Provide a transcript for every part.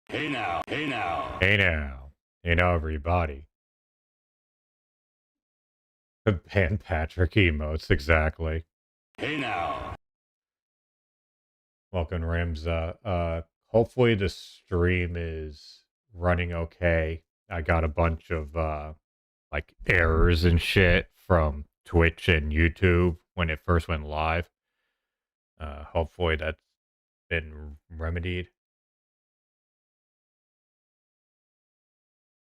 Hey now, hey now. Hey now. Hey now, everybody. The Pan Patrick emotes, exactly. Hey now. Welcome, Ramza. Hopefully the stream is running okay. I got a bunch of, like, errors and shit from Twitch and YouTube when it first went live. Hopefully that's been remedied.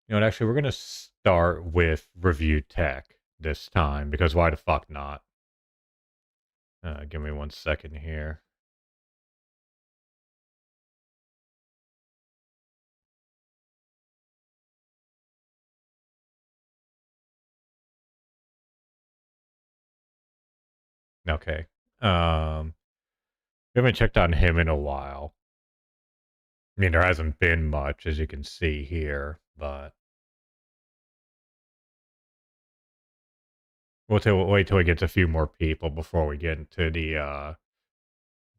You know what, actually, we're going to start with ReviewTech this time, because why the fuck not? Give me 1 second here. Okay. We haven't checked on him in a while. I mean, there hasn't been much, as you can see here, but wait till we get a few more people before we get into the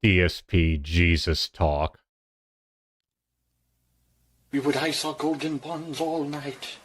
DSP Jesus talk. We would ice our golden buns all night.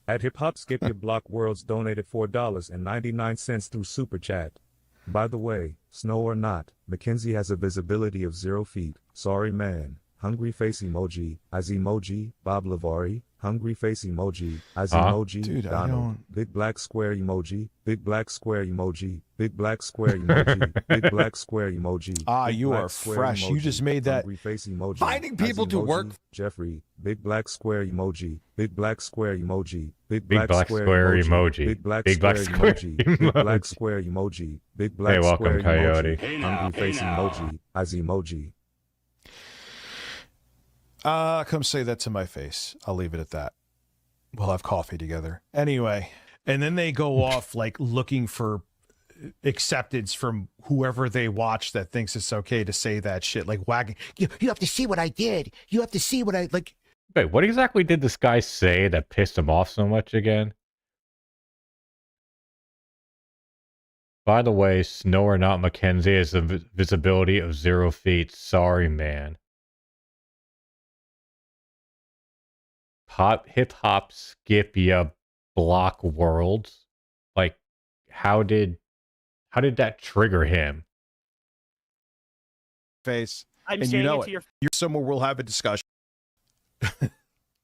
At Hip Hop Skip Your Block Worlds donated $4.99 through Super Chat. By the way, snow or not, Mackenzie has a visibility of 0 feet. Sorry man. Hungry face emoji, as emoji, Bob Lavari, hungry face emoji, as emoji, Dude, Donald, big black square emoji, big black square emoji, big black square emoji, big black square emoji. Ah, big you black are square fresh. You emoji, just made that. hungry face emoji, Finding as people to emoji, work. Jeffrey, big black square emoji, big black square emoji, big Big black square emoji, big black square emoji, big black square emoji, big black Hey, welcome, square Coyote. emoji, Hey now, hungry hey face now. emoji, as emoji. Come say that to my face. I'll leave it at that. We'll have coffee together. Anyway. And then they go off like looking for acceptance from whoever they watch that thinks it's okay to say that shit, like wagging. You have to see what I did. You have to see what I like. Wait, what exactly did this guy say that pissed him off so much again? By the way, snow or not, Mackenzie has a visibility of 0 feet. Sorry, man. Hip hop skip ya block worlds. Like, how did that trigger him? Face. I'm And saying you know it to it. your. You're somewhere we'll have a discussion.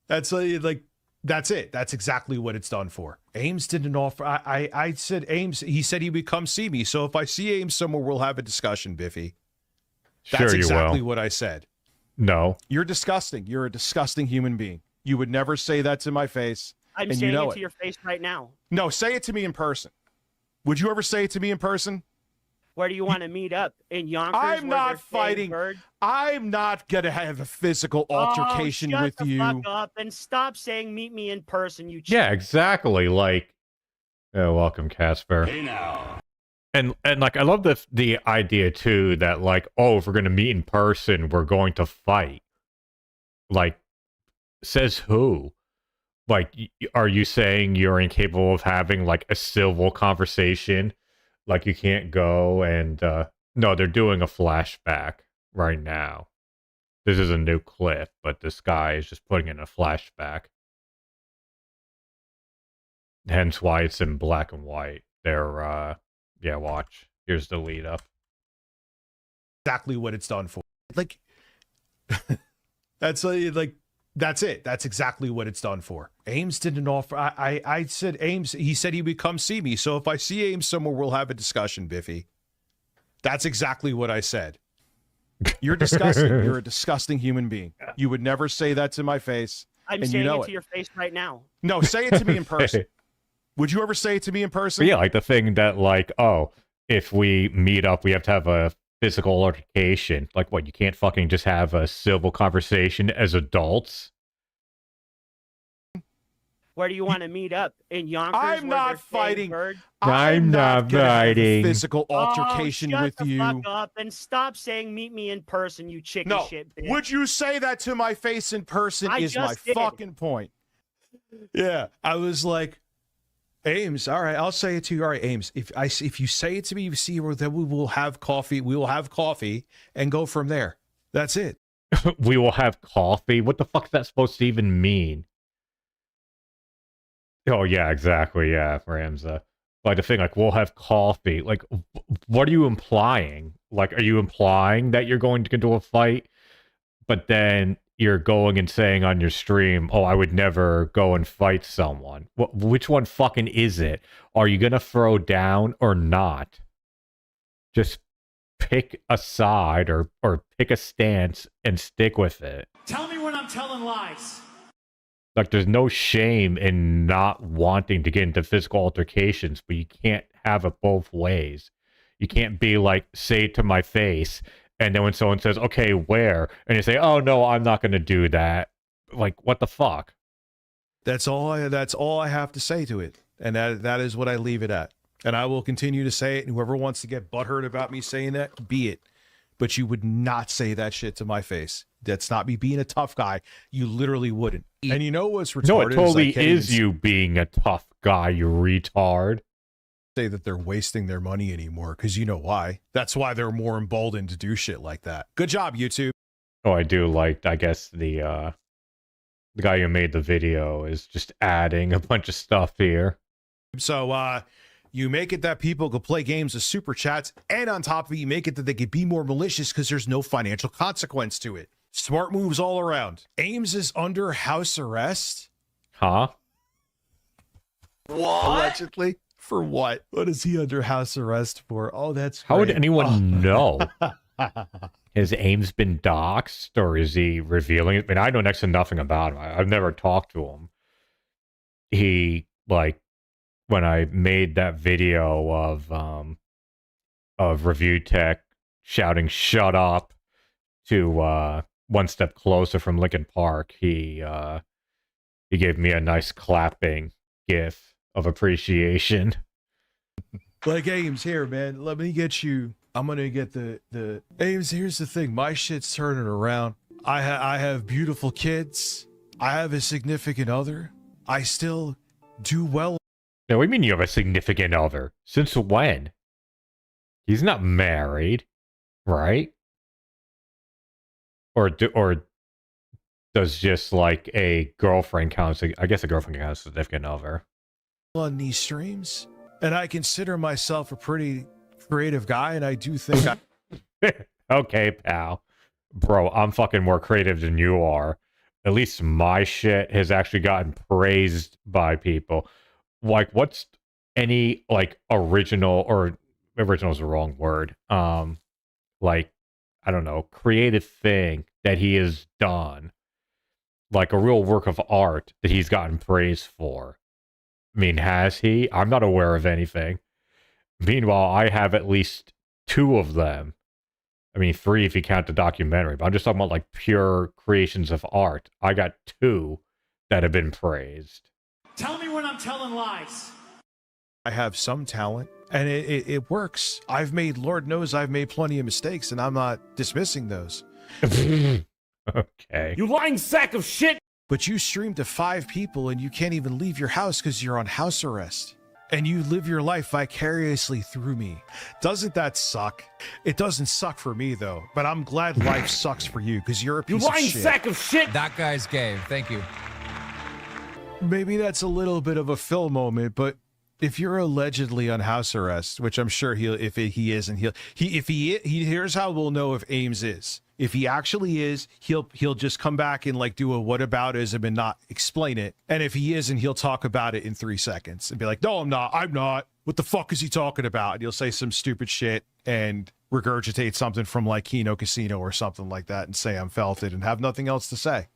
That's like that's it. That's exactly what it's done for. Ames didn't offer. I said Ames. He said he would come see me. So if I see Ames somewhere, we'll have a discussion, Biffy. That's Sure, you exactly will. what I said. No. You're disgusting. You're a disgusting human being. You would never say that to my face. I'm and saying you know it to your face right now. No, say it to me in person. Would you ever say it to me in person? Where do you want to meet up? In Yonkers? I'm where not they're saying fighting. bird? I'm not going to have a physical altercation shut with the you. Fuck up and stop saying meet me in person. You. Yeah, exactly. Like, welcome, Casper. Hey now. And like, I love the idea too that like, oh, if we're gonna meet in person, we're going to fight. Like, says who? Like, are you saying you're incapable of having like a civil conversation? Like, you can't go and no, they're doing a flashback right now. This is a new clip, but this guy is just putting in a flashback. Hence why it's in black and white. They're yeah, watch. Here's the lead up. Exactly what it's done for. Like that's like that's it. That's exactly what it's done for. Ames didn't offer. I said Ames. He said he would come see me. So if I see Ames somewhere, we'll have a discussion, Biffy. That's exactly what I said. You're disgusting. You're a disgusting human being. You would never say that to my face. I'm and saying you know it to your face right now. No, say it to me in person. Would you ever say it to me in person? But yeah, like the thing that like, oh, if we meet up, we have to have a physical altercation. Like, what? You can't fucking just have a civil conversation as adults? Where do you want to meet up? In Yonkers? I'm where not they're saying fighting. bird? I'm not gonna have a fighting. physical altercation shut with the you. Fuck up and stop saying meet me in person. You chicken No. shit bitch. Would you say that to my face in person? I Is my just did. fucking point. Yeah, I was like, Ames. All right, I'll say it to you. All right, Ames. If you say it to me, you see, then we will have coffee. We will have coffee and go from there. That's it. we will have coffee. What the fuck is that supposed to even mean? Oh yeah, exactly. Yeah, Ramza. Like the thing, like we'll have coffee. Like, what are you implying? Like, are you implying that you're going to get into a fight, but then you're going and saying on your stream, "Oh, I would never go and fight someone." Which one fucking is it? Are you gonna throw down or not? Just pick a side or pick a stance and stick with it. Tell me when I'm telling lies. Like, there's no shame in not wanting to get into physical altercations, but you can't have it both ways. You can't be like, say it to my face, and then when someone says, okay, where? And you say, oh, no, I'm not going to do that. Like, what the fuck? That's all I have to say to it. And that is what I leave it at. And I will continue to say it. And whoever wants to get butthurt about me saying that, be it. But you would not say that shit to my face. That's not me being a tough guy. You literally wouldn't. And you know what's retarded? No, it totally I can't is even you being a tough guy, you retard. say that they're wasting their money anymore, because you know why. That's why they're more emboldened to do shit like that. Good job, YouTube. Oh, I do like, I guess, the guy who made the video is just adding a bunch of stuff here. So you make it that people could play games with super chats, and on top of it, you make it that they could be more malicious because there's no financial consequence to it. Smart moves all around. Ames is under house arrest. Huh? What? Allegedly. For what? What is he under house arrest for? Oh, that's How would great. anyone know? Has Ames been doxxed, or is he revealing it? I mean, I know next to nothing about him. I've never talked to him. He, like, when I made that video of ReviewTech shouting "shut up" to One Step Closer from Linkin Park, he gave me a nice clapping gif of appreciation. Like, Ames, here, man, let me get you. I'm gonna get the Ames. Here's the thing, my shit's turning around. I have beautiful kids. I have a significant other. I still do well. Now, what do you mean you have a significant other? Since when? He's not married, right? Or does just like a girlfriend count? I guess a girlfriend counts as a significant other. On these streams, and I consider myself a pretty creative guy, and I do think Okay, pal. Bro, I'm fucking more creative than you are. At least my shit has actually gotten praised by people. Like, what's any, like, original, or original is the wrong word. Like, I don't know, creative thing that he has done. Like a real work of art that he's gotten praise for. I mean, has he? I'm not aware of anything. Meanwhile, I have at least 2 of them. I mean, 3 if you count the documentary, but I'm just talking about like pure creations of art. I got 2 that have been praised. Tell me when I'm telling lies. I have some talent, and it works. Lord knows I've made plenty of mistakes, and I'm not dismissing those. Okay. You lying sack of shit. But you stream to 5 people, and you can't even leave your house because you're on house arrest. And you live your life vicariously through me. Doesn't that suck? It doesn't suck for me, though. But I'm glad life sucks for you, because you're a piece You of lying shit. sack of shit. That guy's gay. Thank you. Maybe that's a little bit of a Phil moment, but if you're allegedly on house arrest, which I'm sure if he isn't, here's how we'll know if Ames is. If he actually is, he'll just come back and like do a whataboutism and not explain it. And if he isn't, he'll talk about it in 3 seconds and be like, "No, I'm not. What the fuck is he talking about?" And he'll say some stupid shit and regurgitate something from like Kino Casino or something like that and say I'm felted and have nothing else to say.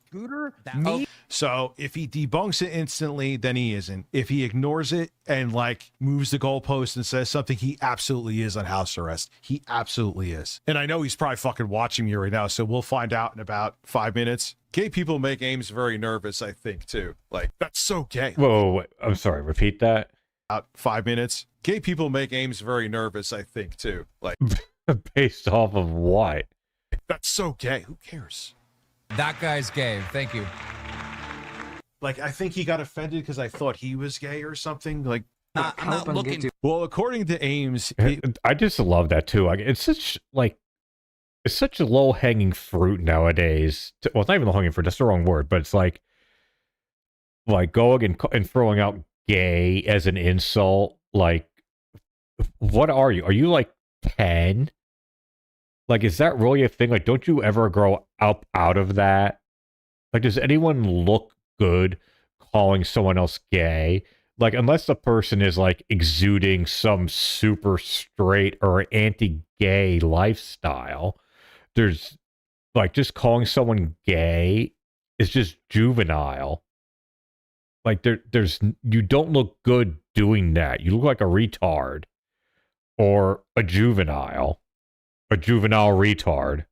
So if he debunks it instantly, then he isn't. If he ignores it and like moves the goalpost and says something, he absolutely is on house arrest. He absolutely is. And I know he's probably fucking watching me right now, so we'll find out in about 5 minutes. Gay people make Ames very nervous, I think, too. Like, that's so gay. Whoa, wait, I'm sorry, repeat that. About 5 minutes. Gay people make Ames very nervous, I think, too. Like, Based off of what? that's so gay. Who cares? That guy's gay. Thank you. Like, I think he got offended because I thought he was gay or something. Like, I'm not looking to. well, according to Ames, I just love that too. Like, it's such like it's such a low hanging fruit nowadays. Well, it's not even low hanging fruit. That's the wrong word, but it's like going and throwing out gay as an insult. Like, what are you? Are you like 10? Like, is that really a thing? Like, don't you ever grow up out of that? Like, does anyone look good calling someone else gay? Like, unless the person is like exuding some super straight or anti-gay lifestyle, there's like just calling someone gay is just juvenile. Like, there's you don't look good doing that. You look like a retard or a juvenile retard.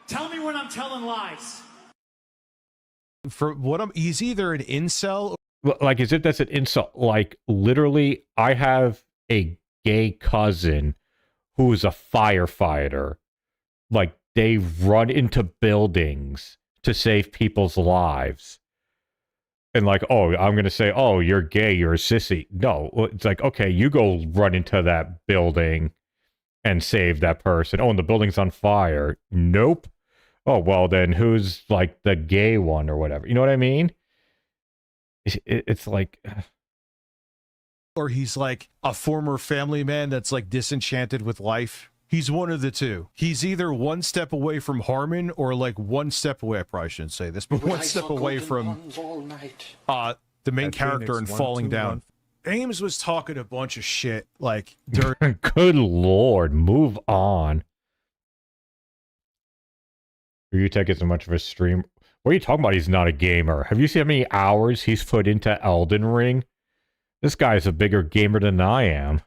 Tell me when I'm telling lies. For what he's either an incel. Like, as if that's an insult. Like, literally, I have a gay cousin who is a firefighter. Like, they run into buildings to save people's lives. And like, oh, I'm going to say, oh, you're gay, you're a sissy. No, it's like, okay, you go run into that building and save that person. Oh, and the building's on fire. Nope. Oh, well, then who's like the gay one or whatever? You know what I mean? It's like... Or he's like a former family man that's like disenchanted with life. He's one of the two. He's either one step away from Harmon or like one step away. I probably shouldn't say this, but one step away from the main character and falling down. Ames was talking a bunch of shit like during. Good lord, move on. ReviewTech isn't much of a stream. What are you talking about? He's not a gamer. Have you seen how many hours he's put into Elden Ring? This guy's a bigger gamer than I am.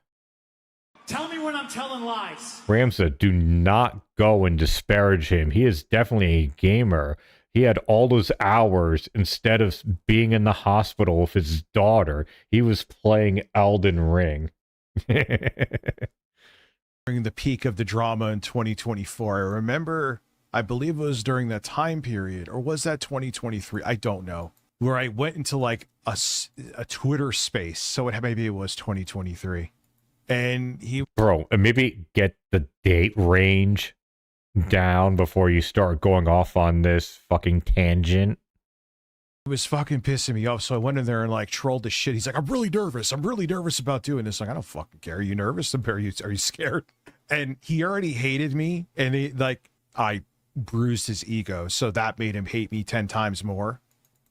Tell me when I'm telling lies. Ramsa, do not go and disparage him. He is definitely a gamer. He had all those hours. Instead of being in the hospital with his daughter, he was playing Elden Ring. During the peak of the drama in 2024, I remember, I believe it was during that time period, or was that 2023? I don't know. Where I went into like a Twitter space. So maybe it was 2023. And he... Bro, and maybe get the date range down before you start going off on this fucking tangent. It was fucking pissing me off. So I went in there and like trolled the shit. He's like, I'm really nervous. I'm really nervous about doing this. Like, I don't fucking care. Are you nervous? Are you scared? And he already hated me. And I bruised his ego. So that made him hate me 10 times more.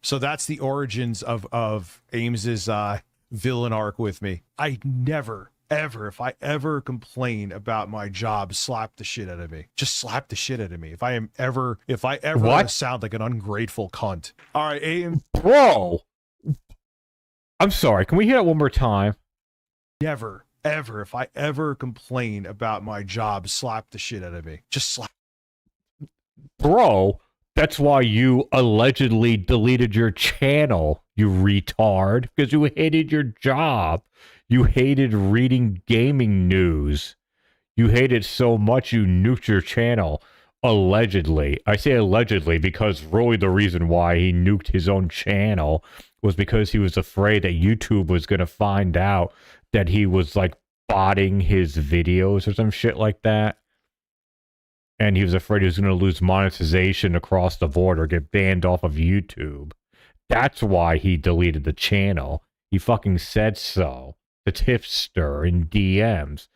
So that's the origins of Ames's villain arc with me. I never, ever, if I ever complain about my job, slap the shit out of me. Just slap the shit out of me. If I ever What? sound like an ungrateful cunt. All right, Ames. Bro! I'm sorry, can we hear that one more time? Never, ever, if I ever complain about my job, slap the shit out of me. Just slap. Bro, that's why you allegedly deleted your channel, you retard, because you hated your job. You hated reading gaming news. You hated so much you nuked your channel. Allegedly. I say allegedly because really the reason why he nuked his own channel was because he was afraid that YouTube was going to find out that he was like botting his videos or some shit like that. And he was afraid he was going to lose monetization across the board or get banned off of YouTube. That's why he deleted the channel. He fucking said so. The tipster in DMs.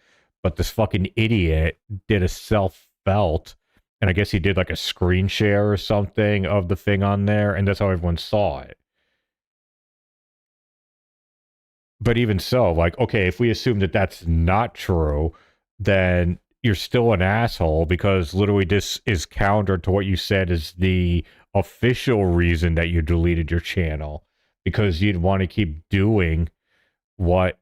But this fucking idiot did a self-felt. And I guess he did like a screen share or something of the thing on there. And that's how everyone saw it. But even so, like, okay, if we assume that that's not true, then you're still an asshole because literally this is counter to what you said is the official reason that you deleted your channel, because you'd want to keep doing what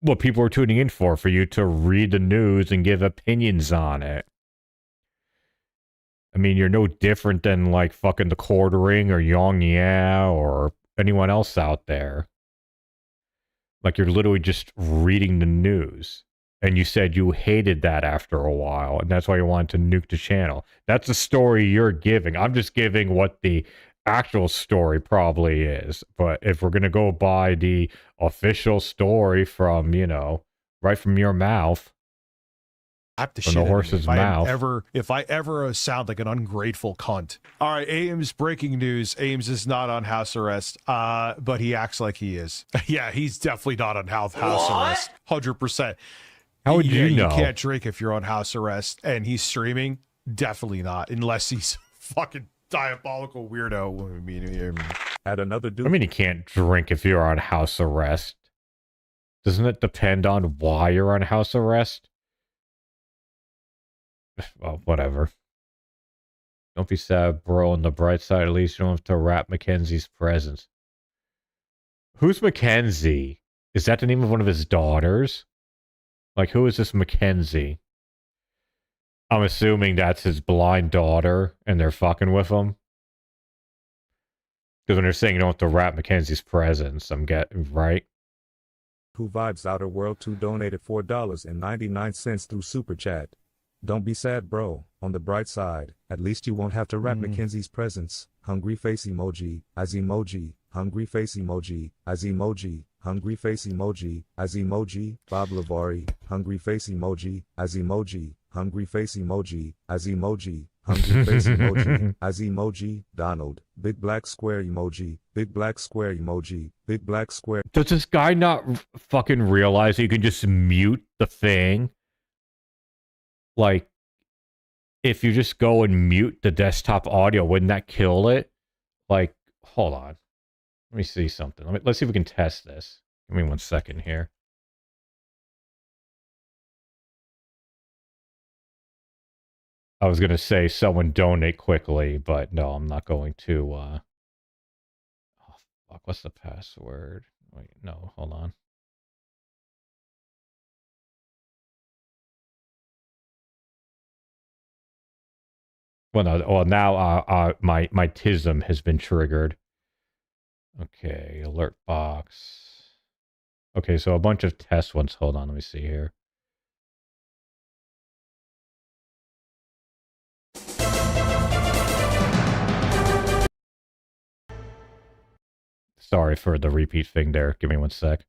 what people are tuning in for you to read the news and give opinions on it. I mean, you're no different than like fucking The Quartering or Yong Ya or anyone else out there. Like, you're literally just reading the news. And you said you hated that after a while, and that's why you wanted to nuke the channel. That's the story you're giving. I'm just giving what the actual story probably is. But if we're going to go by the official story from, right from your mouth. Slap the From shit the out of me horse's mouth. if I ever sound like an ungrateful cunt. All right, Ames, breaking news. Ames is not on house arrest, but he acts like he is. Yeah, he's definitely not on house arrest. 100%. How would you know? You can't drink if you're on house arrest, and he's streaming. Definitely not, unless he's fucking diabolical weirdo. I mean, At another dude. I mean, you can't drink if you're on house arrest. Doesn't it depend on why you're on house arrest? Well, whatever. Don't be sad, bro. On the bright side, at least you don't have to wrap Mackenzie's presents. Who's Mackenzie? Is that the name of one of his daughters? Like, who is this Mackenzie? I'm assuming that's his blind daughter, and they're fucking with him. Because when they're saying you don't have to wrap Mackenzie's presents, I'm getting right. Who Vibes Outer World 2 donated $4.99 through Super Chat. Don't be sad, bro. On the bright side, at least you won't have to wrap Mackenzie's presents. Hungry face emoji, as emoji, hungry face emoji, as emoji, hungry face emoji, as emoji, Bob Lavari, hungry face emoji, as emoji, hungry face emoji, as emoji, hungry face emoji, as emoji, Donald, big black square emoji, big black square emoji, big black square. Does this guy not fucking realize you can just mute the thing? Like, if you just go and mute the desktop audio, wouldn't that kill it? Like, hold on. Let me see something. Let's see if we can test this. Give me 1 second here. I was going to say someone donate quickly, but no, I'm not going to. Oh, fuck. What's the password? Wait, no, hold on. Well, no. Well, now my TISM has been triggered. Okay, alert box. Okay, so a bunch of test ones. Hold on, let me see here. Sorry for the repeat thing there. Give me 1 sec.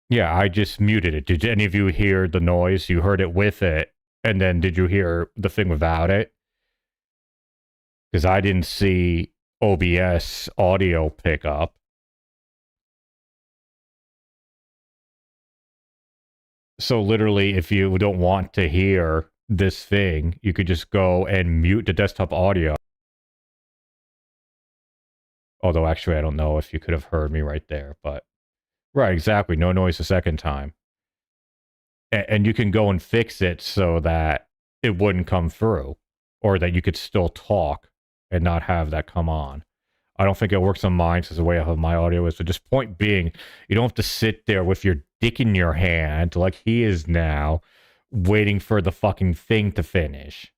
Yeah, I just muted it. Did any of you hear the noise? You heard it with it, and then did you hear the thing without it? Because I didn't see OBS audio pickup. So literally, if you don't want to hear this thing, you could just go and mute the desktop audio. Although, actually, I don't know if you could have heard me right there, but... Right, exactly. No noise the second time. And you can go and fix it so that it wouldn't come through, or that you could still talk and not have that come on. I don't think it works on mine because the way I have my audio is. So just point being, you don't have to sit there with your dick in your hand like he is now, waiting for the fucking thing to finish.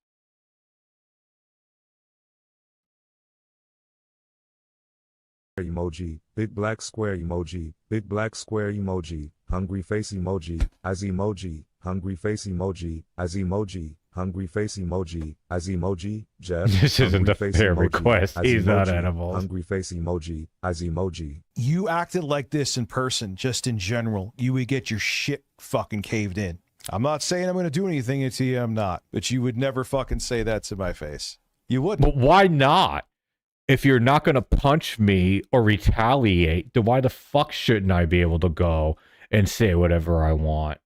Emoji, big black square emoji, big black square emoji, hungry face emoji, as emoji, hungry face emoji, as emoji, hungry face emoji, as emoji, Jeff. This isn't a fair request. He's not edible. Hungry face emoji, as emoji. you acted like this in person, just in general, you would get your shit fucking caved in. I'm not saying I'm going to do anything to you, I'm not. But you would never fucking say that to my face. You wouldn't. But why not? If you're not going to punch me or retaliate, then why the fuck shouldn't I be able to go and say whatever I want?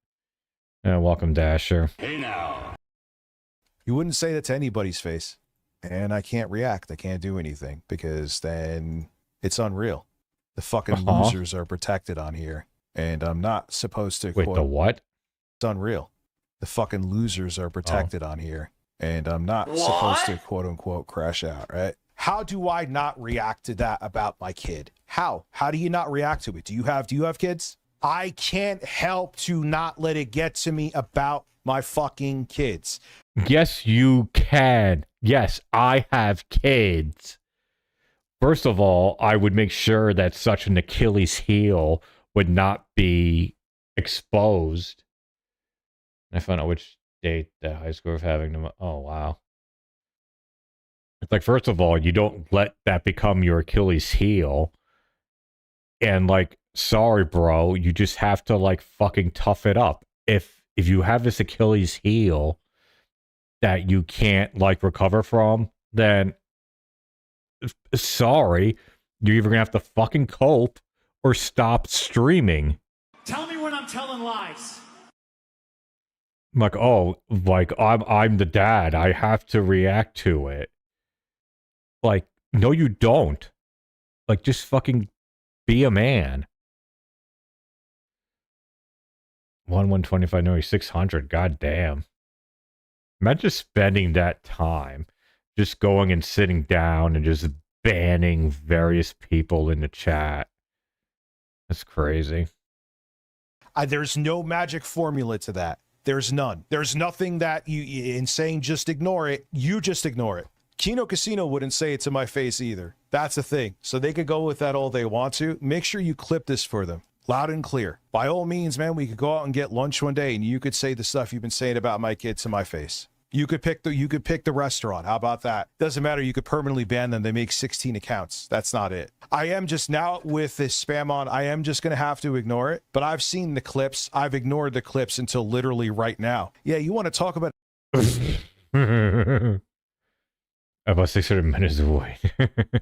Welcome, Dasher. You wouldn't say that to anybody's face. And I can't react. I can't do anything because then it's unreal. The fucking losers are protected on here. And I'm not supposed to... Wait, the what? It's unreal. The fucking losers are protected on here. And I'm not supposed to, quote unquote, crash out, right? How do I not react to that about my kid? How? How do you not react to it? Do you have kids? I can't help to not let it get to me about my fucking kids. Yes, you can. Yes, I have kids. First of all, I would make sure that such an Achilles heel would not be exposed. And I found out which date that high score of having them. Oh, wow. It's like, first of all, you don't let that become your Achilles heel. And like, sorry, bro, you just have to like fucking tough it up. If you have this Achilles heel that you can't like recover from, then sorry, you're either gonna have to fucking cope or stop streaming. Tell me when I'm telling lies. I'm like, oh, like I'm the dad. I have to react to it. Like, no, you don't. Like, just fucking be a man. 125, no, 600. God damn. Imagine spending that time just going and sitting down and just banning various people in the chat. That's crazy. There's no magic formula to that. There's none. There's nothing that you, in saying just ignore it, you just ignore it. Kino Casino wouldn't say it to my face either. That's the thing. So they could go with that all they want to. Make sure you clip this for them. Loud and clear. By all means, man, we could go out and get lunch one day and you could say the stuff you've been saying about my kid to my face. You could pick the restaurant. How about that? Doesn't matter. You could permanently ban them. They make 16 accounts. That's not it. I am just now with this spam on. I am just going to have to ignore it. But I've seen the clips. I've ignored the clips until literally right now. Yeah, you want to talk about about 600 minutes away. But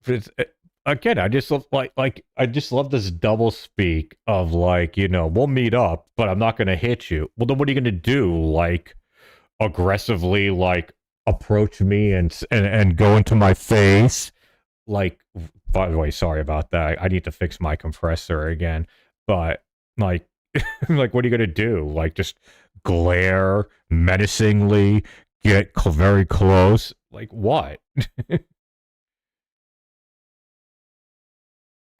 it's, again, I just love I just love this double speak of like, you know, we'll meet up, but I'm not gonna hit you. Well, then what are you gonna do? Like aggressively like approach me and go into my face? Like, by the way, sorry about that. I need to fix my compressor again. But like like what are you gonna do? Like just glare menacingly, get very close? Like what?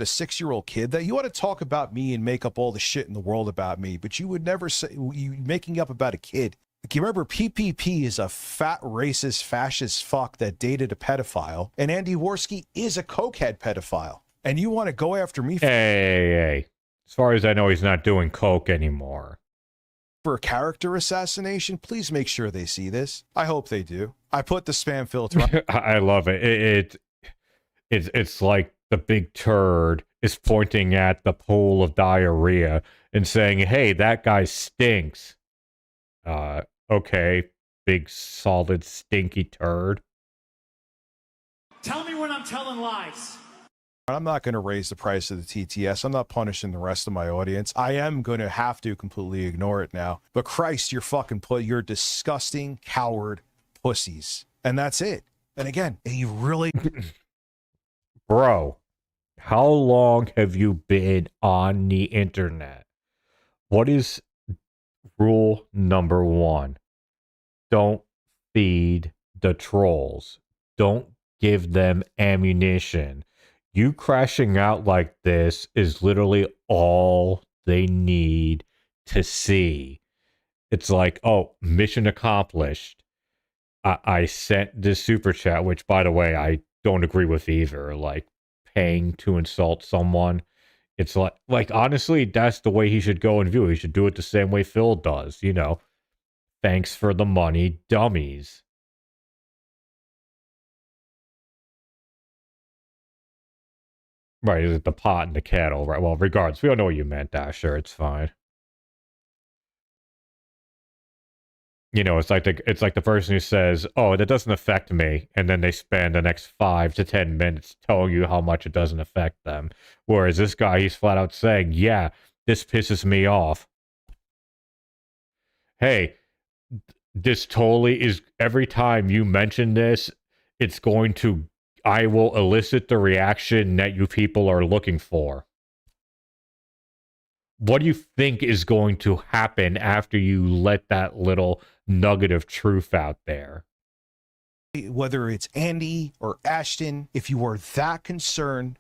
a 6-year-old kid that you want to talk about me and make up all the shit in the world about me, but you would never say you making up about a kid. Like, you remember PPP is a fat racist fascist fuck that dated a pedophile, and Andy Worski is a cokehead pedophile, and you want to go after me Hey. As far as I know, he's not doing coke anymore. for a character assassination? Please make sure they see this. I hope they do. I put the spam filter on. I love it. It's like the big turd is pointing at the pool of diarrhea and saying, hey, that guy stinks. Okay, big solid stinky turd. Tell me when I'm telling lies. I'm not going to raise the price of the TTS. I'm not punishing the rest of my audience. I am going to have to completely ignore it now. But Christ, you're disgusting coward pussies. And that's it. And again, you really... Bro, how long have you been on the internet? What is rule number 1? Don't feed the trolls. Don't give them ammunition. You crashing out like this is literally all they need to see. It's like, oh, mission accomplished. I sent this super chat, which, by the way, I don't agree with either. Like, paying to insult someone. It's like honestly, that's the way he should go and view it. He should do it the same way Phil does. You know, thanks for the money, dummies. Right, is it the pot and the kettle? Right. Well, regardless, we don't know what you meant, Dasher. It's fine. You know, it's like the person who says, "Oh, that doesn't affect me," and then they spend the next 5 to 10 minutes telling you how much it doesn't affect them. Whereas this guy, he's flat out saying, "Yeah, this pisses me off." Hey, this totally is. Every time you mention this, it's going to. I will elicit the reaction that you people are looking for. What do you think is going to happen after you let that little nugget of truth out there? Whether it's Andy or Ashton, if you are that concerned,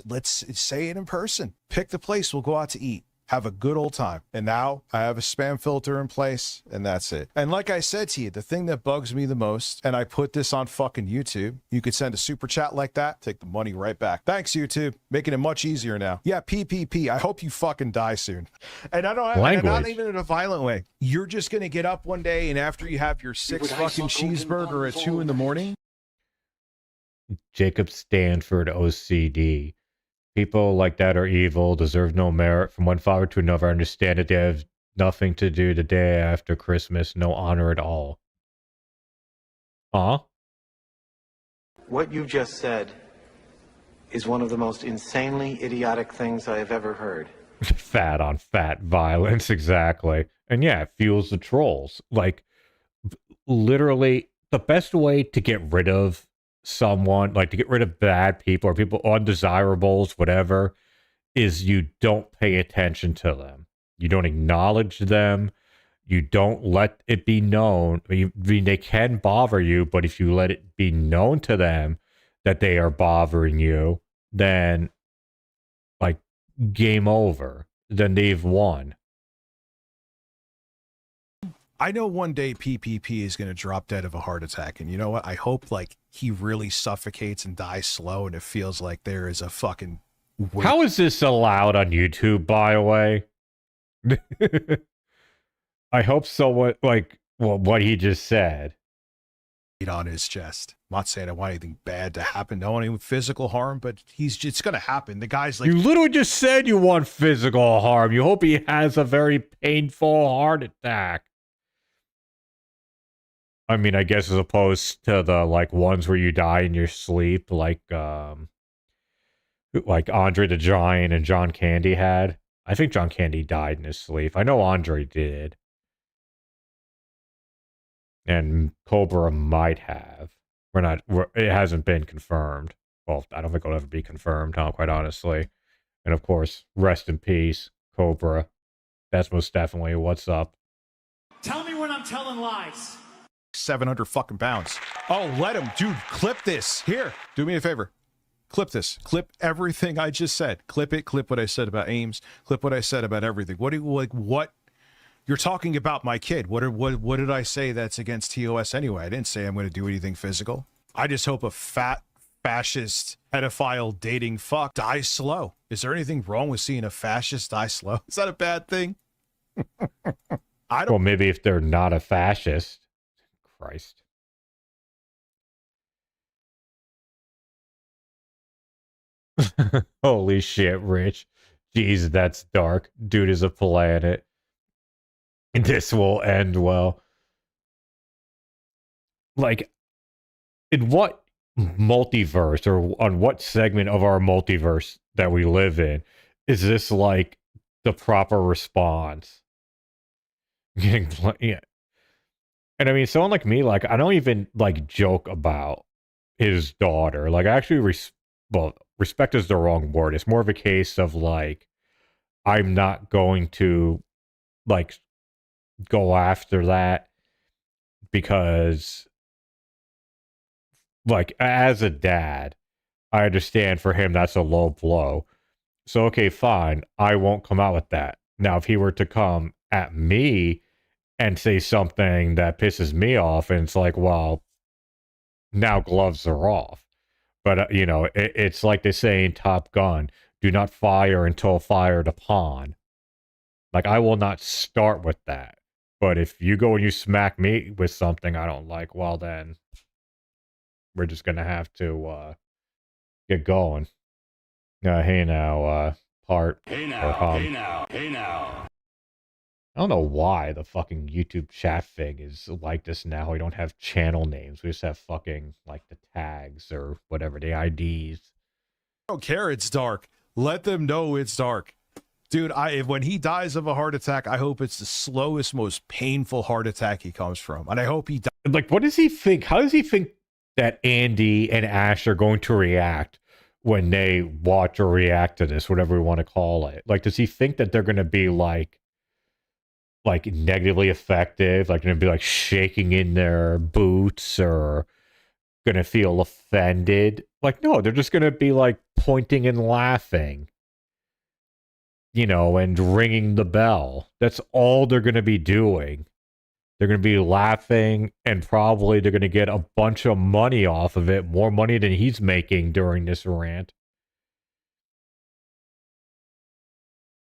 let's say it in person. Pick the place. We'll go out to eat. have a good old time. And now I have a spam filter in place, and that's it. And like I said to you, the thing that bugs me the most, and I put this on fucking YouTube, you could send a super chat like that, take the money right back. Thanks, YouTube. Making it much easier now. Yeah, PPP. I hope you fucking die soon. And I don't have, and not even in a violent way. You're just going to get up one day, and after you have your 6 fucking cheeseburger at 2 in the morning. Jacob Stanford OCD. People like that are evil, deserve no merit. From one father to another, I understand that they have nothing to do the day after Christmas, no honor at all. Huh? What you just said is one of the most insanely idiotic things I have ever heard. Fat on fat violence, exactly. And yeah, it fuels the trolls. Like, literally, the best way to get rid of someone, like to get rid of bad people or people undesirables, whatever, is you don't pay attention to them. You don't acknowledge them. You don't let it be known. I mean, they can bother you, but if you let it be known to them that they are bothering you, then like game over. Then they've won. I know one day PPP is going to drop dead of a heart attack. And you know what? I hope like he really suffocates and dies slow and it feels like there is a fucking... How is this allowed on YouTube, by the way? I hope someone, like, well, what he just said. On his chest. I'm not saying I want anything bad to happen. No any physical harm, but it's going to happen. The guy's like... You literally just said you want physical harm. You hope he has a very painful heart attack. I mean, I guess as opposed to the like ones where you die in your sleep, like Andre the Giant and John Candy had. I think John Candy died in his sleep. I know Andre did. And Cobra might have. It hasn't been confirmed. Well, I don't think it'll ever be confirmed, quite honestly. And of course, rest in peace, Cobra. That's most definitely what's up. Tell me when I'm telling lies. 700 fucking pounds. Oh, let him. Dude, clip this. Here, do me a favor. Clip this. Clip everything I just said. Clip it. Clip what I said about Ames. Clip what I said about everything. What? You're talking about my kid. What did I say that's against TOS anyway? I didn't say I'm going to do anything physical. I just hope a fat, fascist, pedophile dating fuck dies slow. Is there anything wrong with seeing a fascist die slow? Is that a bad thing? I don't. Well, maybe if they're not a fascist. Christ. Holy shit, Rich. Jeez, that's dark. Dude is a planet. This will end well. Like, in what multiverse or on what segment of our multiverse that we live in is this like the proper response? Yeah. And I mean, someone like me, like, I don't even like joke about his daughter. Like, I actually, respect is the wrong word. It's more of a case of like, I'm not going to like go after that because like as a dad, I understand for him that's a low blow. So okay, fine, I won't come out with that. Now if he were to come at me and say something that pisses me off, and it's like, well, now gloves are off. But you know, it's like they say in Top Gun, do not fire until fired upon. Like, I will not start with that. But if you go and you smack me with something I don't like, well, then we're just going to have to get going. Hey now, part. Hey now, hey now, hey now. I don't know why the fucking YouTube chat thing is like this now. We don't have channel names. We just have fucking, like, the tags or whatever, the IDs. I don't care. It's dark. Let them know it's dark. Dude, when he dies of a heart attack, I hope it's the slowest, most painful heart attack he comes from. And I hope he dies. Like, what does he think? How does he think that Andy and Ash are going to react when they watch or react to this, whatever we want to call it? Like, does he think that they're going to be like negatively effective? Like, going to be like shaking in their boots or going to feel offended? Like, no, they're just going to be like pointing and laughing. you know, and ringing the bell. That's all they're going to be doing. They're going to be laughing, and probably they're going to get a bunch of money off of it, more money than he's making during this rant.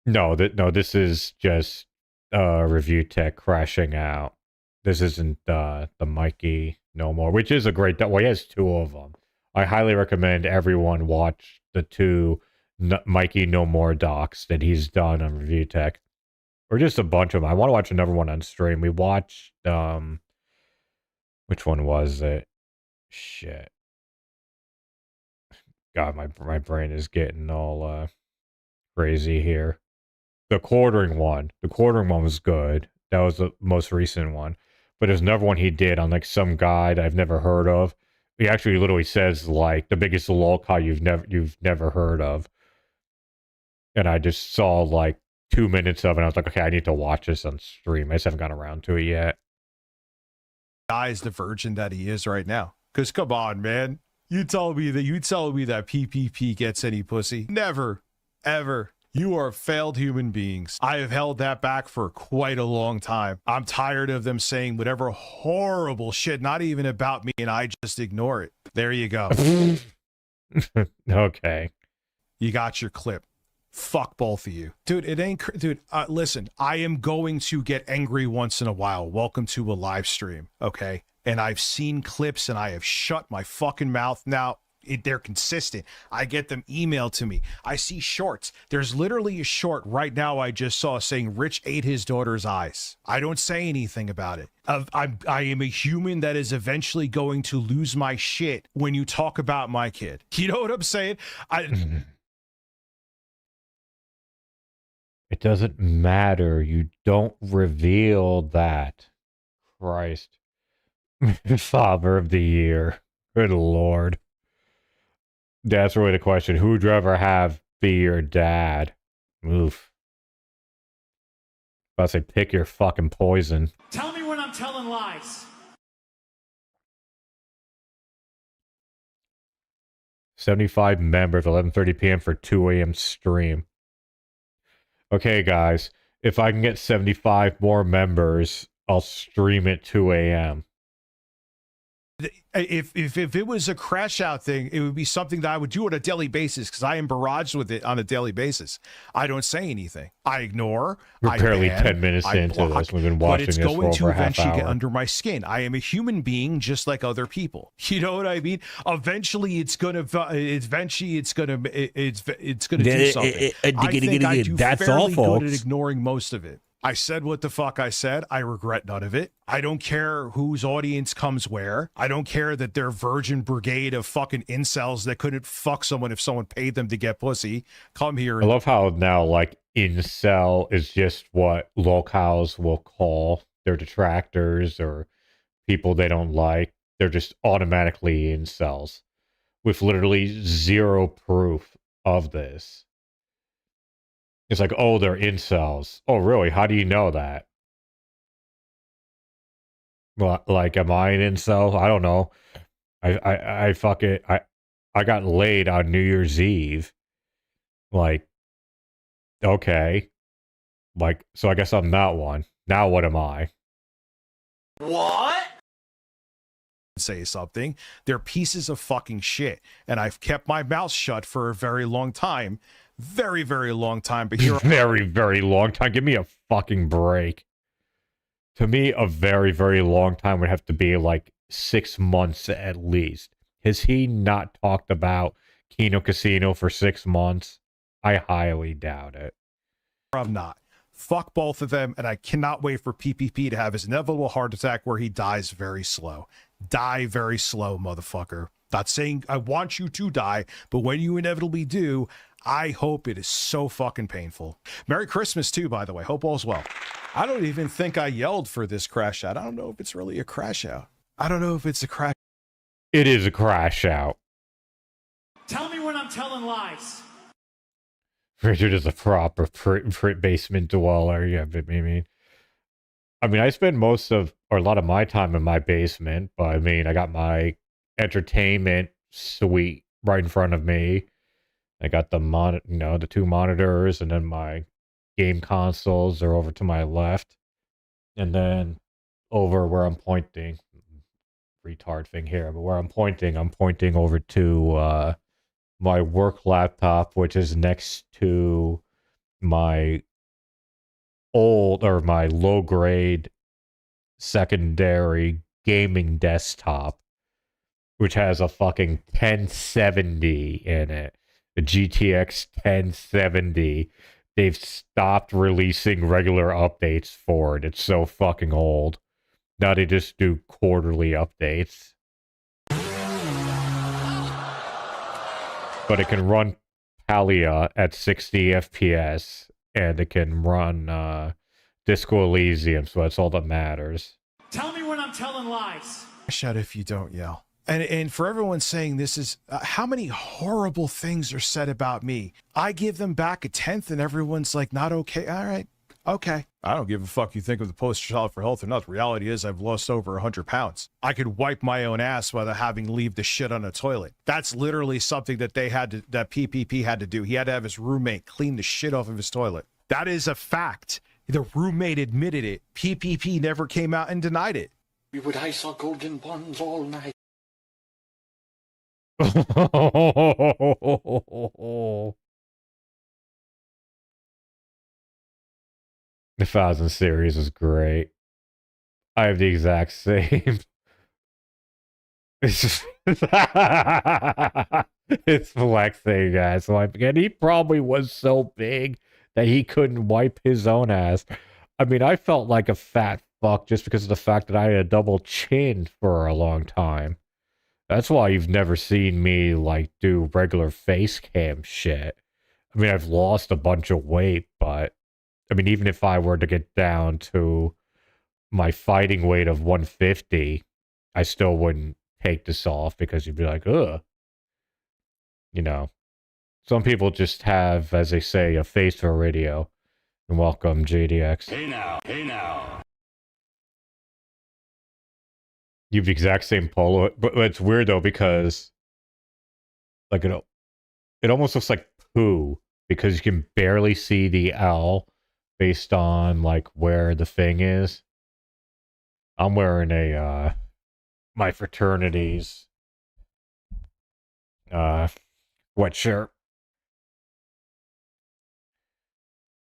No, this is just ReviewTech crashing out. This isn't the Mikey No More, which is a great. Well, he has two of them. I highly recommend everyone watch the two Mikey No More docs that he's done on ReviewTech, or just a bunch of them. I want to watch another one on stream. We watched which one was it? Shit. God, my brain is getting all crazy here. The quartering one. The quartering one was good. That was the most recent one. But there's another one he did on like some guy that I've never heard of. He actually literally says like the biggest Lolcow you've never heard of. And I just saw like 2 minutes of it. And I was like, okay, I need to watch this on stream. I just haven't gotten around to it yet. Guy is the virgin that he is right now. Because come on, man. You tell me that PPP gets any pussy? Never, ever. You are failed human beings. I have held that back for quite a long time. I'm tired of them saying whatever horrible shit, not even about me, and I just ignore it. There you go. Okay. You got your clip. Fuck both of you. Dude, it ain't... Dude, listen, I am going to get angry once in a while. Welcome to a live stream, okay? And I've seen clips and I have shut my fucking mouth. Now, they're consistent. I get them emailed to me. I see shorts. There's literally a short right now I just saw saying Rich ate his daughter's eyes. I don't say anything about it. I am a human that is eventually going to lose my shit when you talk about my kid. You know what I'm saying? It doesn't matter. You don't reveal that. Christ. Father of the Year. Good Lord. That's really the question. Who would you rather have be your dad? Oof. About to say, pick your fucking poison. Tell me when I'm telling lies. 75 members, 11:30 p.m. for 2 a.m. stream. Okay, guys. If I can get 75 more members, I'll stream at 2 a.m. If it was a crash out thing, it would be something that I would do on a daily basis because I am barraged with it on a daily basis. I don't say anything. I ignore. We're barely 10 minutes into this. We've been watching this for over a half hour. But it's going to eventually get under my skin. I am a human being just like other people. You know what I mean? Eventually, it's going to do something. I think I do fairly good at ignoring most of it. I said what the fuck I said. I regret none of it. I don't care whose audience comes where. I don't care that they're virgin brigade of fucking incels that couldn't fuck someone if someone paid them to get pussy. Come here. I love how now, like, incel is just what Lolcows will call their detractors or people they don't like. They're just automatically incels with literally zero proof of this. It's like, oh, they're incels. Oh, really? How do you know that? Well, like, am I an incel? I don't know. I got laid on New Year's Eve. Like, okay. Like, so I guess I'm not one. Now what am I? What? Say something. They're pieces of fucking shit. And I've kept my mouth shut for a very long time. Very, very long time. But here, very, very long time. Give me a fucking break. To me, a very, very long time would have to be like 6 months at least. Has he not talked about Kino Casino for 6 months? I highly doubt it. I'm not. Fuck both of them, and I cannot wait for PPP to have his inevitable heart attack where he dies very slow. Die very slow, motherfucker. Not saying I want you to die, but when you inevitably do, I hope it is so fucking painful. Merry Christmas, too, by the way. Hope all's well. I don't even think I yelled for this crash out. I don't know if it's really a crash out. I don't know if it's a crash. It is a crash out. Tell me when I'm telling lies. Richard is a proper basement dweller. Yeah, but I mean, I spend most of, or a lot of my time in my basement, but I mean, I got my entertainment suite right in front of me. I got the the two monitors, and then my game consoles are over to my left, and then over where I'm pointing, retard thing here, but where I'm pointing over to my work laptop, which is next to my my low grade secondary gaming desktop, which has a fucking 1070 in it. The GTX 1070. They've stopped releasing regular updates for it. It's so fucking old. Now they just do quarterly updates. But it can run Palia at 60 FPS, and it can run Disco Elysium, so that's all that matters. Tell me when I'm telling lies. Shout if you don't yell. And for everyone saying this is how many horrible things are said about me. I give them back a 10th and everyone's like, not okay. All right. Okay. I don't give a fuck you think of the poster child for health or not. The reality is I've lost over 100 pounds. I could wipe my own ass without having to leave the shit on a toilet. That's literally something that that PPP had to do. He had to have his roommate clean the shit off of his toilet. That is a fact. The roommate admitted it. PPP never came out and denied it. We would ice our golden bonds all night. The Thousand series is great. I have the exact same. It's just it's flexing, guys. Like, and he probably was so big that he couldn't wipe his own ass. I mean, I felt like a fat fuck just because of the fact that I had a double chin for a long time. That's why you've never seen me, like, do regular face cam shit. I mean, I've lost a bunch of weight, but, I mean, even if I were to get down to my fighting weight of 150, I still wouldn't take this off because you'd be like, ugh. You know. Some people just have, as they say, a face for radio. And welcome, JDX. Hey now, hey now. You have the exact same polo, but it's weird though because, like, it almost looks like poo because you can barely see the L based on like where the thing is. I'm wearing a my fraternity's sweatshirt.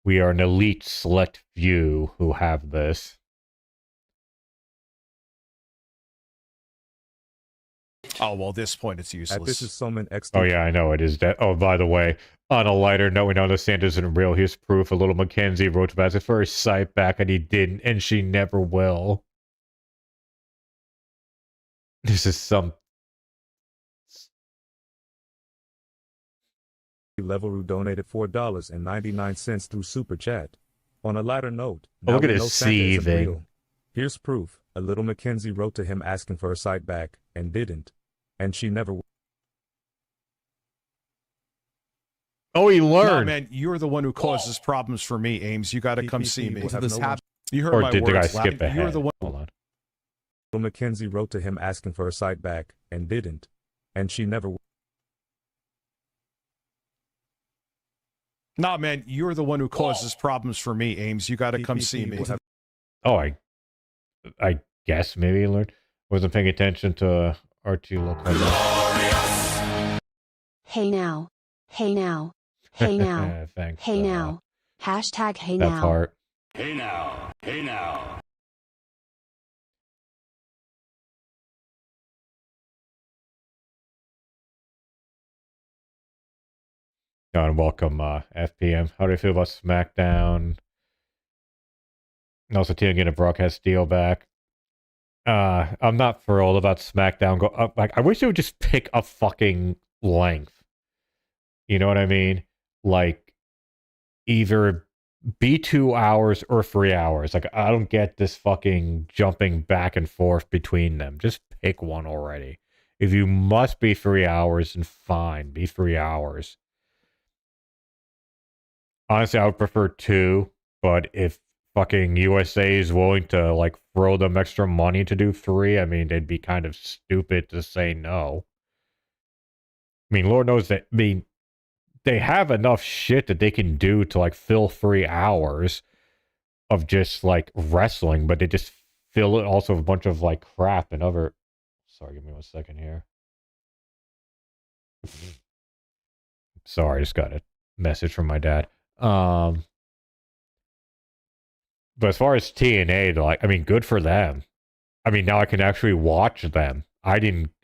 We are an elite select few who have this. Oh, well, at this point, it's useless. At this is Summon X. Oh, yeah, I know it is that. Oh, by the way, on a lighter note, we know the Santa isn't real. Here's proof. A little Mackenzie wrote about his first sight back, and he didn't, and she never will. This is some Level who donated $4.99 through Super Chat. On a lighter note, Oh, look now at we know his Santa isn't seething. real. Here's proof. A little Mackenzie wrote to him asking for her sight back, and didn't. And she never. Oh, he No, learned. man, you're the one who causes problems for me, Ames. You got to come see me. will have no one- You heard Or my did the guy words. skip ahead? You're the one. Hold on. Little Mackenzie wrote to him asking for her sight back, and didn't. And she never. Nah, man, you're the one who causes problems for me, Ames. You got to come see me. will have- Oh, I guess maybe he learned. Wasn't paying attention to RT Lolcow. Hey now. Hey now. Hey now. Thanks. Hey now. Hashtag hey That now. part. Hey now, hey now. And welcome, FPM. How do you feel about SmackDown? And also, Tina getting a broadcast deal back. I'm not thrilled about SmackDown. Like, I wish they would just pick a fucking length. You know what I mean? Like, either be 2 hours or 3 hours. Like, I don't get this fucking jumping back and forth between them. Just pick one already. If you must be 3 hours, then fine, be 3 hours. Honestly, I would prefer 2, but if fucking USA is willing to, like, throw them extra money to do 3, I mean, they'd be kind of stupid to say no. I mean, Lord knows that, I mean, they have enough shit that they can do to like fill 3 hours of just like wrestling, but they just fill it also with a bunch of like crap and other. Sorry, give me 1 second here. Sorry, I just got a message from my dad. But as far as TNA, like, I mean, good for them. I mean, now I can actually watch them. I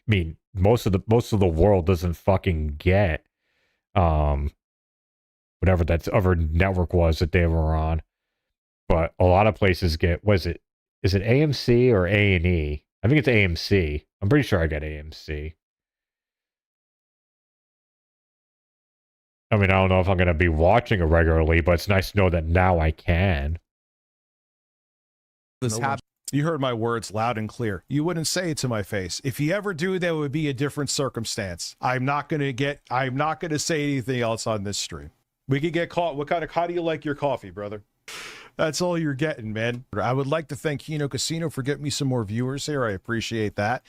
mean, most of the world doesn't fucking get whatever that other network was that they were on. But a lot of places get, is it AMC or A&E? I think it's AMC. I'm pretty sure I get AMC. I mean, I don't know if I'm going to be watching it regularly, but it's nice to know that now I can. This happened. You heard my words loud and clear. You wouldn't say it to my face. If you ever do, that would be a different circumstance. I'm not going to say anything else on this stream. We could get caught. How do you like your coffee, brother? That's all you're getting, man. I would like to thank Kino Casino for getting me some more viewers here. I appreciate that.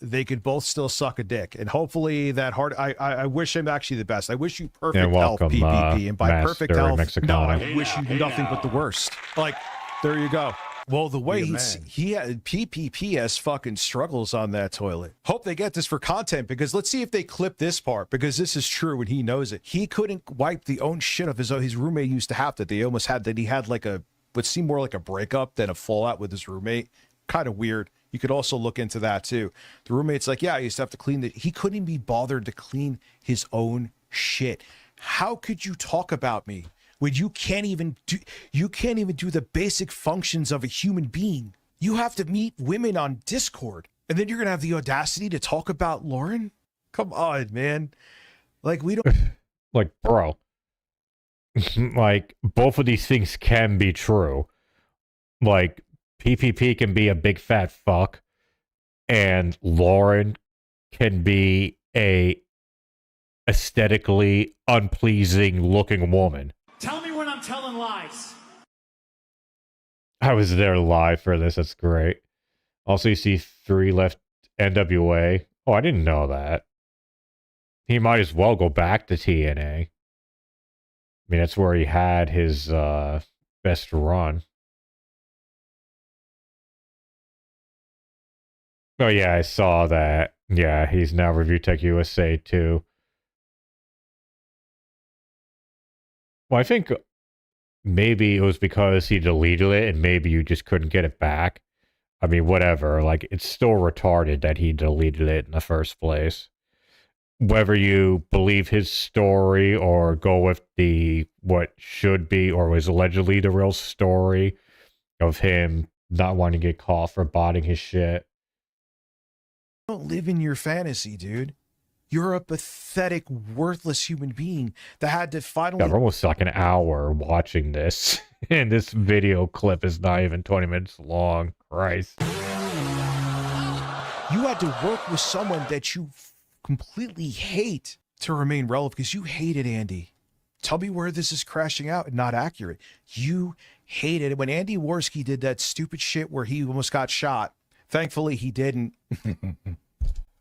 They could both still suck a dick. And hopefully that hard, I wish him actually the best. I wish you perfect health, PPP. And by perfect health, no, I wish you nothing but the worst. Like, there you go. Well, the way he had PPP has fucking struggles on that toilet. Hope they get this for content, because let's see if they clip this part, because this is true and he knows it. He couldn't wipe the own shit of his roommate used to have that they almost had, that he had like what seemed more like a breakup than a fallout with his roommate. Kind of weird. You could also look into that too. The roommate's like, yeah, I used to have to clean it. He couldn't be bothered to clean his own shit. How could you talk about me when you can't even do the basic functions of a human being? You have to meet women on Discord, and then you're gonna have the audacity to talk about Lauren? Come on, man. Like, we don't like, bro. Like, both of these things can be true. Like, PPP can be a big fat fuck, and Lauren can be a aesthetically unpleasing looking woman. Tell me when I'm telling lies. I was there live for this. That's great. Also, you see 3 left NWA. Oh, I didn't know that. He might as well go back to TNA. I mean, that's where he had his best run. Oh, yeah, I saw that. Yeah, he's now ReviewTech USA too. Well, I think maybe it was because he deleted it and maybe you just couldn't get it back. I mean, whatever. Like, it's still retarded that he deleted it in the first place. Whether you believe his story or go with what should be or was allegedly the real story of him not wanting to get caught for botting his shit. Don't live in your fantasy, dude. You're a pathetic, worthless human being that had to finally... Yeah, we're almost like an hour watching this, and this video clip is not even 20 minutes long. Christ. You had to work with someone that you completely hate to remain relevant, because you hated Andy. Tell me where this is crashing out and not accurate. You hated it. When Andy Worski did that stupid shit where he almost got shot, thankfully he didn't.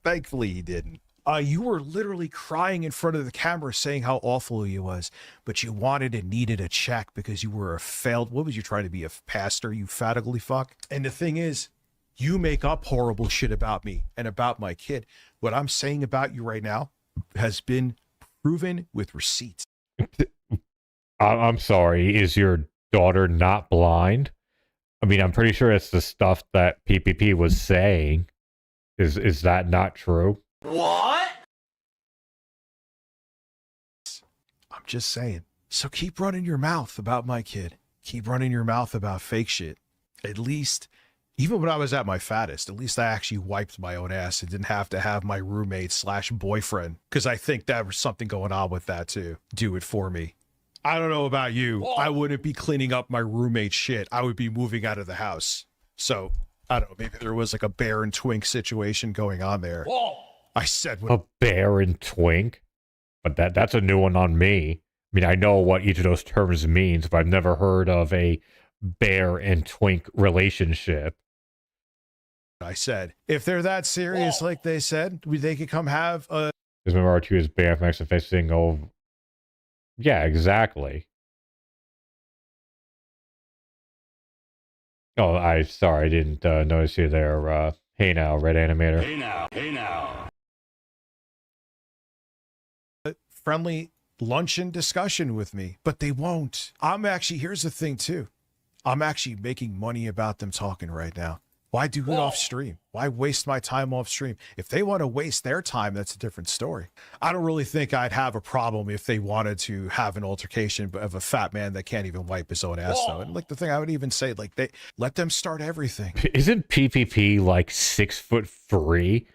Thankfully he didn't. You were literally crying in front of the camera saying how awful he was, but you wanted and needed a check because you were a failed, what was you trying to be, a pastor, you fat ugly fuck? And the thing is, you make up horrible shit about me and about my kid. What I'm saying about you right now has been proven with receipts. I'm sorry, is your daughter not blind? I mean, I'm pretty sure it's the stuff that PPP was saying. Is that not true? What? I'm just saying. So keep running your mouth about my kid. Keep running your mouth about fake shit. At least, even when I was at my fattest, at least I actually wiped my own ass and didn't have to have my roommate / boyfriend, because I think there was something going on with that too. Do it for me. I don't know about you. I wouldn't be cleaning up my roommate's shit. I would be moving out of the house. So, I don't know. Maybe there was like a bear and twink situation going on there. I said a bear and twink? But that's a new one on me. I mean, I know what each of those terms means, but I've never heard of a bear and twink relationship. I said, if they're that serious, like they said, they could come have a... Remember R2 is BFMX and facing Yeah, exactly. Oh, sorry, I didn't notice you there. Hey now, Red Animator. Hey now. Hey now. Friendly luncheon discussion with me, but they won't. Here's the thing too. I'm actually making money about them talking right now. Why do it off stream? Why waste my time off stream? If they want to waste their time, that's a different story. I don't really think I'd have a problem if they wanted to have an altercation of a fat man that can't even wipe his own ass though. And like the thing I would even say, like they let them start everything. Isn't PPP like 6'3"?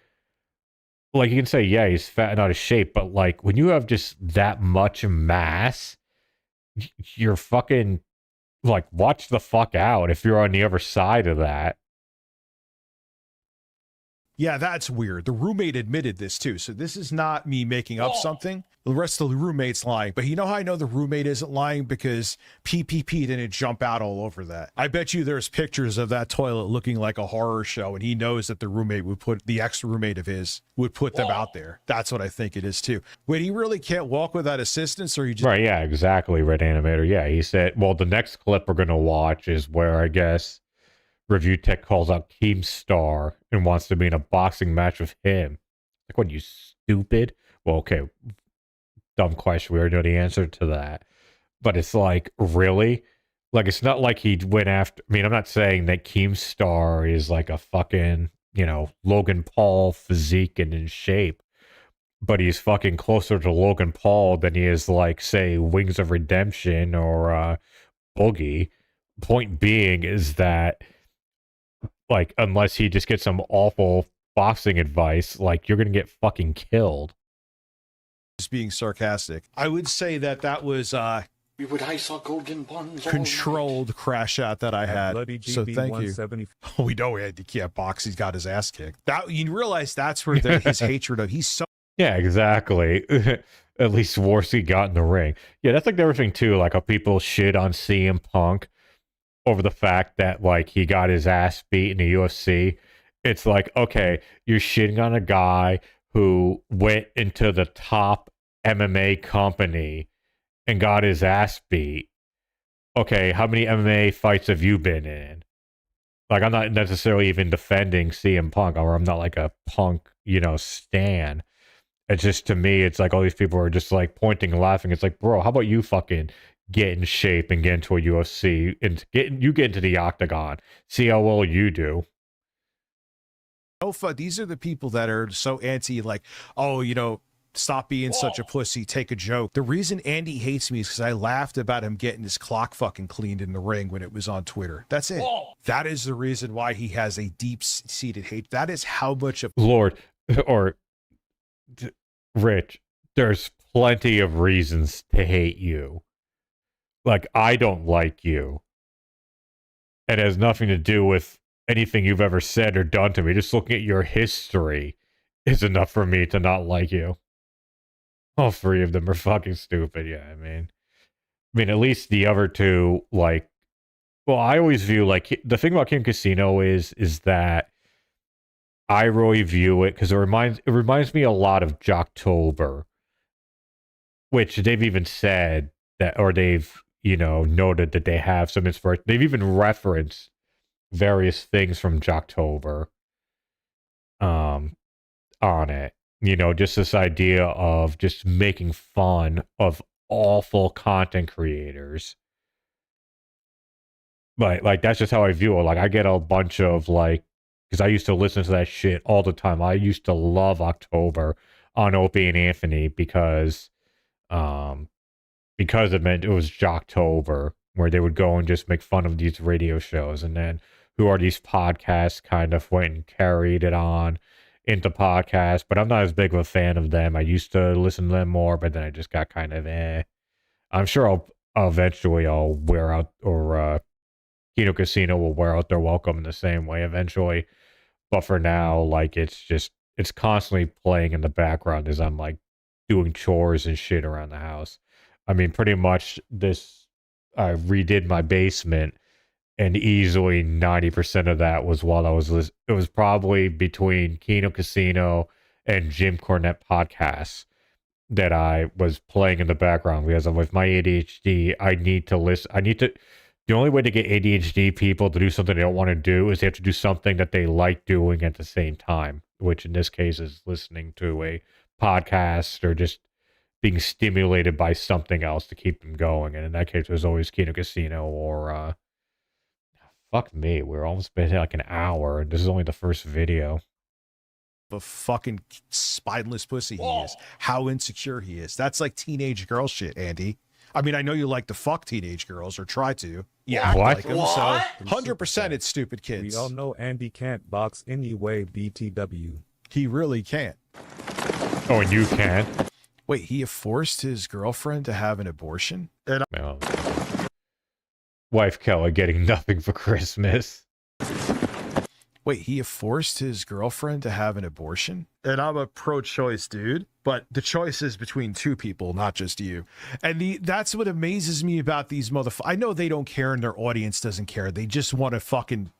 Like you can say, yeah, he's fat and out of shape, but like when you have just that much mass, you're fucking like watch the fuck out if you're on the other side of that. Yeah, that's weird. The roommate admitted this too. So this is not me making up something. The rest of the roommate's lying. But you know how I know the roommate isn't lying? Because PPP didn't jump out all over that. I bet you there's pictures of that toilet looking like a horror show, and he knows that the roommate would put, the ex-roommate of his, would put them out there. That's what I think it is too. Wait, he really can't walk without assistance, or he just... Right, yeah, exactly, Red Animator. Yeah, he said, well, the next clip we're going to watch is where I guess ReviewTech calls out Keemstar and wants to be in a boxing match with him. Like, what, you stupid? Well, okay, dumb question. We already know the answer to that. But it's like, really? Like, it's not like he went after... I mean, I'm not saying that Keemstar is like a fucking, you know, Logan Paul physique and in shape. But he's fucking closer to Logan Paul than he is, like, say, Wings of Redemption or Boogie. Point being is that, like, unless he just gets some awful boxing advice, like, you're gonna get fucking killed. Just being sarcastic. I would say that that was We would ice our golden buns all controlled crash out that I had. Bloody So GB thank you. 170. Oh, we know he can't box. He's got his ass kicked. That you realize that's where his hatred of he's so Yeah, exactly. At least Warski got in the ring. Yeah, that's like everything too. Like how people shit on CM Punk over the fact that like he got his ass beat in the UFC. It's like, okay, you're shitting on a guy who went into the top MMA company and got his ass beat. Okay, how many MMA fights have you been in? Like, I'm not necessarily even defending CM Punk, or I'm not like a Punk, you know, stan. It's just, to me, it's like all these people are just like pointing and laughing. It's like, bro, how about you fucking get in shape and get into a UFC and get into the octagon. See how well you do. These are the people that are so anti, like, oh, you know, stop being such a pussy, take a joke. The reason Andy hates me is because I laughed about him getting his clock fucking cleaned in the ring when it was on Twitter. That's it. That is the reason why he has a deep-seated hate. That is how much of... Lord, or Rich, there's plenty of reasons to hate you. Like, I don't like you. It has nothing to do with anything you've ever said or done to me. Just looking at your history is enough for me to not like you. All three of them are fucking stupid. Yeah, I mean, at least the other two, like, well, I always view, like, the thing about King Casino is that I really view it because it reminds me a lot of Jocktober, which they've even said that, or they've, you know, noted that they have some inspiration. They've even referenced various things from Jocktober on it. You know, just this idea of just making fun of awful content creators. But, like, that's just how I view it. Like, I get a bunch of, like, because I used to listen to that shit all the time. I used to love October on Opie and Anthony because it meant it was Jocktober, where they would go and just make fun of these radio shows. And then Who Are These Podcasts kind of went and carried it on into podcasts, but I'm not as big of a fan of them. I used to listen to them more, but then I just got kind of I'm sure I'll eventually wear out, or Kino Casino will wear out their welcome in the same way eventually. But for now, like, it's constantly playing in the background as I'm like doing chores and shit around the house. I mean, pretty much I redid my basement, and easily 90% of that was while I was listening. It was probably between Kino Casino and Jim Cornette podcasts. that I was playing in the background because with my ADHD, I need to listen. The only way to get ADHD people to do something they don't want to do is they have to do something that they like doing at the same time, which in this case is listening to a podcast or just being stimulated by something else to keep them going. And in that case, it was always Kino Casino or, fuck me, we're almost been like an hour, and this is only the first video. A fucking spineless pussy he is, how insecure he is. That's like teenage girl shit, Andy. I mean, I know you like to fuck teenage girls or try to. Yeah, What? like them, so 100% it's stupid kids. We all know Andy can't box anyway, BTW. He really can't. Oh, and you can. Wait, he forced his girlfriend to have an abortion? And Wife Keller getting nothing for Christmas. wait, he forced his girlfriend to have an abortion? And I'm a pro-choice dude, but the choice is between two people, not just you. And that's what amazes me about these motherfuckers. I know they don't care and their audience doesn't care. They just want to fucking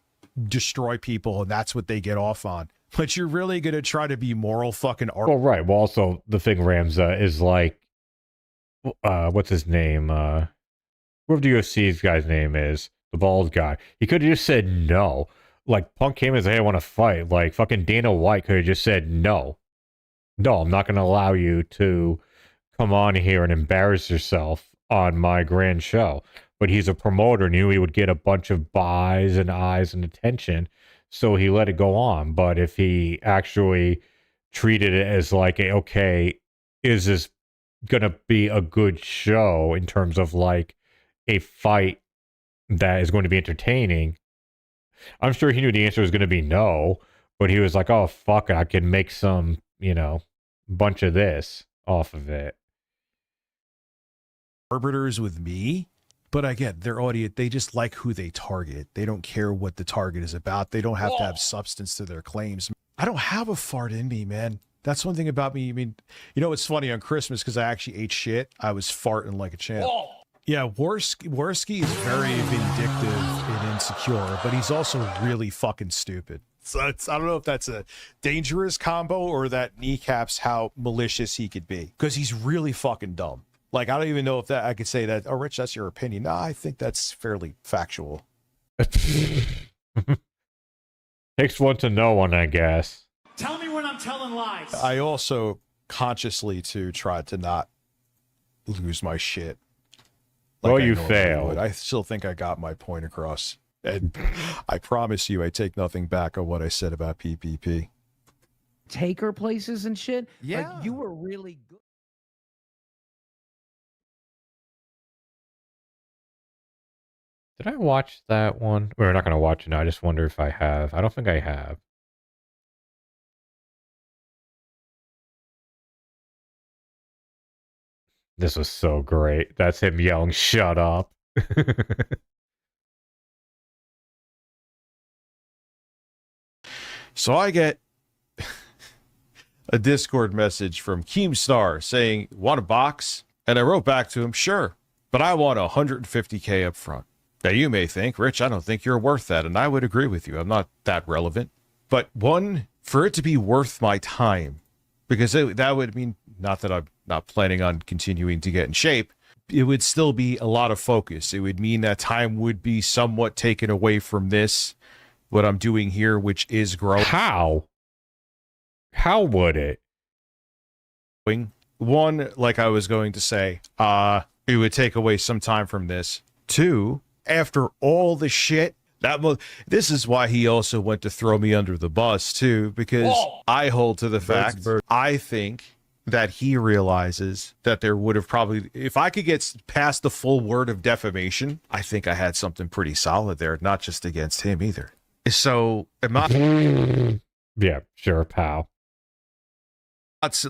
destroy people, and that's what they get off on. But you're really going to try to be moral fucking art. Well, right. Well, also, the thing, Ramza, is like, what's his name? Whoever the UFC's guy's name is, the bald guy. He could have just said no. Like, Punk came and said, hey, I want to fight. Like, fucking Dana White could have just said no. No, I'm not going to allow you to come on here and embarrass yourself on my grand show. But he's a promoter, knew he would get a bunch of buys and eyes and attention, so he let it go on. But if he actually treated it as like, okay, is this going to be a good show in terms of like a fight that is going to be entertaining, I'm sure he knew the answer was going to be no, but he was like, oh, fuck it, I can make some, bunch of this off of it. Arbiters with me, but I get their audience. They just like who they target. They don't care what the target is about. They don't have to have substance to their claims. I don't have a fart in me, man. That's one thing about me. I mean, it's funny on Christmas because I actually ate shit. I was farting like a champ. Yeah, Worski is very vindictive and insecure, but he's also really fucking stupid. So I don't know if that's a dangerous combo or that kneecaps how malicious he could be, because he's really fucking dumb. Like, I don't even know if that I could say that, oh, Rich, that's your opinion. No, I think that's fairly factual. Takes one to know one, I guess. Tell me when I'm telling lies. I also consciously, too, tried to not lose my shit. Well, I you normally failed. would. I still think I got my point across. And I promise you, I take nothing back on what I said about PPP. Taker places and shit. Yeah. Like, you were really good. Did I watch that one? We're not going to watch it now. I just wonder if I have. I don't think I have. This was so great. That's him yelling, shut up. So I get a Discord message from Keemstar saying, want a box? And I wrote back to him, sure, but I want 150K up front. Now you may think, Rich, I don't think you're worth that. And I would agree with you. I'm not that relevant. But one, for it to be worth my time, because that would mean, not that I'm not planning on continuing to get in shape, it would still be a lot of focus. It would mean that time would be somewhat taken away from this, what I'm doing here, which is growing. How? How would it? One, like I was going to say, it would take away some time from this. Two, after all the shit, this is why he also went to throw me under the bus, too, because I hold to the fact, I think that he realizes that there would have probably, if I could get past the full word of defamation, I think I had something pretty solid there, not just against him either. So, yeah, sure, pal.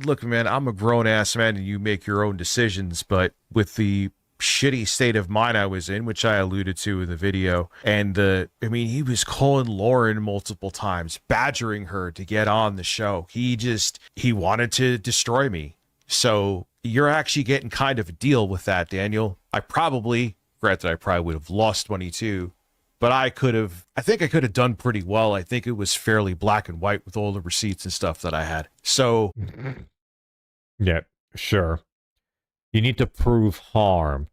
Look, man, I'm a grown-ass man and you make your own decisions, but with the shitty state of mind I was in, which I alluded to in the video, and he was calling Lauren multiple times, badgering her to get on the show. He wanted to destroy me. So you're actually getting kind of a deal with that, Daniel. Granted, I probably would have lost 22, but I think I could have done pretty well. I think it was fairly black and white with all the receipts and stuff that I had. So yeah, Sure. You need to prove harm.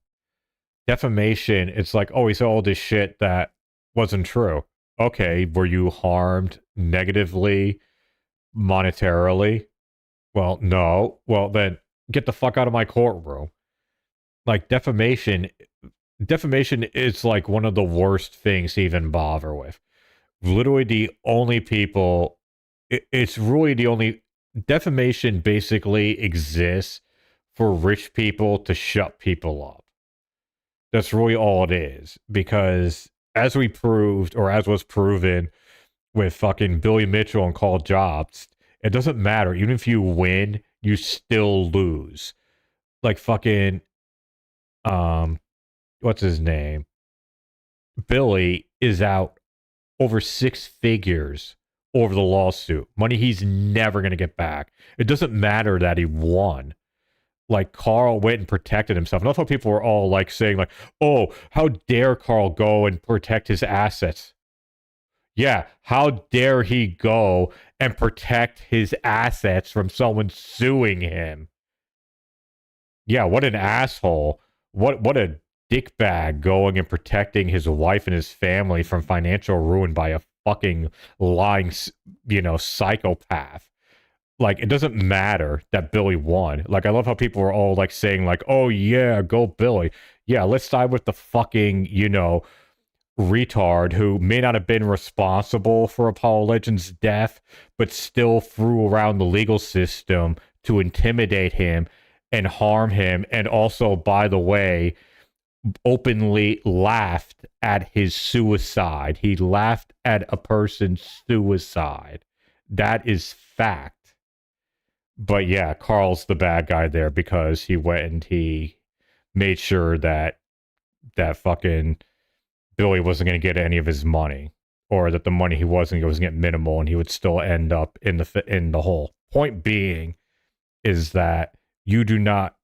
Defamation, it's like, oh, he said all this shit that wasn't true. Okay, were you harmed negatively, monetarily? Well, no. Well, then get the fuck out of my courtroom. Like, defamation is like one of the worst things to even bother with. Literally the only people, it's really the only, defamation basically exists for rich people to shut people up. That's really all it is. Because as we proved, or as was proven with fucking Billy Mitchell and Carl Jobs, it doesn't matter. Even if you win, you still lose. Like fucking, what's his name? Billy is out over 6 figures over the lawsuit. Money he's never going to get back. It doesn't matter that he won. Like, Carl went and protected himself. And that's what people were all like saying, like, oh, how dare Carl go and protect his assets? Yeah, how dare he go and protect his assets from someone suing him? Yeah, what an asshole. What a dickbag going and protecting his wife and his family from financial ruin by a fucking lying, psychopath. Like, it doesn't matter that Billy won. Like, I love how people are all like saying like, oh yeah, go Billy. Yeah, let's side with the fucking, retard who may not have been responsible for Apollo Legends' death, but still threw around the legal system to intimidate him and harm him. And also, by the way, openly laughed at his suicide. He laughed at a person's suicide. That is fact. But yeah, Carl's the bad guy there because he went and he made sure that fucking Billy wasn't going to get any of his money, or that the money he was going to get minimal, and he would still end up in the hole. Point being is that you do not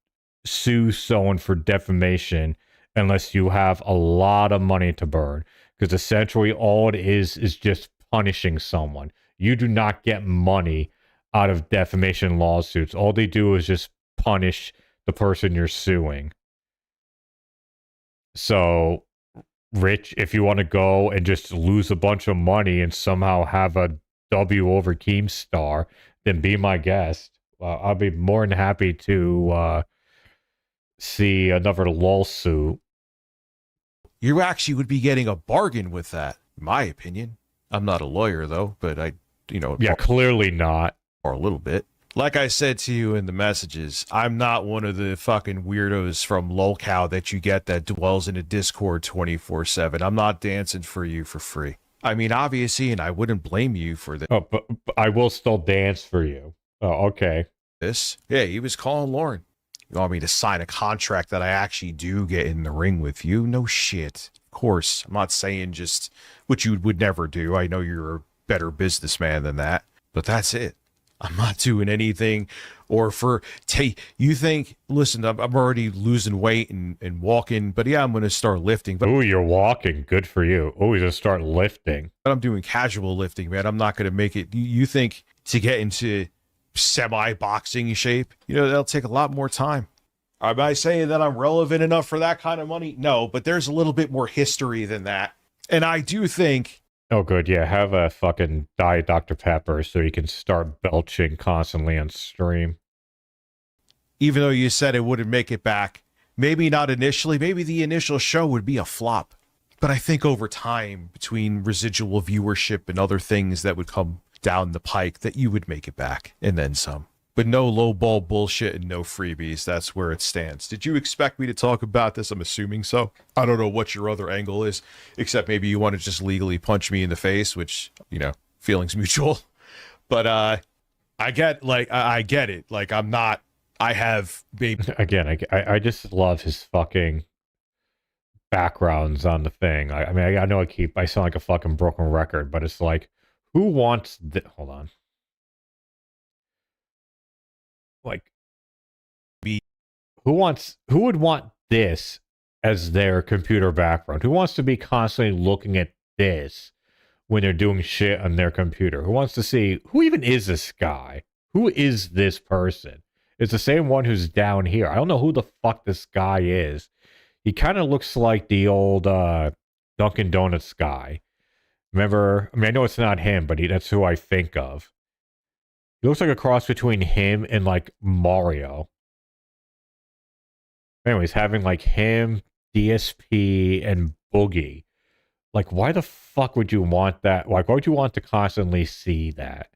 sue someone for defamation unless you have a lot of money to burn, because essentially all it is just punishing someone. You do not get money out of defamation lawsuits. All they do is just punish the person you're suing. So, Rich, if you want to go and just lose a bunch of money and somehow have a W over Keemstar, then be my guest. I'll be more than happy to see another lawsuit. You actually would be getting a bargain with that, in my opinion. I'm not a lawyer, though, but yeah, clearly not. Or a little bit. Like I said to you in the messages, I'm not one of the fucking weirdos from Lolcow that you get that dwells in a Discord 24/7. I'm not dancing for you for free. I mean, obviously, and I wouldn't blame you for this. Oh, but I will still dance for you. Oh, okay. Yeah, he was calling Lauren. You want me to sign a contract that I actually do get in the ring with you? No shit. Of course, I'm not saying just what you would never do. I know you're a better businessman than that, but that's it. I'm not doing anything you think, listen, I'm already losing weight and walking, but yeah, I'm going to start lifting. But ooh, you're walking. Good for you. Oh, you're going to start lifting. But I'm doing casual lifting, man. I'm not going to make it. You think to get into semi-boxing shape, that'll take a lot more time. Am I saying that I'm relevant enough for that kind of money? No, but there's a little bit more history than that. And I do think... Oh, good. Yeah, have a fucking Diet Dr. Pepper so you can start belching constantly on stream. Even though you said it wouldn't make it back, maybe not initially, maybe the initial show would be a flop. But I think over time, between residual viewership and other things that would come down the pike, that you would make it back, and then some. But no lowball bullshit and no freebies. That's where it stands. Did you expect me to talk about this? I'm assuming so. I don't know what your other angle is, except maybe you want to just legally punch me in the face, which, feelings mutual. But I get it. Like, I'm not, I have maybe... Again, I just love his fucking backgrounds on the thing. I mean, I know I sound like a fucking broken record, but it's like, who wants hold on. Like, who would want this as their computer background? Who wants to be constantly looking at this when they're doing shit on their computer? Who wants to see, who even is this guy? Who is this person? It's the same one who's down here. I don't know who the fuck this guy is. He kind of looks like the old Dunkin' Donuts guy. Remember? I mean, I know it's not him, but that's who I think of. He looks like a cross between him and like Mario. Anyways, having like him, DSP, and Boogie. Like, why the fuck would you want that? Like, why would you want to constantly see that?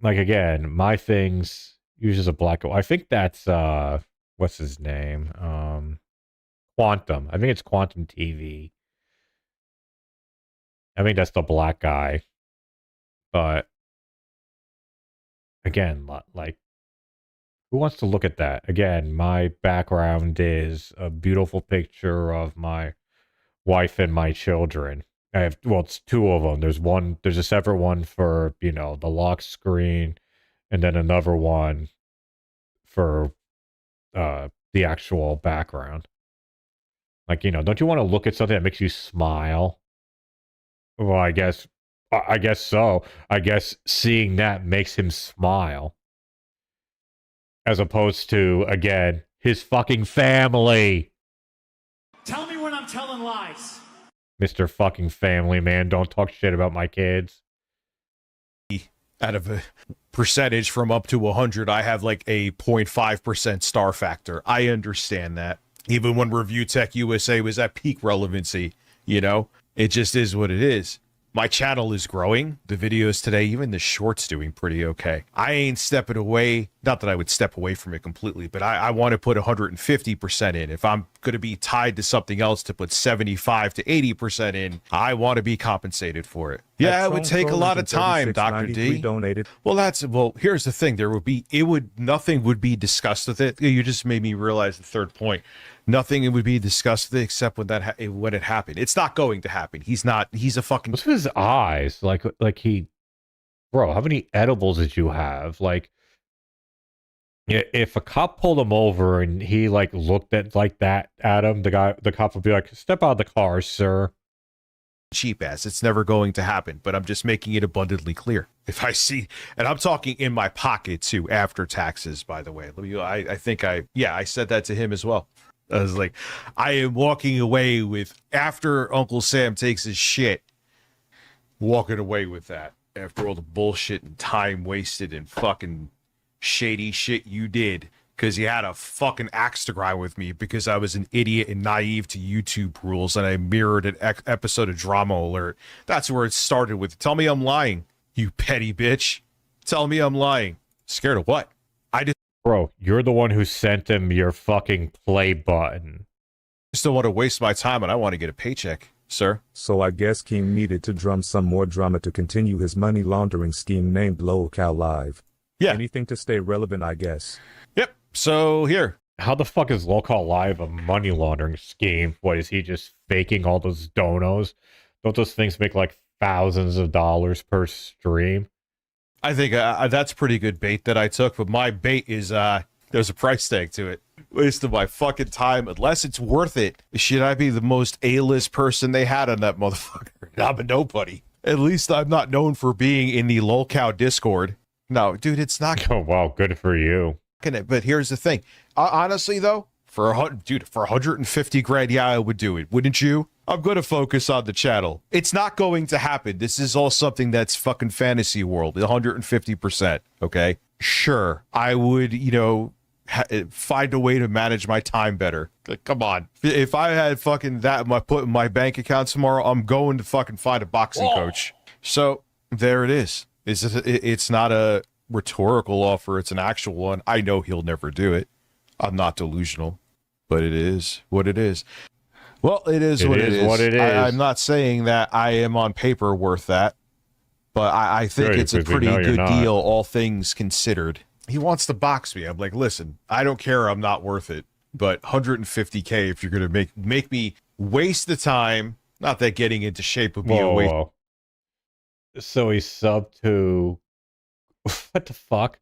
Like, again, my things uses a black. I think that's what's his name? Quantum. I think it's Quantum TV. I think that's the black guy. But again, like, who wants to look at that? Again, my background is a beautiful picture of my wife and my children. I have, well, it's two of them. There's a separate one for, you know, the lock screen, and then another one for the actual background. Like, you know, don't you want to look at something that makes you smile? Well, I guess so. I guess seeing that makes him smile. As opposed to, again, his fucking family. Tell me when I'm telling lies. Mr. fucking family man, don't talk shit about my kids. Out of a percentage from up to 100, I have like a 0.5% star factor. I understand that. Even when ReviewTech USA was at peak relevancy, you know, it just is what it is. My channel is growing. The videos today, even the shorts doing pretty okay. I ain't stepping away. Not that I would step away from it completely, but I want to put 150% in. If I'm going to be tied to something else to put 75 to 80% in, I want to be compensated for it. Yeah, it would take a lot of time, Dr. D. Donated. Well, here's the thing. Nothing would be discussed with it. You just made me realize the third point. Nothing would be discussed with it except when it happened. It's not going to happen. He's a fucking... What's with his eyes? Like bro, how many edibles did you have? Like, if a cop pulled him over and he like looked at like that at him, the cop would be like, "Step out of the car, sir." Cheap ass. It's never going to happen, but I'm just making it abundantly clear. If I see, and I'm talking in my pocket too, after taxes, by the way. I think I said that to him as well. I was like, I am walking away with, after Uncle Sam takes his shit, walking away with that after all the bullshit and time wasted and fucking shady shit you did because you had a fucking axe to grind with me because I was an idiot and naive to YouTube rules and I mirrored an episode of Drama Alert. That's where it started with. Tell me I'm lying, you petty bitch. Tell me I'm lying. Scared of what? Bro, you're the one who sent him your fucking play button. I just don't want to waste my time and I want to get a paycheck, sir. So I guess King needed to drum some more drama to continue his money laundering scheme named Lolcow Live. Yeah. Anything to stay relevant, I guess. Yep. So here. How the fuck is Lolcow Live a money laundering scheme? What, is he just faking all those donos? Don't those things make like thousands of dollars per stream? I think that's pretty good bait that I took, but my bait is there's a price tag to it. Wasted my fucking time, unless it's worth it. Should I be the most A-list person they had on that motherfucker? I'm a nobody. At least I'm not known for being in the Lolcow Discord. No, dude, it's not. Oh wow, good for you. But here's the thing. Honestly, though, for 150 grand, yeah, I would do it. Wouldn't you? I'm going to focus on the channel. It's not going to happen. This is all something that's fucking fantasy world. 150%. Okay. Sure. I would, find a way to manage my time better. Like, come on. If I had fucking that put in my bank account tomorrow, I'm going to fucking find a boxing coach. So there it is. It's not a rhetorical offer. It's an actual one. I know he'll never do it. I'm not delusional, but it is what it is. Well, it is what it is. I'm not saying that I am on paper worth that, but I think it's a pretty good deal, all things considered. He wants to box me. I'm like, listen, I don't care. I'm not worth it, but 150K if you're going to make me waste the time. Not that getting into shape would be a waste. Whoa. So he subbed to what the fuck?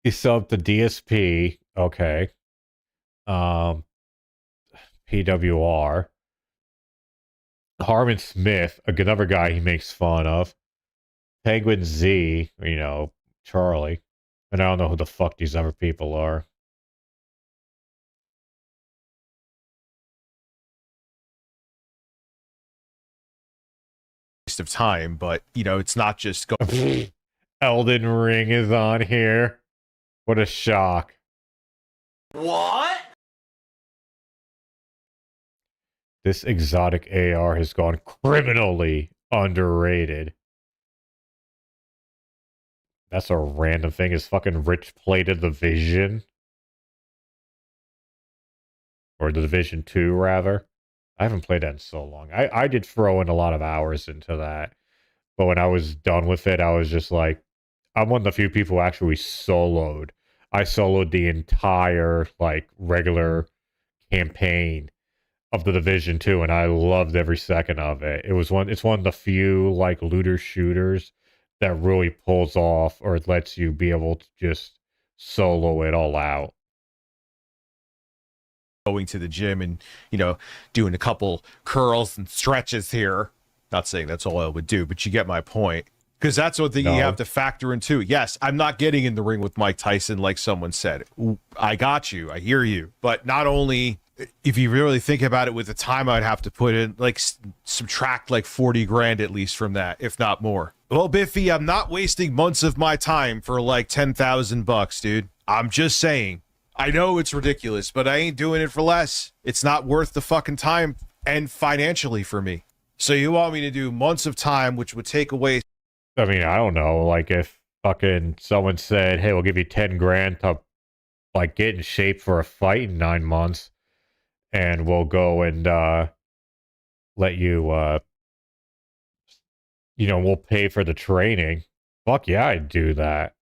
He subbed to DSP. Okay. PWR. Harmon Smith, another guy he makes fun of. Penguin Z, Charlie. And I don't know who the fuck these other people are. Waste of time, but you know, it's not just going. Elden Ring is on here. What a shock. What? This exotic AR has gone criminally underrated. That's a random thing. Is fucking Rich played a Division? Or the Division 2, rather. I haven't played that in so long. I did throw in a lot of hours into that. But when I was done with it, I was just like, I'm one of the few people who actually soloed. I soloed the entire, like, regular campaign of the Division 2, and I loved every second of it. It's one of the few, like, looter shooters that really pulls off or lets you be able to just solo it all out. Going to the gym and, you know, doing a couple curls and stretches here. Not saying that's all I would do, but you get my point. Because that's one thing you have to factor in too. Yes, I'm not getting in the ring with Mike Tyson like someone said. I got you. I hear you. But not only, if you really think about it, with the time I'd have to put in, like, subtract like 40 grand at least from that, if not more. Well, Biffy, I'm not wasting months of my time for like $10,000, dude. I'm just saying. I know it's ridiculous, but I ain't doing it for less. It's not worth the fucking time and financially for me. So you want me to do months of time, which would take away. I mean, I don't know. Like, if fucking someone said, hey, we'll give you 10 grand to, like, get in shape for a fight in 9 months, and we'll go and let you, you know, we'll pay for the training. Fuck yeah, I'd do that.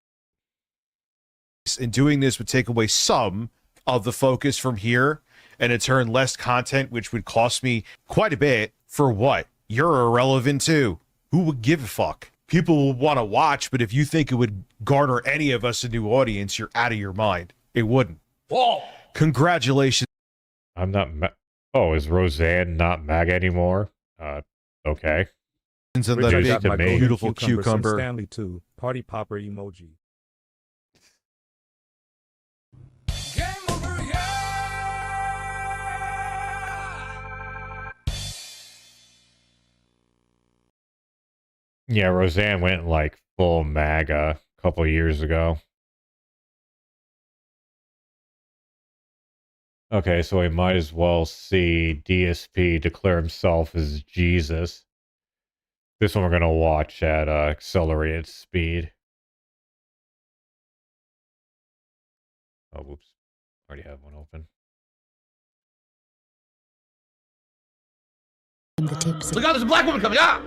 And doing this would take away some of the focus from here, and in turn less content, which would cost me quite a bit. For what? You're irrelevant too. Who would give a fuck? People will want to watch, but if you think it would garner any of us a new audience, you're out of your mind. It wouldn't. Whoa! Congratulations. I'm not. Oh, is Roseanne not MAGA anymore? Okay. And that Richard big, got my golden beautiful cucumber. cucumber. Stanley too. Party popper emoji. Yeah, Roseanne went like full MAGA a couple of years ago. Okay, so we might as well see DSP declare himself as Jesus. This one we're going to watch at accelerated speed. Oh, whoops. Already have one open. Look out, there's a black woman coming out!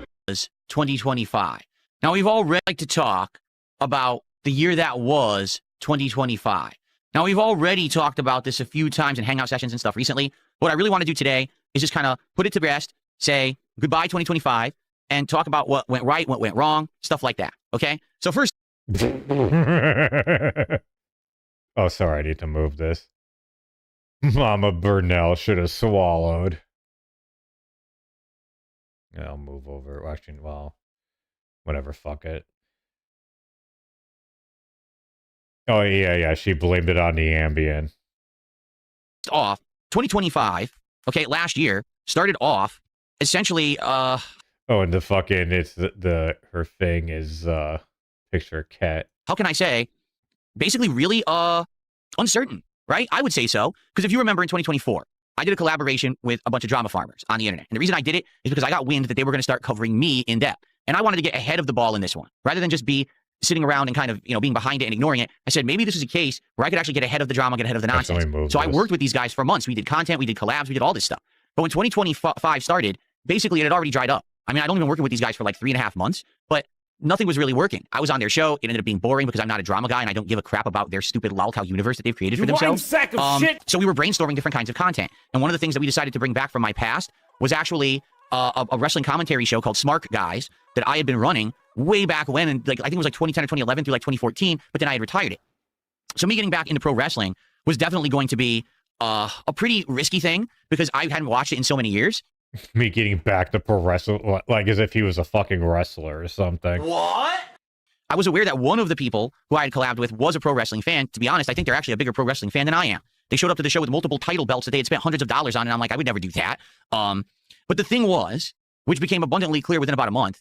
2025. Now, we've already like to talk about the year that was 2025. Now, we've already talked about this a few times in hangout sessions and stuff recently. What I really want to do today is just kind of put it to rest, say goodbye 2025, and talk about what went right, what went wrong, stuff like that. Okay? So first... Oh, sorry, I need to move this. Mama Burnell should have swallowed. Yeah, I'll move over. Actually, well, whatever, fuck it. Oh, yeah, she blamed it on the Ambien. Off 2025, okay, last year, started off essentially, Oh, and the fucking, it's her thing is, picture of cat. how can I say, basically really, uncertain, right? I would say so, because if you remember in 2024, I did a collaboration with a bunch of drama farmers on the internet. And the reason I did it is because I got wind that they were going to start covering me in depth. And I wanted to get ahead of the ball in this one. Rather than just be sitting around and kind of, you know, being behind it and ignoring it, I said, maybe this is a case where I could actually get ahead of the drama, get ahead of the nonsense. So I worked with these guys for months. We did content, we did collabs, we did all this stuff. But when 2025 started, basically it had already dried up. I mean, I'd only been working with these guys for like 3.5 months, but nothing was really working. I was on their show. It ended up being boring because I'm not a drama guy and I don't give a crap about their stupid Lolcow universe that they've created for themselves. Sack of shit. So we were brainstorming different kinds of content. And one of the things that we decided to bring back from my past was actually a wrestling commentary show called Smart Guys that I had been running way back when. And like, I think it was like 2010 or 2011 through like 2014, but then I had retired it. So me getting back into pro wrestling was definitely going to be a pretty risky thing because I hadn't watched it in so many years. Me getting back to pro wrestling, like as if he was a fucking wrestler or something. What? I was aware that one of the people who I had collabed with was a pro wrestling fan. To be honest, I think they're actually a bigger pro wrestling fan than I am. They showed up to the show with multiple title belts that they had spent hundreds of dollars on, and I'm like, I would never do that. But the thing was, which became abundantly clear within about a month,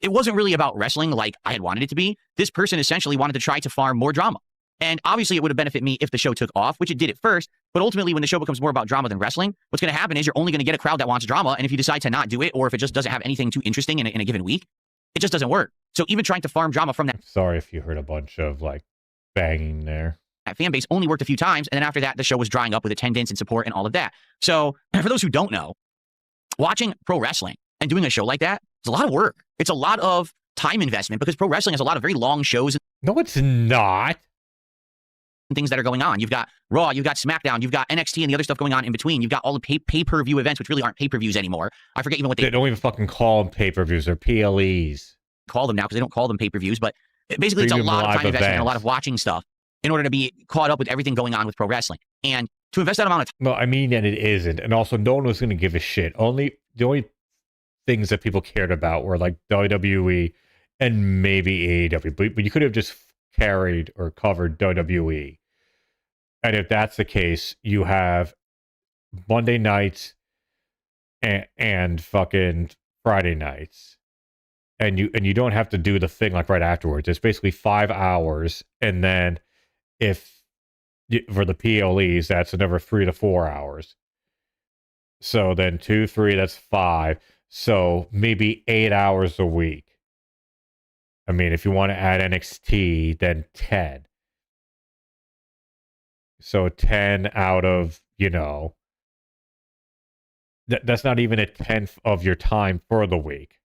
it wasn't really about wrestling like I had wanted it to be. This person essentially wanted to try to farm more drama. And obviously, it would have benefited me if the show took off, which it did at first. But ultimately, when the show becomes more about drama than wrestling, what's going to happen is you're only going to get a crowd that wants drama. And if you decide to not do it, or if it just doesn't have anything too interesting in a given week, it just doesn't work. So even trying to farm drama from that Sorry if you heard a bunch of like banging there. that fan base only worked a few times. And then after that, the show was drying up with attendance and support and all of that. So for those who don't know, watching pro wrestling and doing a show like that is a lot of work. It's a lot of time investment because pro wrestling has a lot of very long shows. No, it's not. Things that are going on. You've got Raw, you've got SmackDown, you've got NXT and the other stuff going on in between. You've got all the pay-per-view events, which really aren't pay-per-views anymore. I forget even what They don't even fucking call them pay-per-views. They're PLEs. call them now because they don't call them pay-per-views, but basically it's a lot of time investment and a lot of watching stuff in order to be caught up with everything going on with pro wrestling. And to invest that amount of time. No, I mean that it isn't. And also, no one was going to give a shit. The only things that people cared about were like WWE and maybe AEW. But you could have just carried or covered WWE. And if that's the case, you have Monday nights and fucking Friday nights. And you don't have to do the thing like right afterwards. It's basically 5 hours. And then for the PLEs, that's another 3 to 4 hours. So then 2, 3, that's 5. So maybe 8 hours a week. I mean, if you want to add NXT, then 10. So 10 out of, that's not even a tenth of your time for the week.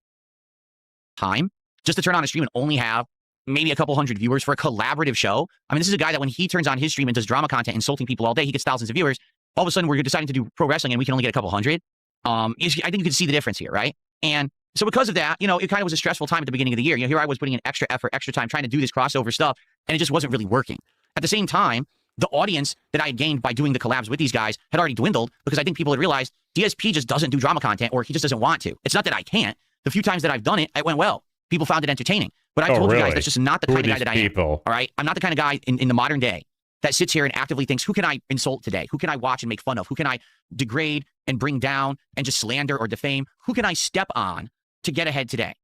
Time just to turn on a stream and only have maybe a couple hundred viewers for a collaborative show. I mean, this is a guy that when he turns on his stream and does drama content, insulting people all day, he gets thousands of viewers. All of a sudden, we're deciding to do pro wrestling and we can only get a couple hundred. I think you can see the difference here, right? And so because of that, it kind of was a stressful time at the beginning of the year. Here I was putting in extra effort, extra time, trying to do this crossover stuff, and it just wasn't really working. At the same time, the audience that I had gained by doing the collabs with these guys had already dwindled because I think people had realized DSP just doesn't do drama content or he just doesn't want to. It's not that I can't. The few times that I've done it, it went well. People found it entertaining. But I told you guys that's just not the kind of guy that I am. All right? I'm not the kind of guy in the modern day that sits here and actively thinks, who can I insult today? Who can I watch and make fun of? Who can I degrade and bring down and just slander or defame? Who can I step on to get ahead today?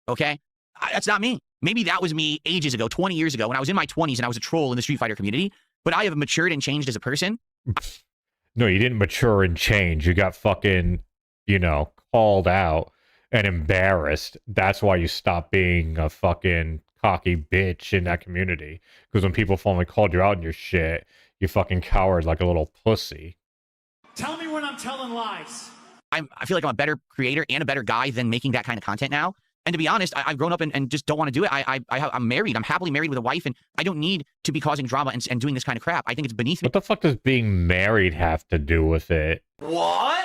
Okay? That's not me. Maybe that was me ages ago, 20 years ago, when I was in my 20s and I was a troll in the Street Fighter community. But I have matured and changed as a person. No, you didn't mature and change. You got fucking, called out and embarrassed. That's why you stopped being a fucking cocky bitch in that community. Because when people finally called you out on your shit, you fucking cowered like a little pussy. Tell me when I'm telling lies. I feel like I'm a better creator and a better guy than making that kind of content now. And to be honest, I've grown up and just don't want to do it. I'm married. I'm happily married with a wife, and I don't need to be causing drama and doing this kind of crap. I think it's beneath me. What the fuck does being married have to do with it? What?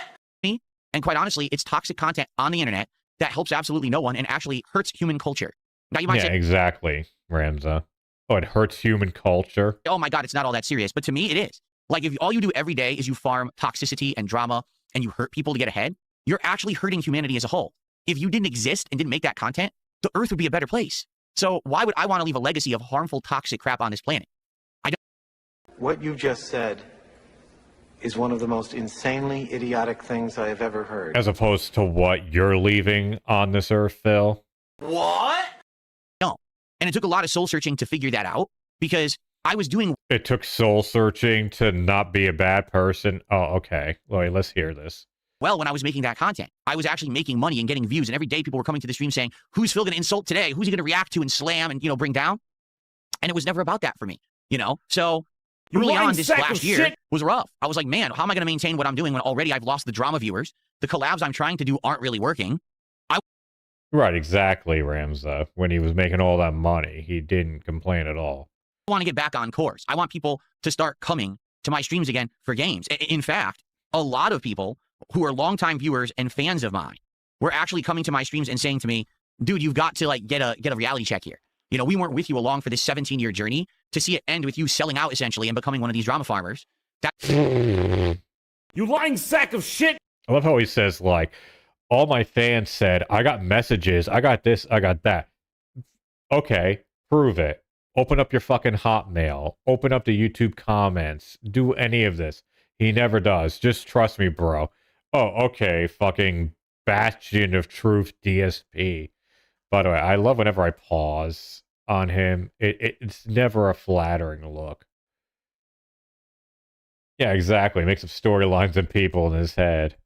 And quite honestly, it's toxic content on the internet that helps absolutely no one and actually hurts human culture. Now you might say, exactly, Ramza. Oh, it hurts human culture. Oh my God, it's not all that serious. But to me, it is. Like if all you do every day is you farm toxicity and drama and you hurt people to get ahead, you're actually hurting humanity as a whole. If you didn't exist and didn't make that content, the earth would be a better place. So why would I want to leave a legacy of harmful, toxic crap on this planet? What you just said is one of the most insanely idiotic things I have ever heard. As opposed to what you're leaving on this earth, Phil? What? No. And it took a lot of soul searching to figure that out because I was doing... It took soul searching to not be a bad person? Oh, okay. Well, let's hear this. Well, when I was making that content, I was actually making money and getting views. And every day people were coming to the stream saying, who's Phil going to insult today? Who's he going to react to and slam and, bring down? And it was never about that for me, So early on this last year was rough. I was like, man, how am I going to maintain what I'm doing when already I've lost the drama viewers? The collabs I'm trying to do aren't really working. Right, exactly, Ramza. When he was making all that money, he didn't complain at all. I want to get back on course. I want people to start coming to my streams again for games. In fact, a lot of people who are longtime viewers and fans of mine were actually coming to my streams and saying to me, dude, you've got to get a reality check here. We weren't with you along for this 17-year journey to see it end with you selling out essentially and becoming one of these drama farmers. You lying sack of shit. I love how he says, all my fans said, I got messages, I got this, I got that. Okay, prove it. Open up your fucking Hotmail. Open up the YouTube comments. Do any of this. He never does. Just trust me, bro. Oh, okay, fucking bastion of truth DSP. By the way, I love whenever I pause on him. It's never a flattering look. Yeah, exactly. Makes up storylines and people in his head.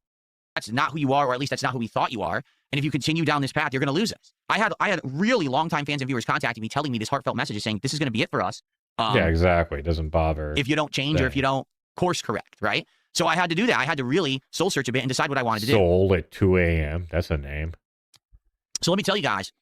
That's not who you are, or at least that's not who we thought you are. And if you continue down this path, you're going to lose us. I had really longtime fans and viewers contacting me, telling me this heartfelt message, saying this is going to be it for us. Yeah, exactly. It doesn't bother. If you don't change or if you don't course correct, right? So I had to do that. I had to really soul search a bit and decide what I wanted to do. Soul at 2 a.m. That's a name. So let me tell you guys,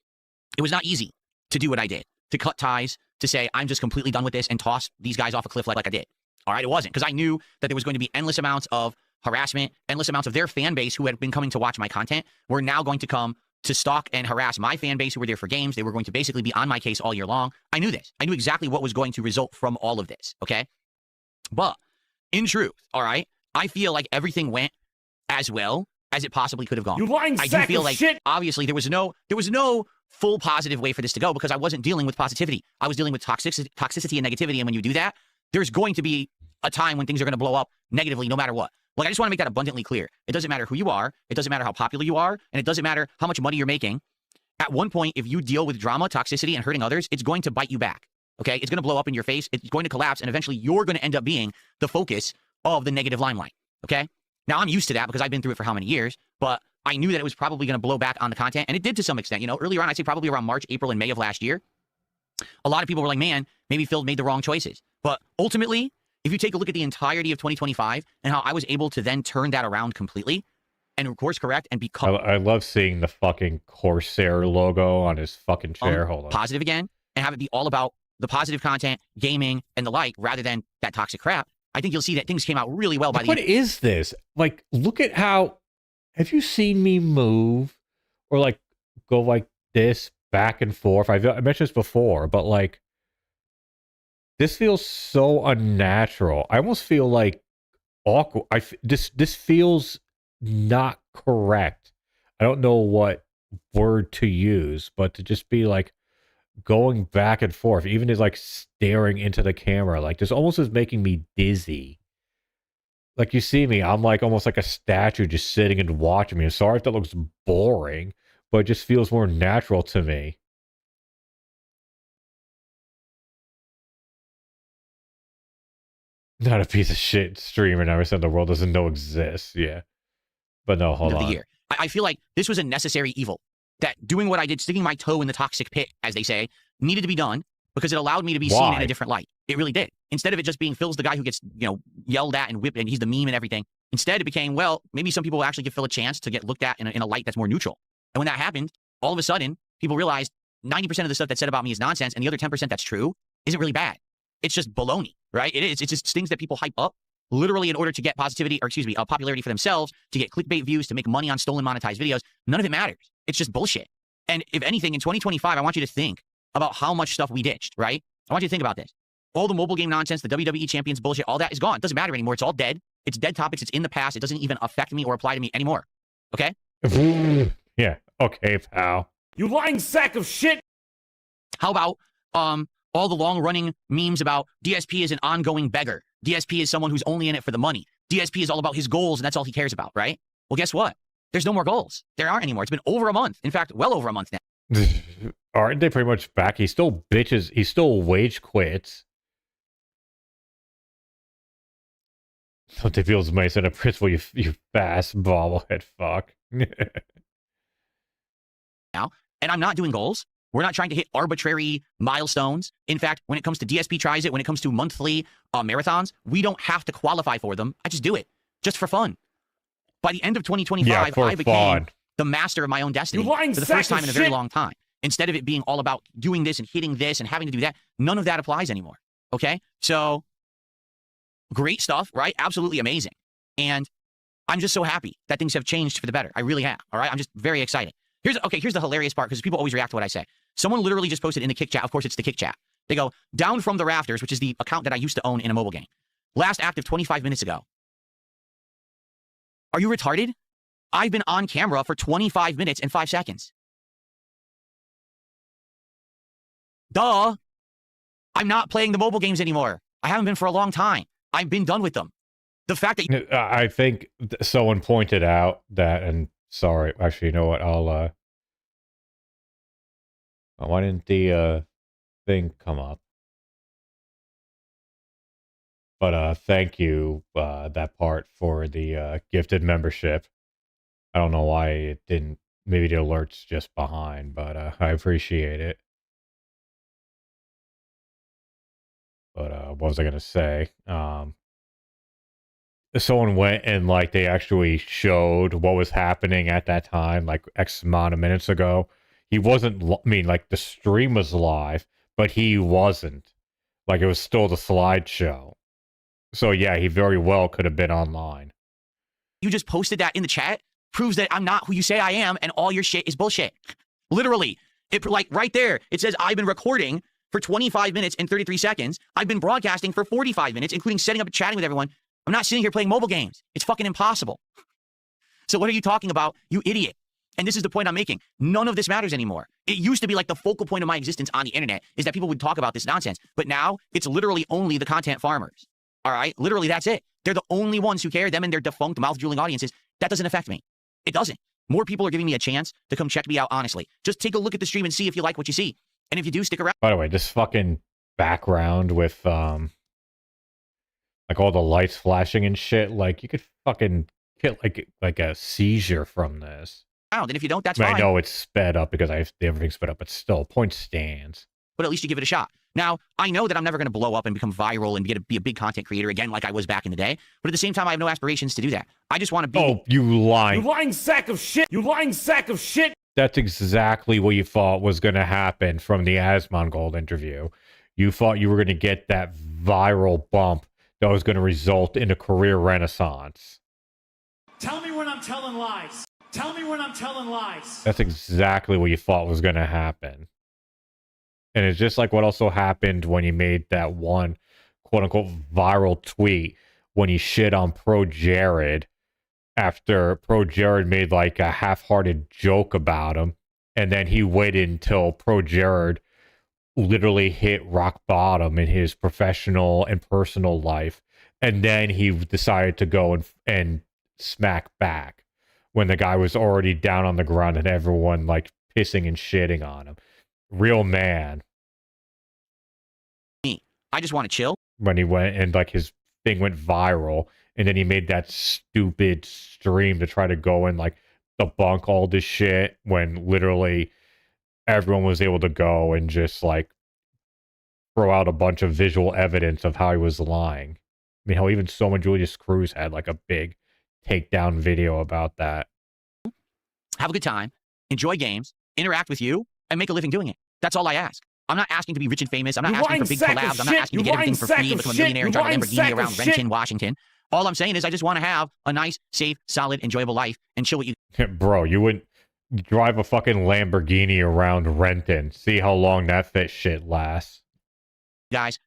it was not easy to do what I did, to cut ties, to say I'm just completely done with this and toss these guys off a cliff like I did. All right, it wasn't, because I knew that there was going to be endless amounts of harassment, endless amounts of their fan base who had been coming to watch my content were now going to come to stalk and harass my fan base who were there for games. They were going to basically be on my case all year long. I knew this. I knew exactly what was going to result from all of this, okay? But in truth, all right, I feel like everything went as well as it possibly could have gone. You lying I do sack feel of like shit! obviously there was no full positive way for this to go, because I wasn't dealing with positivity. I was dealing with toxicity and negativity, and when you do that, there's going to be a time when things are going to blow up negatively no matter what. Like, I just want to make that abundantly clear. It doesn't matter who you are. It doesn't matter how popular you are. And it doesn't matter how much money you're making. At one point, if you deal with drama, toxicity, and hurting others, it's going to bite you back. Okay? It's going to blow up in your face. It's going to collapse. And eventually, you're going to end up being the focus of the negative limelight. Okay? Now, I'm used to that because I've been through it for how many years. But I knew that it was probably going to blow back on the content. And it did to some extent. You know, earlier on, I'd say probably around March, April, and May of last year, a lot of people were like, man, maybe Phil made the wrong choices. But ultimately, if you take a look at the entirety of 2025 and how I was able to then turn that around completely and course correct and become I love seeing the fucking Corsair logo on his fucking chair. Hold on. positive again and have it be all about the positive content, gaming, and the like, rather than that toxic crap, I think you'll see that things came out really well by the What is this? Like, look at how... Have you seen me move or, like, go like this back and forth? I mentioned this before, but, like, this feels so unnatural. I almost feel like awkward. This feels not correct. I don't know what word to use, but to just be like going back and forth, even as like staring into the camera, like this almost is making me dizzy. Like, you see me, I'm like almost like a statue just sitting and watching me. I'm sorry if that looks boring, but it just feels more natural to me. Not a piece of shit streamer never said the world doesn't know exists. Yeah. But no, hold on. the year. I feel like this was a necessary evil. That doing what I did, sticking my toe in the toxic pit, as they say, needed to be done because it allowed me to be seen in a different light. It really did. Instead of it just being Phil's the guy who gets, you know, yelled at and whipped and he's the meme and everything. Instead, it became, well, maybe some people will actually give Phil a chance to get looked at in a light that's more neutral. And when that happened, all of a sudden, people realized 90% of the stuff that's said about me is nonsense, and the other 10% that's true isn't really bad. It's just baloney, right? It is. It's just things that people hype up literally in order to get popularity for themselves, to get clickbait views, to make money on stolen monetized videos. None of it matters. It's just bullshit. And if anything, in 2025, I want you to think about how much stuff we ditched, right? I want you to think about this. All the mobile game nonsense, the WWE champions bullshit, all that is gone. It doesn't matter anymore. It's all dead. It's dead topics. It's in the past. It doesn't even affect me or apply to me anymore. Okay? Yeah. Okay, pal. You lying sack of shit! How about all the long-running memes about DSP is an ongoing beggar. DSP is someone who's only in it for the money. DSP is all about his goals, and that's all he cares about, right? Well, guess what? There's no more goals. There aren't anymore. It's been over a month. In fact, well over a month now. Aren't they pretty much back? He still bitches. He still wage quits. Don't they feel as nice in a principle, you fast bobblehead fuck. Now, and I'm not doing goals. We're not trying to hit arbitrary milestones. In fact, when it comes to DSP tries it, when it comes to monthly marathons, we don't have to qualify for them. I just do it, just for fun. By the end of 2025, I became the master of my own destiny for the first time in a very long time. Instead of it being all about doing this and hitting this and having to do that, none of that applies anymore. Okay? So, great stuff, right? Absolutely amazing. And I'm just so happy that things have changed for the better. I really am. All right? I'm just very excited. Here's the hilarious part, because people always react to what I say. Someone literally just posted in the Kick Chat. Of course, it's the Kick Chat. They go, down from the rafters, which is the account that I used to own in a mobile game. Last active 25 minutes ago. Are you retarded? I've been on camera for 25 minutes and 5 seconds. Duh. I'm not playing the mobile games anymore. I haven't been for a long time. I've been done with them. The fact that I think someone pointed out that, and sorry, actually, you know what? Why didn't the thing come up? But thank you, that part for the gifted membership. I don't know why it didn't. Maybe the alert's just behind, but I appreciate it. But what was I gonna say? Someone went and like they actually showed what was happening at that time, like X amount of minutes ago. He wasn't. I mean, like the stream was live, but he wasn't. Like it was still the slideshow. So yeah, he very well could have been online. you just posted that in the chat proves that I'm not who you say I am, and all your shit is bullshit. Literally, it like right there. It says I've been recording for 25 minutes and 33 seconds. I've been broadcasting for 45 minutes, including setting up and chatting with everyone. I'm not sitting here playing mobile games. It's fucking impossible. So what are you talking about, you idiot? And this is the point I'm making. None of this matters anymore. It used to be like the focal point of my existence on the internet is that people would talk about this nonsense. But now it's literally only the content farmers. All right? Literally, that's it. They're the only ones who care, them and their defunct mouth-drooling audiences. That doesn't affect me. It doesn't. More people are giving me a chance to come check me out honestly. Just take a look at the stream and see if you like what you see. And if you do, stick around. By the way, this fucking background with like all the lights flashing and shit, like you could fucking get like a seizure from this. And if you don't, that's I fine. know it's sped up because everything's sped up, but still, point stands. But at least you give it a shot. Now, I know that I'm never going to blow up and become viral and be a big content creator again like I was back in the day. But at the same time, I have no aspirations to do that. I just want to be... Oh, you lying. You lying sack of shit! You lying sack of shit! That's exactly what you thought was going to happen from the Asmongold interview. You thought you were going to get that viral bump that was going to result in a career renaissance. Tell me when I'm telling lies. Tell me when I'm telling lies. That's exactly what you thought was going to happen. And it's just like what also happened when he made that one quote-unquote viral tweet when he shit on Pro Jared after Pro Jared made like a half-hearted joke about him. And then he waited until Pro Jared literally hit rock bottom in his professional and personal life. And then he decided to go and smack back when the guy was already down on the ground and everyone like pissing and shitting on him. Real man. Me. I just want to chill. When he went and like his thing went viral and then he made that stupid stream to try to go and like debunk all this shit when literally everyone was able to go and just like throw out a bunch of visual evidence of how he was lying. I mean, how even Soma Julius Cruz had like a big takedown video about that. Have a good time. Enjoy games. Interact with you. And make a living doing it. That's all I ask. I'm not asking to be rich and famous. I'm not asking for big collabs. I'm not asking to get everything for free and become a millionaire and drive a Lamborghini around Renton, Washington. All I'm saying is I just want to have a nice, safe, solid, enjoyable life and chill with you. Bro, you wouldn't drive a fucking Lamborghini around Renton. See how long that fit shit lasts. Guys,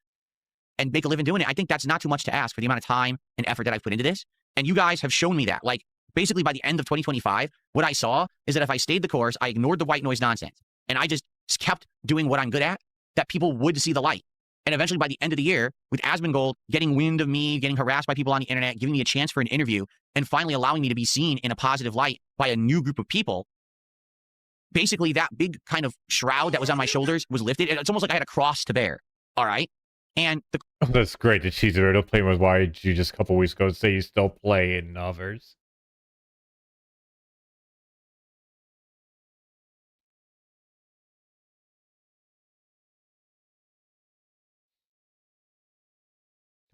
and make a living doing it. I think that's not too much to ask for the amount of time and effort that I've put into this. And you guys have shown me that. Like, basically by the end of 2025, what I saw is that if I stayed the course, I ignored the white noise nonsense, and I just kept doing what I'm good at, that people would see the light. And eventually by the end of the year, with Asmongold getting wind of me, getting harassed by people on the internet, giving me a chance for an interview, and finally allowing me to be seen in a positive light by a new group of people, basically that big kind of shroud that was on my shoulders was lifted. It's almost like I had a cross to bear. All right? And that's great that she's already playing with YG just a couple weeks ago say you still play in others.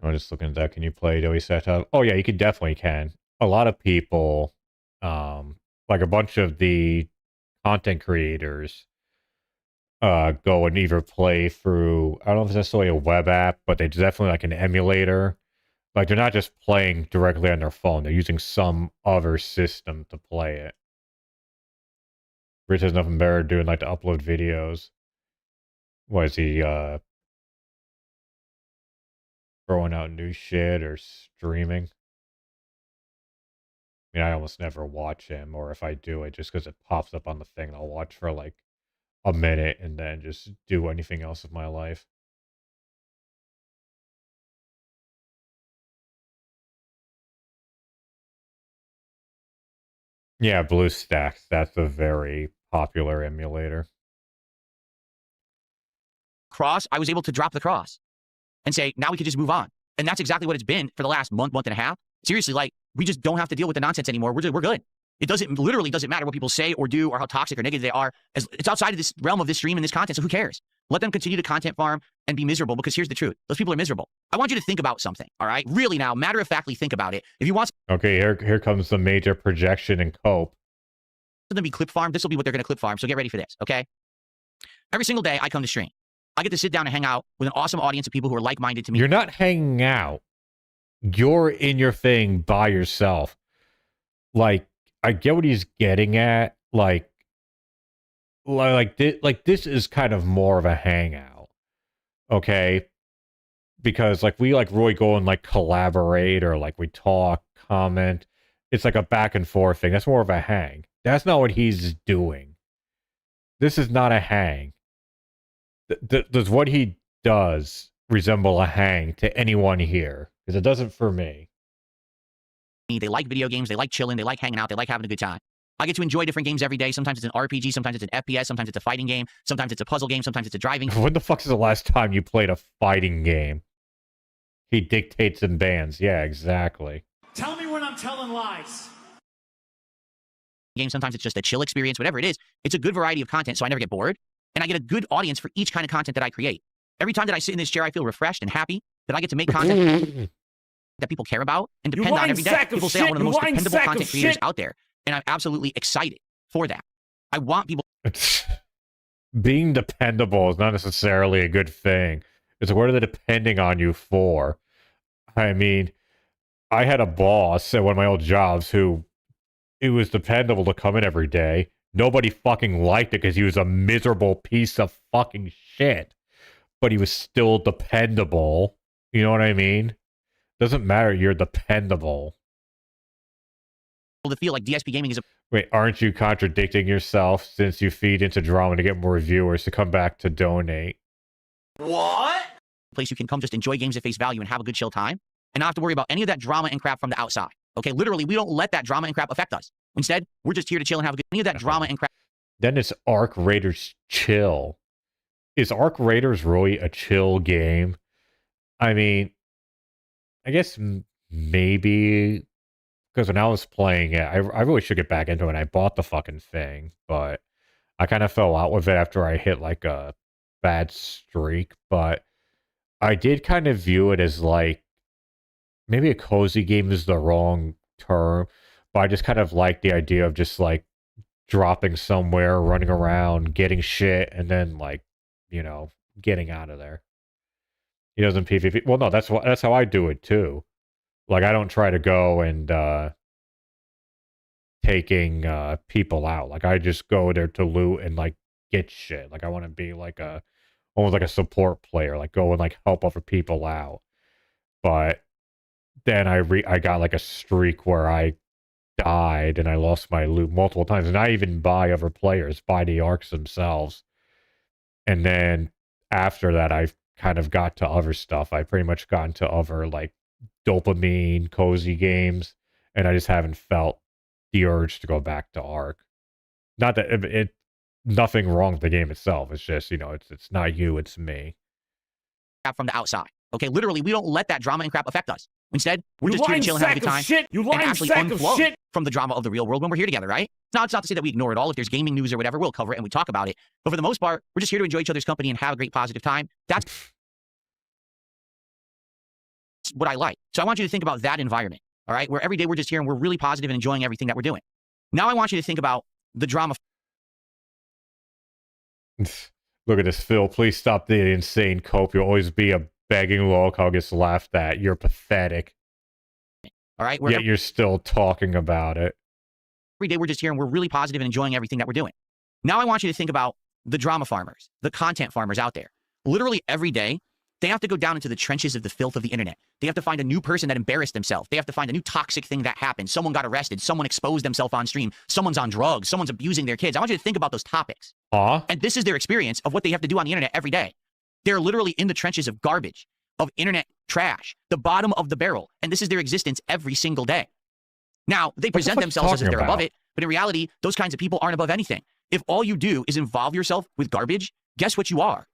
I'm just looking at that. Can you play Adobe Setup? Oh yeah, you could definitely can. A lot of people, like a bunch of the content creators, go and either play through, I don't know if it's necessarily a web app, but they definitely like an emulator. Like they're not just playing directly on their phone. They're using some other system to play it. Rich has nothing better doing like to upload videos. What is he, throwing out new shit or streaming? I mean, I almost never watch him, or if I do it just because it pops up on the thing, I'll watch for like a minute and then just do anything else with my life. Yeah, BlueStacks. That's a very popular emulator. Cross, I was able to drop the cross and say, now we could just move on. And that's exactly what it's been for the last month and a half. Seriously, like, we just don't have to deal with the nonsense anymore. We're good. It literally doesn't matter what people say or do or how toxic or negative they are. It's outside of this realm of this stream and this content, so who cares? Let them continue to content farm and be miserable, because here's the truth. Those people are miserable. I want you to think about something, all right? Really now, matter-of-factly think about it. If you want Okay, here comes the major projection and cope. them to be clip farmed, this will be what they're going to clip farm, so get ready for this, okay? Every single day I come to stream. I get to sit down and hang out with an awesome audience of people who are like-minded to me. You're not hanging out. You're in your thing by yourself. Like, I get what he's getting at. Like this is kind of more of a hangout, okay? Because like we like really go and like collaborate or like we talk, comment. It's like a back and forth thing. That's more of a hang. That's not what he's doing. This is not a hang. Does what he does resemble a hang to anyone here? Because it doesn't for me. They like video games. They like chilling. They like hanging out. They like having a good time. I get to enjoy different games every day. Sometimes it's an RPG. Sometimes it's an FPS. Sometimes it's a fighting game. Sometimes it's a puzzle game. Sometimes it's a driving. When the fuck is the last time you played a fighting game? He dictates and bans. Yeah, exactly. Tell me when I'm telling lies. Game. Sometimes it's just a chill experience. Whatever it is, it's a good variety of content, so I never get bored, and I get a good audience for each kind of content that I create. Every time that I sit in this chair, I feel refreshed and happy that I get to make content that people care about and depend on every day. People say I'm one of the most dependable content creators out there, and I'm absolutely excited for that. I want people. Being dependable is not necessarily a good thing. It's what are they depending on you for? I mean, I had a boss at one of my old jobs who it was dependable to come in every day. Nobody fucking liked it because he was a miserable piece of fucking shit. But he was still dependable. You know what I mean? Doesn't matter, you're dependable. To feel like DSP gaming is a. Wait, aren't you contradicting yourself since you feed into drama to get more viewers to come back to donate? What? Place you can come just enjoy games at face value and have a good chill time and not have to worry about any of that drama and crap from the outside. Okay, literally, we don't let that drama and crap affect us. Instead, we're just here to chill and have a good. Any of that drama and crap. Then it's Arc Raiders chill. Is Arc Raiders really a chill game? I mean, I guess maybe because when I was playing it, I really should get back into it. And I bought the fucking thing, but I kind of fell out with it after I hit like a bad streak. But I did kind of view it as like maybe a cozy game is the wrong term, but I just kind of like the idea of just like dropping somewhere, running around, getting shit, and then like, you know, getting out of there. He doesn't PvP. Well, no, that's how I do it too. Like I don't try to go and taking people out. Like I just go there to loot and like get shit. Like I want to be like almost like a support player. Like go and like help other people out. But then I got like a streak where I died and I lost my loot multiple times, and I even buy other players, buy the arcs themselves. And then after that, I've kind of got to other stuff. I pretty much got into other like dopamine cozy games, and I just haven't felt the urge to go back to Arc. Not that it nothing wrong with the game itself. It's just, you know, it's not you, it's me. From the outside. Okay, literally, we don't let that drama and crap affect us. Instead, we're just here to chill and have a good time and actually unplug from the drama of the real world when we're here together, right? Now, it's not to say that we ignore it all. If there's gaming news or whatever, we'll cover it and we talk about it. But for the most part, we're just here to enjoy each other's company and have a great positive time. That's what I like. So I want you to think about that environment, all right? Where every day we're just here and we're really positive and enjoying everything that we're doing. Now I want you to think about the drama. Look at this, Phil. Please stop the insane cope. You'll always be a begging Lolcow gets laughed at. You're pathetic. All right? Yet you're still talking about it. Every day we're just here and we're really positive and enjoying everything that we're doing. Now I want you to think about the drama farmers, the content farmers out there. Literally every day, They have to go down into the trenches of the filth of the internet. They have to find a new person that embarrassed themselves. They have to find a new toxic thing that happened. Someone got arrested. Someone exposed themselves on stream. Someone's on drugs. Someone's abusing their kids. I want you to think about those topics. And this is their experience of what they have to do on the internet every day. They're literally in the trenches of garbage, of internet trash, the bottom of the barrel. And this is their existence every single day. Now, they present themselves as if they're above it, but in reality, those kinds of people aren't above anything. If all you do is involve yourself with garbage, guess what you are?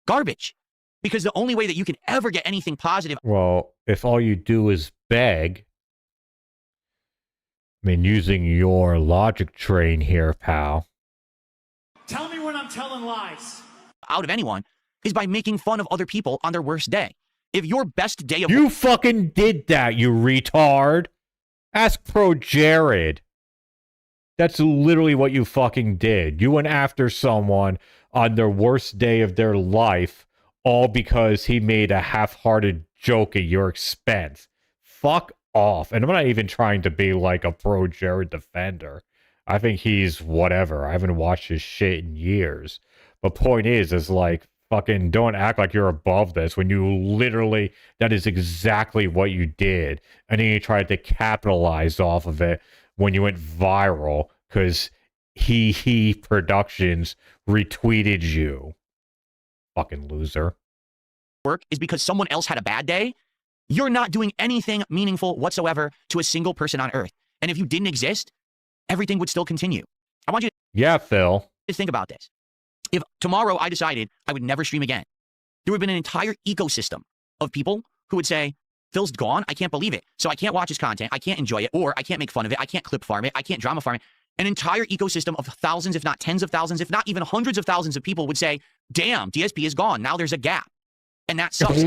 Garbage. Because the only way that you can ever get anything positive. Well, if all you do is beg, I mean, using your logic train here, pal. Tell me when I'm telling lies. Out of anyone is by making fun of other people on their worst day. If your best day of You fucking did that, you retard. Ask Pro Jared. That's literally what you fucking did. You went after someone on their worst day of their life, all because he made a half-hearted joke at your expense. Fuck off. And I'm not even trying to be like a Pro Jared defender. I think he's whatever. I haven't watched his shit in years. But point is like, fucking don't act like you're above this when you literally, that is exactly what you did. And then you tried to capitalize off of it when you went viral because he Productions retweeted you. Fucking loser. Work is because someone else had a bad day. You're not doing anything meaningful whatsoever to a single person on earth. And if you didn't exist, everything would still continue. I want you Phil. to think about this. If tomorrow I decided I would never stream again, there would have been an entire ecosystem of people who would say, Phil's gone. I can't believe it. So I can't watch his content. I can't enjoy it. Or I can't make fun of it. I can't clip farm it. I can't drama farm it. An entire ecosystem of thousands, if not tens of thousands, if not even hundreds of thousands of people would say, damn, DSP is gone. Now there's a gap. And that sucks.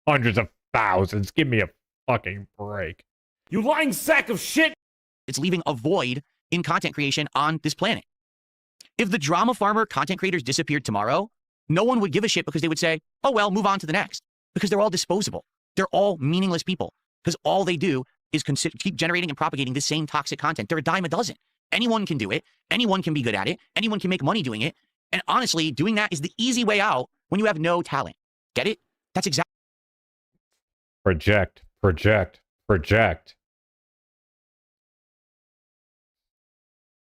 Hundreds of thousands. Give me a fucking break. You lying sack of shit. It's leaving a void in content creation on this planet. If the drama farmer content creators disappeared tomorrow, no one would give a shit because they would say, oh, well, move on to the next. Because they're all disposable. They're all meaningless people. Because all they do is keep generating and propagating the same toxic content. They're a dime a dozen. Anyone can do it. Anyone can be good at it. Anyone can make money doing it. And honestly, doing that is the easy way out when you have no talent. Get it? That's exactly. Project.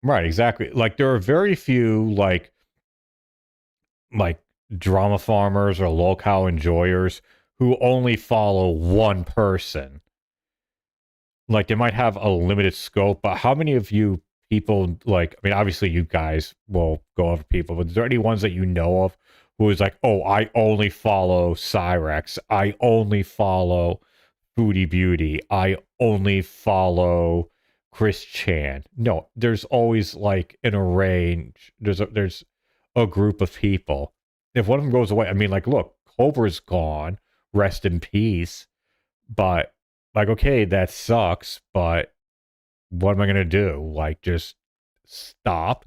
Right, exactly. Like, there are very few, like drama farmers or Lolcow enjoyers who only follow one person. Like, they might have a limited scope, but how many of you people, like, I mean, obviously you guys will go over people, but is there any ones that you know of who is like, oh, I only follow Cyrex, I only follow Foodie Beauty, I only follow Chris Chan? No, there's always like an array. There's a group of people. If one of them goes away, I mean, like, look, Cobra's gone, rest in peace. But like, okay, that sucks, but what am I gonna do? Like, just stop?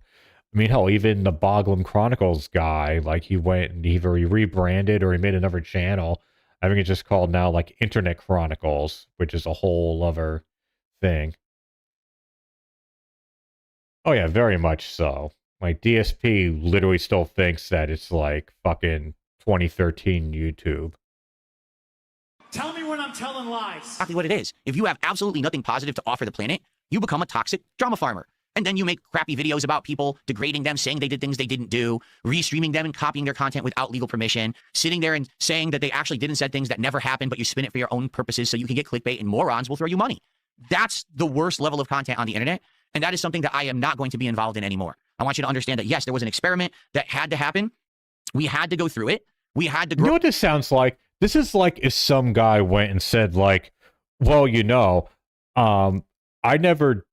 I mean, hell, even the Boglum Chronicles guy, like, he went and either he rebranded or he made another channel. I think it's just called now, like, Internet Chronicles, which is a whole other thing. Oh yeah, very much so. Like, DSP literally still thinks that it's like fucking 2013 YouTube. Tell me when I'm telling lies. Exactly what it is. If you have absolutely nothing positive to offer the planet, you become a toxic drama farmer. And then you make crappy videos about people, degrading them, saying they did things they didn't do, restreaming them and copying their content without legal permission, sitting there and saying that they actually didn't say things that never happened, but you spin it for your own purposes so you can get clickbait and morons will throw you money. That's the worst level of content on the internet. And that is something that I am not going to be involved in anymore. I want you to understand that, yes, there was an experiment that had to happen. We had to go through it. We had to grow. You know what this sounds like? This is like if some guy went and said, like, well, you know, I never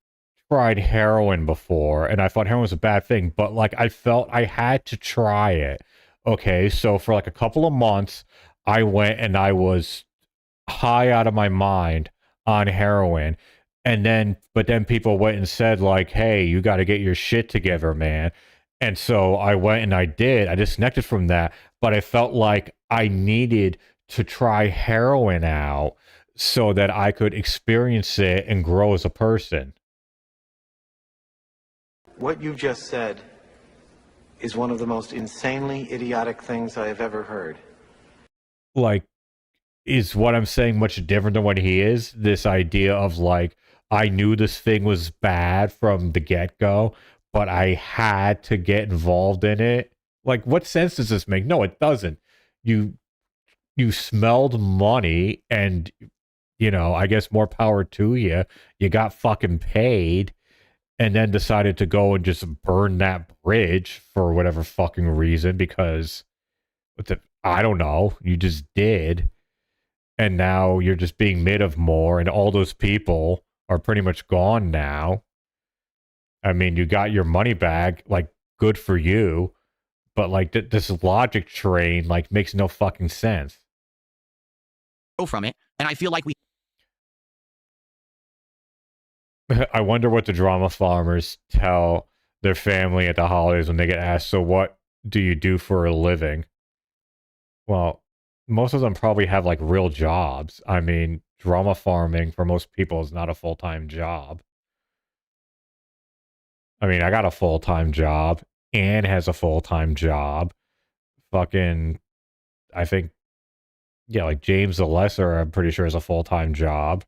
tried heroin before, and I thought heroin was a bad thing, but like I felt I had to try it. Okay, so for like a couple of months, I went and I was high out of my mind on heroin. But then people went and said, like, hey, you got to get your shit together, man. And so I went and I did. I disconnected from that, but I felt like I needed to try heroin out so that I could experience it and grow as a person. What you just said is one of the most insanely idiotic things I have ever heard. like, is what I'm saying much different than what he is? This idea of like, I knew this thing was bad from the get-go, but I had to get involved in it. Like, what sense does this make? No, it doesn't. You smelled money, and, you know, I guess more power to you. You got fucking paid, and then decided to go and just burn that bridge for whatever fucking reason, because, I don't know, you just did. And now you're just being made of more, and all those people are pretty much gone now. I mean, you got your money back, like, good for you, but, like, this logic train, like, makes no fucking sense. From it, and I feel like we I wonder what the drama farmers tell their family at the holidays when they get asked, so what do you do for a living? Well, most of them probably have, like, real jobs. I mean, drama farming for most people is not a full-time job. I mean, I got a full-time job. Anne has a full-time job. Fucking, I think, yeah, like James the Lesser, I'm pretty sure, has a full-time job.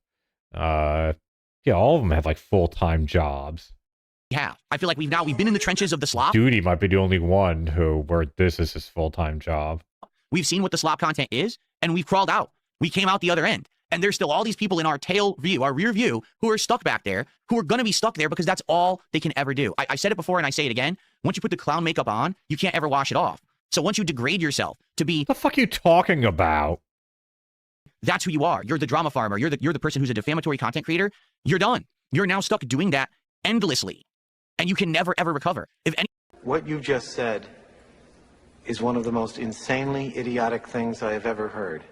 Yeah, all of them have, like, full-time jobs. have. I feel like we've been in the trenches of the slop. Duty might be the only one where this is his full-time job. We've seen what the slop content is, and we've crawled out. We came out the other end. And there's still all these people in our rear view, who are stuck back there, who are going to be stuck there because that's all they can ever do. I said it before and I say it again. Once you put the clown makeup on, you can't ever wash it off. So once you degrade yourself to be... What the fuck are you talking about? That's who you are. You're the drama farmer. You're the person who's a defamatory content creator. You're done. You're now stuck doing that endlessly. And you can never, ever recover. What you just said is one of the most insanely idiotic things I have ever heard.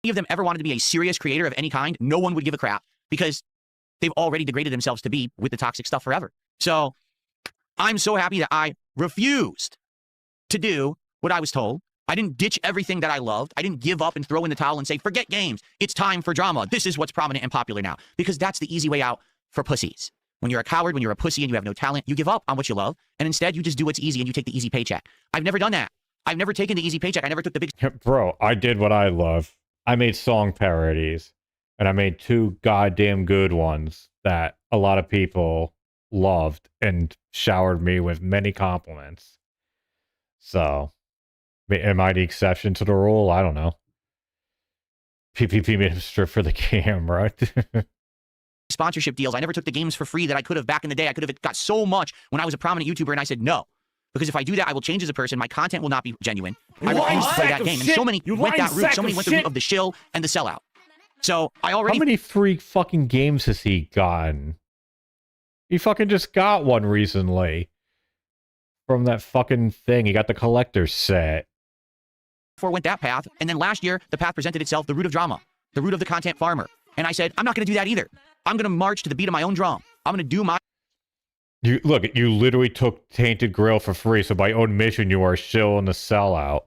Any of them ever wanted to be a serious creator of any kind, no one would give a crap because they've already degraded themselves to be with the toxic stuff forever. So I'm so happy that I refused to do what I was told. I didn't ditch everything that I loved. I didn't give up and throw in the towel and say, forget games. It's time for drama. This is what's prominent and popular now. Because that's the easy way out for pussies. When you're a coward, when you're a pussy and you have no talent, you give up on what you love. And instead, you just do what's easy and you take the easy paycheck. I've never done that. I've never taken the easy paycheck. I never took the big... Bro, I did what I love. I made song parodies. And I made 2 goddamn good ones that a lot of people loved and showered me with many compliments. So... am I the exception to the rule? I don't know. PPP made him strip for the camera. Sponsorship deals. I never took the games for free that I could have back in the day. I could have got so much when I was a prominent YouTuber, and I said no. Because if I do that, I will change as a person. My content will not be genuine. I refuse to play that game. And so many went that route. So many went the route of the shill and the sellout. So I already... How many free fucking games has he gotten? He fucking just got one recently. From that fucking thing. He got the collector's set. Went that path, and then last year the path presented itself, the root of drama, the root of the content farmer, and I said I'm not going to do that either. I'm going to march to the beat of my own drum. I'm going to do my... You literally took Tainted Grail for free, so by own mission you are still in the sellout.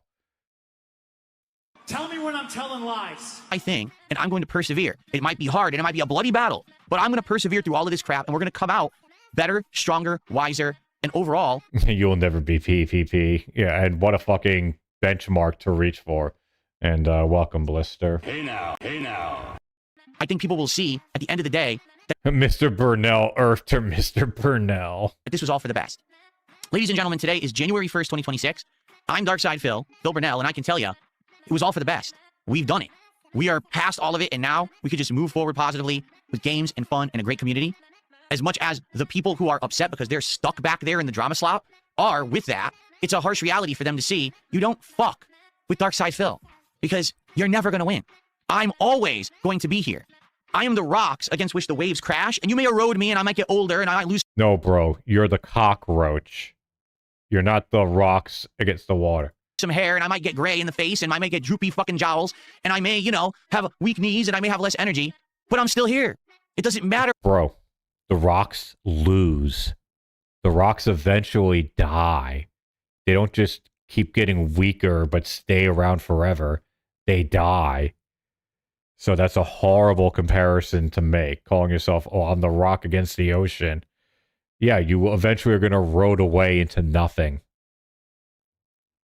Tell me when I'm telling lies. I think, and I'm going to persevere. It might be hard and it might be a bloody battle, but I'm going to persevere through all of this crap, and we're going to come out better, stronger, wiser, and overall... You'll never be PPP. Yeah, and what a fucking benchmark to reach for. And welcome, Blister. Hey now. I think people will see at the end of the day that Mr. Burnell earthed to Mr. Burnell. This was all for the best. Ladies and gentlemen, today is January 1st, 2026. I'm Darkside Phil Burnell, and I can tell you, it was all for the best. We've done it. We are past all of it, and now we could just move forward positively with games and fun and a great community. As much as the people who are upset because they're stuck back there in the drama slop are with that, it's a harsh reality for them to see. You don't fuck with Darkside Phil because you're never going to win. I'm always going to be here. I am the rocks against which the waves crash, and you may erode me, and I might get older, and I might lose... No, bro. You're the cockroach. You're not the rocks against the water. Some hair, and I might get gray in the face, and I might get droopy fucking jowls, and I may, have weak knees, and I may have less energy, but I'm still here. It doesn't matter. Bro, the rocks lose. The rocks eventually die. They don't just keep getting weaker, but stay around forever. They die. So that's a horrible comparison to make, calling yourself, oh, I'm the rock against the ocean. Yeah, you eventually are going to erode away into nothing.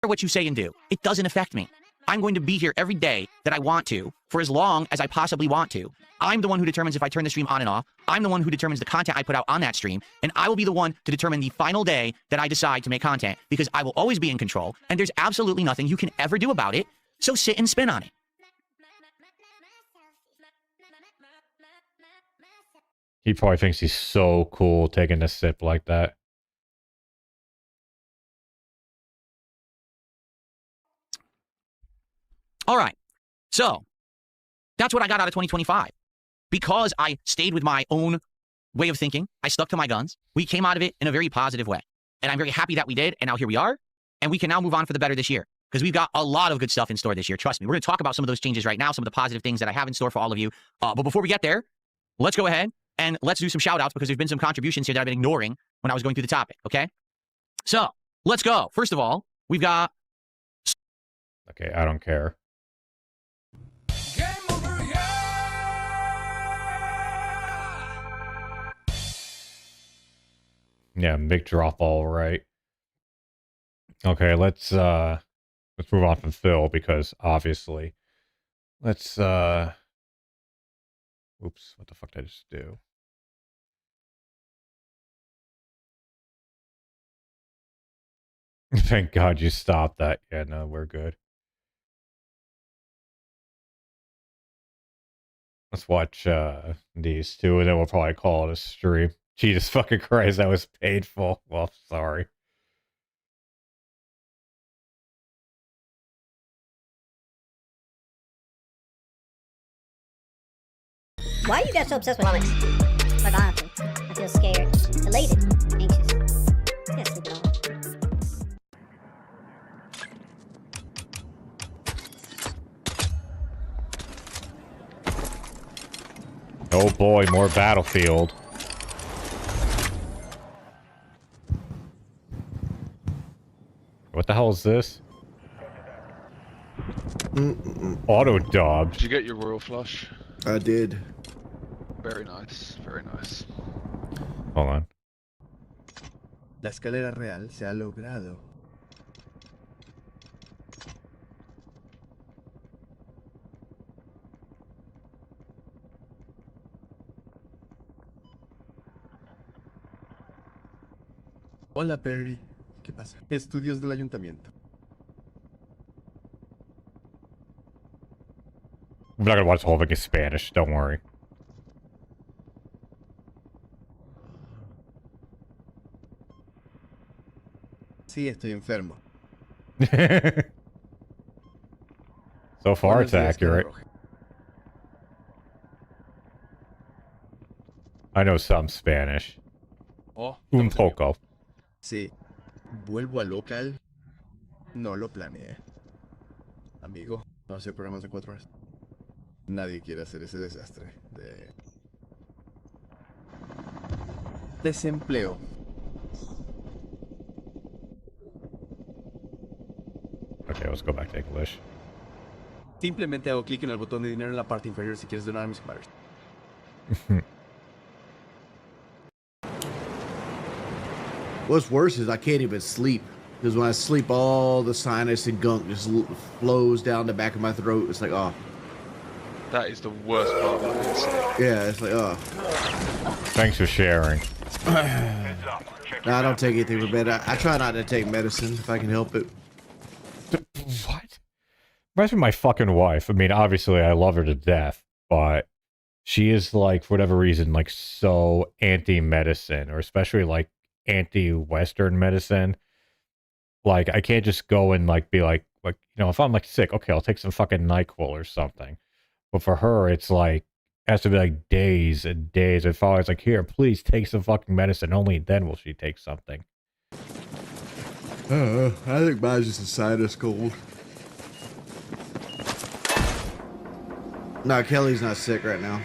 What you say and do, it doesn't affect me. I'm going to be here every day that I want to for as long as I possibly want to. I'm the one who determines if I turn the stream on and off. I'm the one who determines the content I put out on that stream. And I will be the one to determine the final day that I decide to make content because I will always be in control. And there's absolutely nothing you can ever do about it. So sit and spin on it. He probably thinks he's so cool taking a sip like that. All right. So that's what I got out of 2025. Because I stayed with my own way of thinking, I stuck to my guns. We came out of it in a very positive way. And I'm very happy that we did. And now here we are. And we can now move on for the better this year. Because we've got a lot of good stuff in store this year. Trust me. We're going to talk about some of those changes right now, some of the positive things that I have in store for all of you. But before we get there, let's go ahead and let's do some shout outs because there's been some contributions here that I've been ignoring when I was going through the topic. Okay. So let's go. First of all, we've got. Okay, I don't care. Yeah, big drop, all right. Okay, let's move on from Phil because obviously, oops, what the fuck did I just do? Thank God you stopped that. Yeah, no, we're good. Let's watch these two, and then we'll probably call it a stream. Jesus fucking Christ, that was painful. Well, sorry. Why are you guys so obsessed with vomit? Like, honestly, I feel scared, elated, anxious. Yeah, sleep it off. Oh boy, more Battlefield. What the hell is this? Auto dodge. Did you get your royal flush? I did. Very nice, very nice. Hold on. La escalera real se ha logrado. Hola, Perry. ¿Qué pasa? Estudios del ayuntamiento. I'm not gonna watch the whole thing in Spanish, don't worry. Sí, estoy enfermo. So far, it's accurate. I know some Spanish. Oh, Un poco. Sí. Vuelvo al local. No lo planeé. Amigo, no hacer programas de 4 horas. Nadie quiere hacer ese desastre de desempleo. Okay, let's go back to English. Simplemente hago clic en el botón de dinero en la parte inferior si quieres donar a mis padres. What's worse is I can't even sleep. Because when I sleep, all the sinus and gunk just flows down the back of my throat. It's like, oh. That is the worst part of it. Yeah, it's like, oh. Thanks for sharing. No, I don't take anything for bed. I try not to take medicine if I can help it. What? Reminds me of my fucking wife. I mean, obviously, I love her to death, but she is, like, for whatever reason, like, so anti-medicine, or especially, like, anti-Western medicine. Like, I can't just go and, like, be like, you know, if I'm, like, sick, okay, I'll take some fucking NyQuil or something. But for her, it's, like, it has to be, like, days and days. If I was like, here, please take some fucking medicine, only then will she take something. I think mine's just a sinus cold. No, Kelly's not sick right now.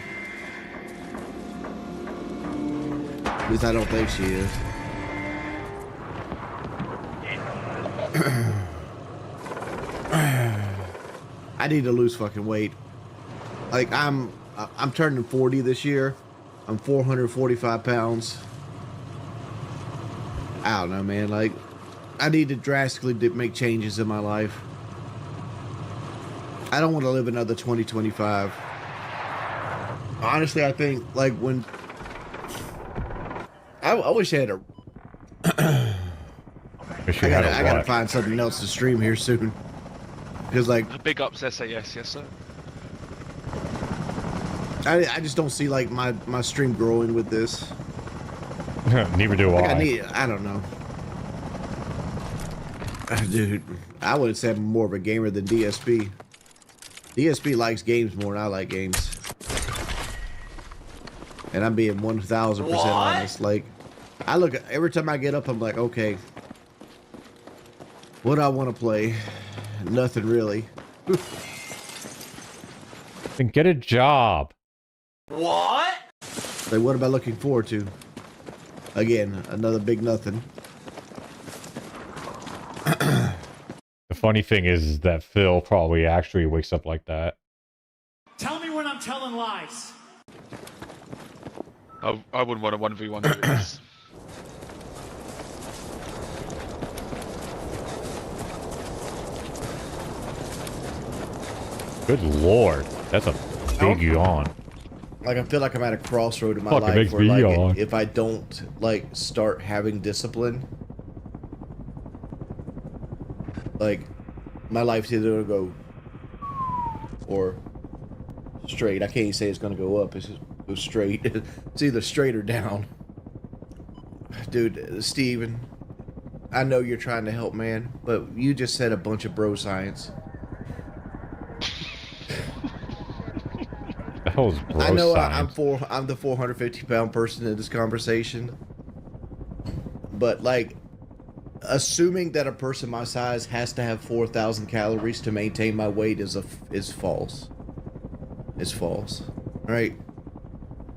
At least I don't think she is. I need to lose fucking weight. Like, I'm turning 40 this year. I'm 445 pounds. I don't know, man. Like, I need to drastically make changes in my life. I don't want to live another 2025. Honestly, I think like when I wish I had a. I gotta find something else to stream here soon. Because like big ups SAS, yes sir. I just don't see like my stream growing with this. Neither do Like, I. I don't know. Dude, I would say I'm more of a gamer than DSP. DSP likes games more than I like games. And I'm being 1000% honest. Like, I look at every time I get up, I'm like, okay, what do I want to play? Nothing really. Then get a job. What? Like, what am I looking forward to? Again, another big nothing. The funny thing is that Phil probably actually wakes up like that. Tell me when I'm telling lies. I wouldn't want a 1v1 with this. Good lord, that's a big yawn. Like, I feel like I'm at a crossroad in my Fuck, it life makes where, me like, yawn. if I don't, like, start having discipline, like, my life's either gonna go or straight. I can't even say it's gonna go up. It's just go straight. It's either straight or down. Dude, Steven, I know you're trying to help, man, but you just said a bunch of bro science. The hell is bro I know science? I'm the 450-pound person in this conversation, but like, assuming that a person my size has to have 4,000 calories to maintain my weight is false. It's false, right?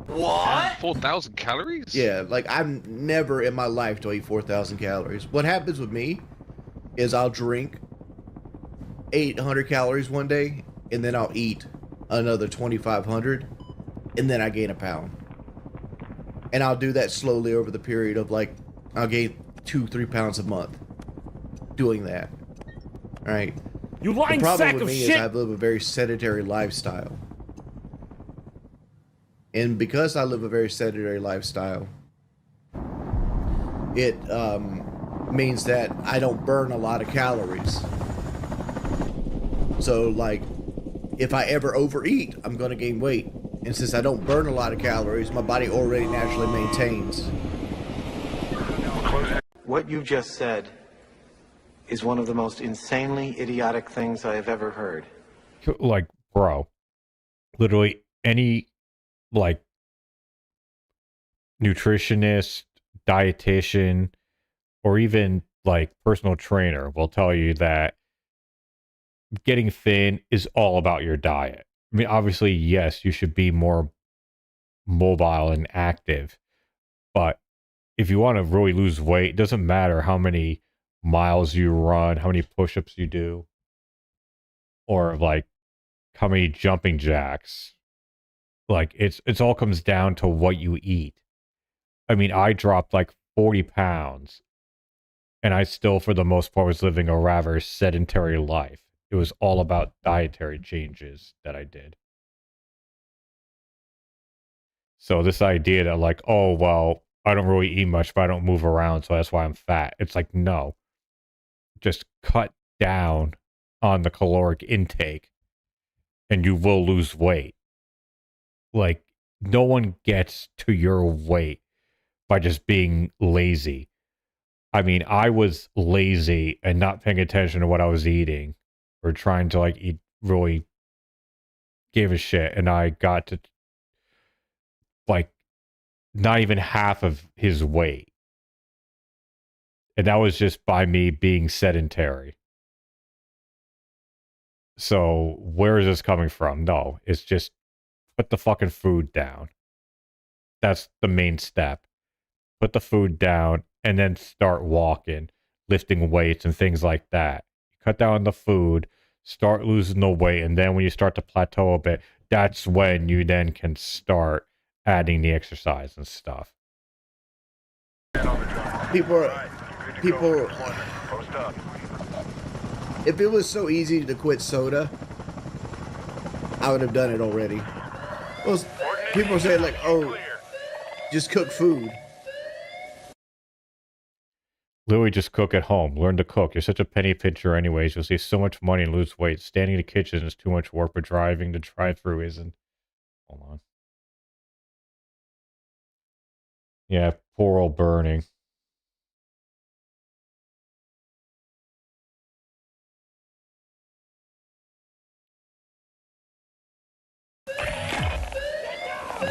What? 4,000 calories? Yeah, like I'm never in my life to eat 4,000 calories. What happens with me is I'll drink 800 calories one day, and then I'll eat another 2,500, and then I gain a pound. And I'll do that slowly over the period of like, I'll gain 2-3 pounds a month doing that. All right. You lying the problem sack with of me shit. is I live a very sedentary lifestyle. And because I live a very sedentary lifestyle, it means that I don't burn a lot of calories. So, like, if I ever overeat, I'm going to gain weight. And since I don't burn a lot of calories, my body already naturally maintains. What you just said is one of the most insanely idiotic things I have ever heard. Like, bro, literally any, like, nutritionist, dietitian, or even, like, personal trainer will tell you that getting thin is all about your diet. I mean, obviously, yes, you should be more mobile and active, but if you want to really lose weight, it doesn't matter how many miles you run, how many push-ups you do, or like how many jumping jacks. Like it's all comes down to what you eat. I mean, I dropped like 40 pounds, and I still, for the most part, was living a rather sedentary life. It was all about dietary changes that I did. So this idea that like, oh, well, I don't really eat much, but I don't move around, so that's why I'm fat. It's like, no. Just cut down on the caloric intake, and you will lose weight. Like, no one gets to your weight by just being lazy. I mean, I was lazy and not paying attention to what I was eating, or trying to like eat, really give a shit, and I got to like not even half of his weight. And that was just by me being sedentary. So where is this coming from? No, it's just put the fucking food down. That's the main step. Put the food down and then start walking, lifting weights and things like that. Cut down the food, start losing the weight, and then when you start to plateau a bit, that's when you then can start adding the exercise and stuff. People, if it was so easy to quit soda, I would have done it already. Well, people are saying like, oh, just cook food. Louis, just cook at home. Learn to cook. You're such a penny pincher anyways. You'll save so much money and lose weight. Standing in the kitchen is too much work, but driving the drive-thru isn't. Hold on. Yeah, poor old Bernie.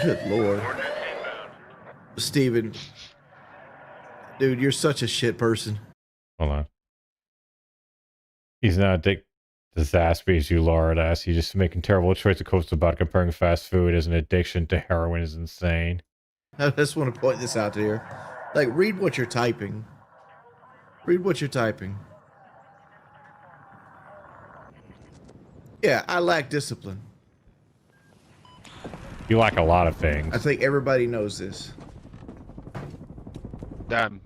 Good Lord. Steven. Dude, you're such a shit person. Hold on. He's not a dick Zaspie, you lard ass. He's just making terrible choices of quotes about comparing fast food as an addiction to heroin is insane. I just want to point this out here. Like, read what you're typing. Read what you're typing. Yeah, I lack discipline. You lack a lot of things. I think everybody knows this. Damn.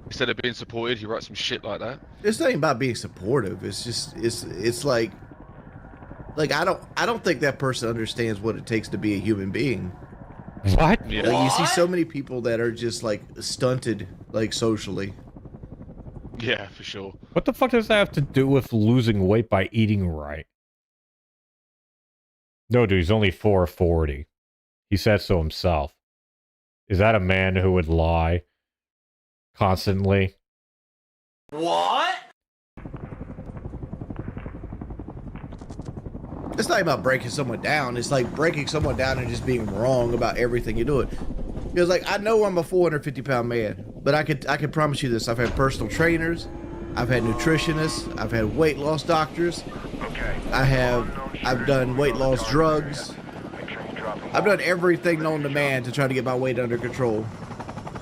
Instead of being supported, you write some shit like that. It's not even about being supportive. It's just it's like I don't think that person understands what it takes to be a human being. What? Yeah. Like, you see so many people that are just like stunted, like socially. Yeah, for sure. What the fuck does that have to do with losing weight by eating right? No, dude, he's only 440. He said so himself. Is that a man who would lie constantly? What? It's not about breaking someone down. It's like breaking someone down and just being wrong about everything you do. Because like, I know I'm a 450-pound man, but I could promise you this. I've had personal trainers, I've had nutritionists, I've had weight loss doctors. I've done weight loss drugs. I've done everything known to man to try to get my weight under control,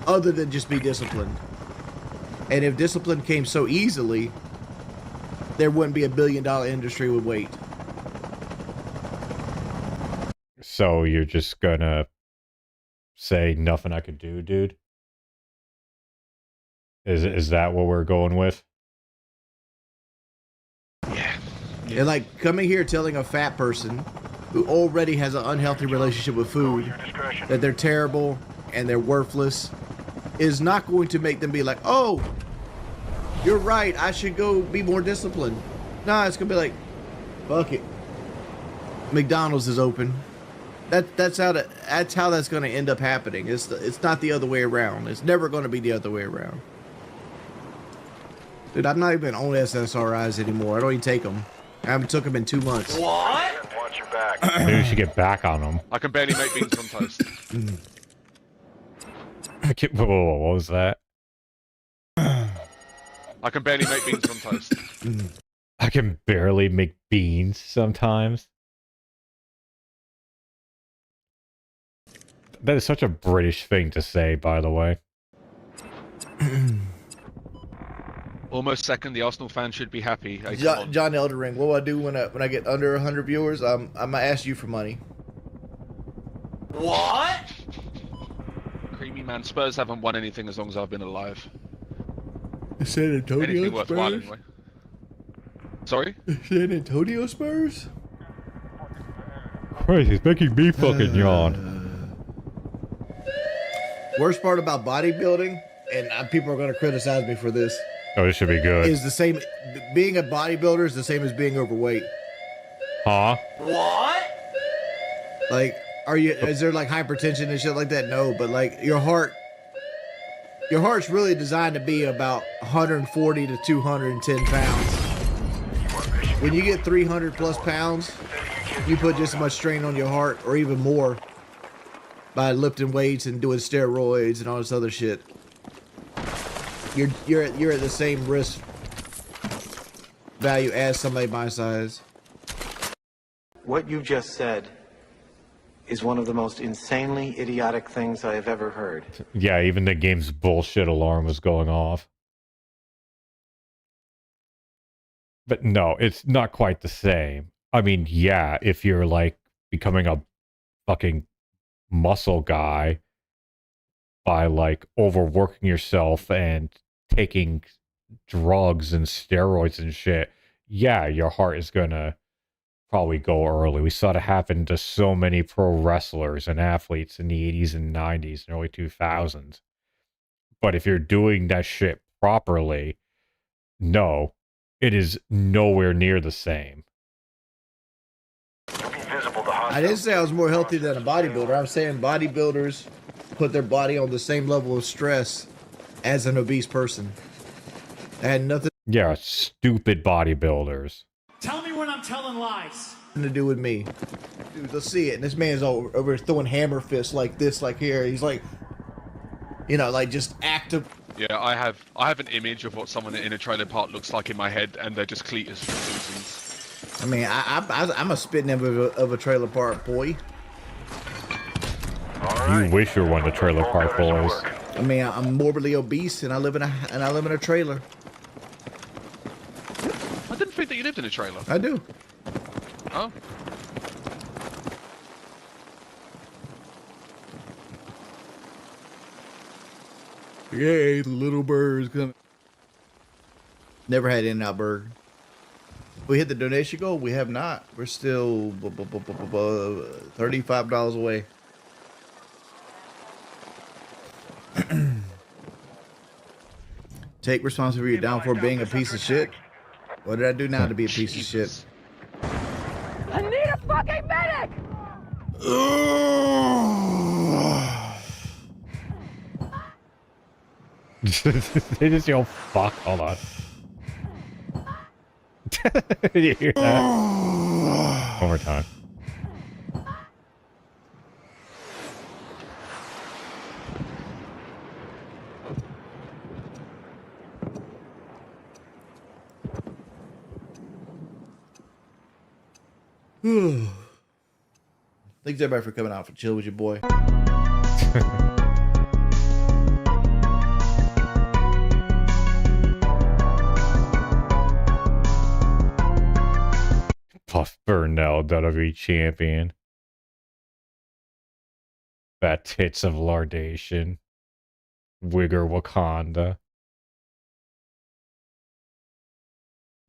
other than just be disciplined. And if discipline came so easily, there wouldn't be $1 billion industry with weight. So you're just gonna say nothing I could do, dude? Is that what we're going with? Yeah. And like coming here telling a fat person who already has an unhealthy relationship with food that they're terrible and they're worthless is not going to make them be like, oh, you're right, I should go be more disciplined. Nah, it's gonna be like, fuck it, McDonald's is open. That's how that's gonna end up happening. It's not the other way around. It's never gonna be the other way around. Dude, I'm not even on SSRIs anymore. I don't even take them. I haven't took them in 2 months. What? Watch your back. Maybe we should get back on them. I can barely make beans on toast. Whoa, what was that? I can barely make beans on toast. I can barely make beans sometimes. That is such a British thing to say, by the way. Almost second, the Arsenal fan should be happy. Hey, John Eldering, what will I do when I get under 100 viewers? I'm gonna ask you for money. What? Creamy man, Spurs haven't won anything as long as I've been alive. San Antonio Anything worthwhile Spurs? anyway. Sorry? San Antonio Spurs? Christ, he's making me fucking yawn. Worst part about bodybuilding, and people are going to criticize me for this. Oh, this should be good. Is the same. Being a bodybuilder is the same as being overweight. Huh? What? Like, is there like hypertension and shit like that? No, but like your heart's really designed to be about 140 to 210 pounds. When you get 300 plus pounds, you put just as much strain on your heart or even more by lifting weights and doing steroids and all this other shit. You're at the same risk value as somebody my size. What you just said is one of the most insanely idiotic things I have ever heard. Yeah, even the game's bullshit alarm was going off. But no, it's not quite the same. I mean, yeah, if you're like becoming a fucking muscle guy by like overworking yourself and taking drugs and steroids and shit, yeah, your heart is gonna probably go early. We saw it happen to so many pro wrestlers and athletes in the 80s and 90s and early 2000s. But if you're doing that shit properly, no, it is nowhere near the same. I didn't say I was more healthy than a bodybuilder. I'm saying bodybuilders put their body on the same level of stress as an obese person. That had nothing Yeah, stupid bodybuilders. Tell me when I'm telling lies. to do with me. Dude, let's see it. And this man's over throwing hammer fists like this, like here. He's like, you know, like just active. Yeah, I have an image of what someone in a trailer park looks like in my head, and they're just Cletus from Simpsons. I mean, I'm a spitting image of a trailer park boy. You wish you were one of the trailer park boys. I mean, I'm morbidly obese, and I live in a trailer. I didn't think that you lived in a trailer. I do. Oh. Yay, the little bird's coming. Never had In-N-Out Burger. We hit the donation goal? We have not. We're still $35 away. Take responsibility down for being a piece of shit. What did I do now to be a piece of shit? I need a fucking medic! They just yell fuck. Hold on. You hear that? One more time. Thanks everybody for coming out for Chill With Your Boy. Puff Burnell, WWE champion. Fat tits of lardation. Wigger Wakanda.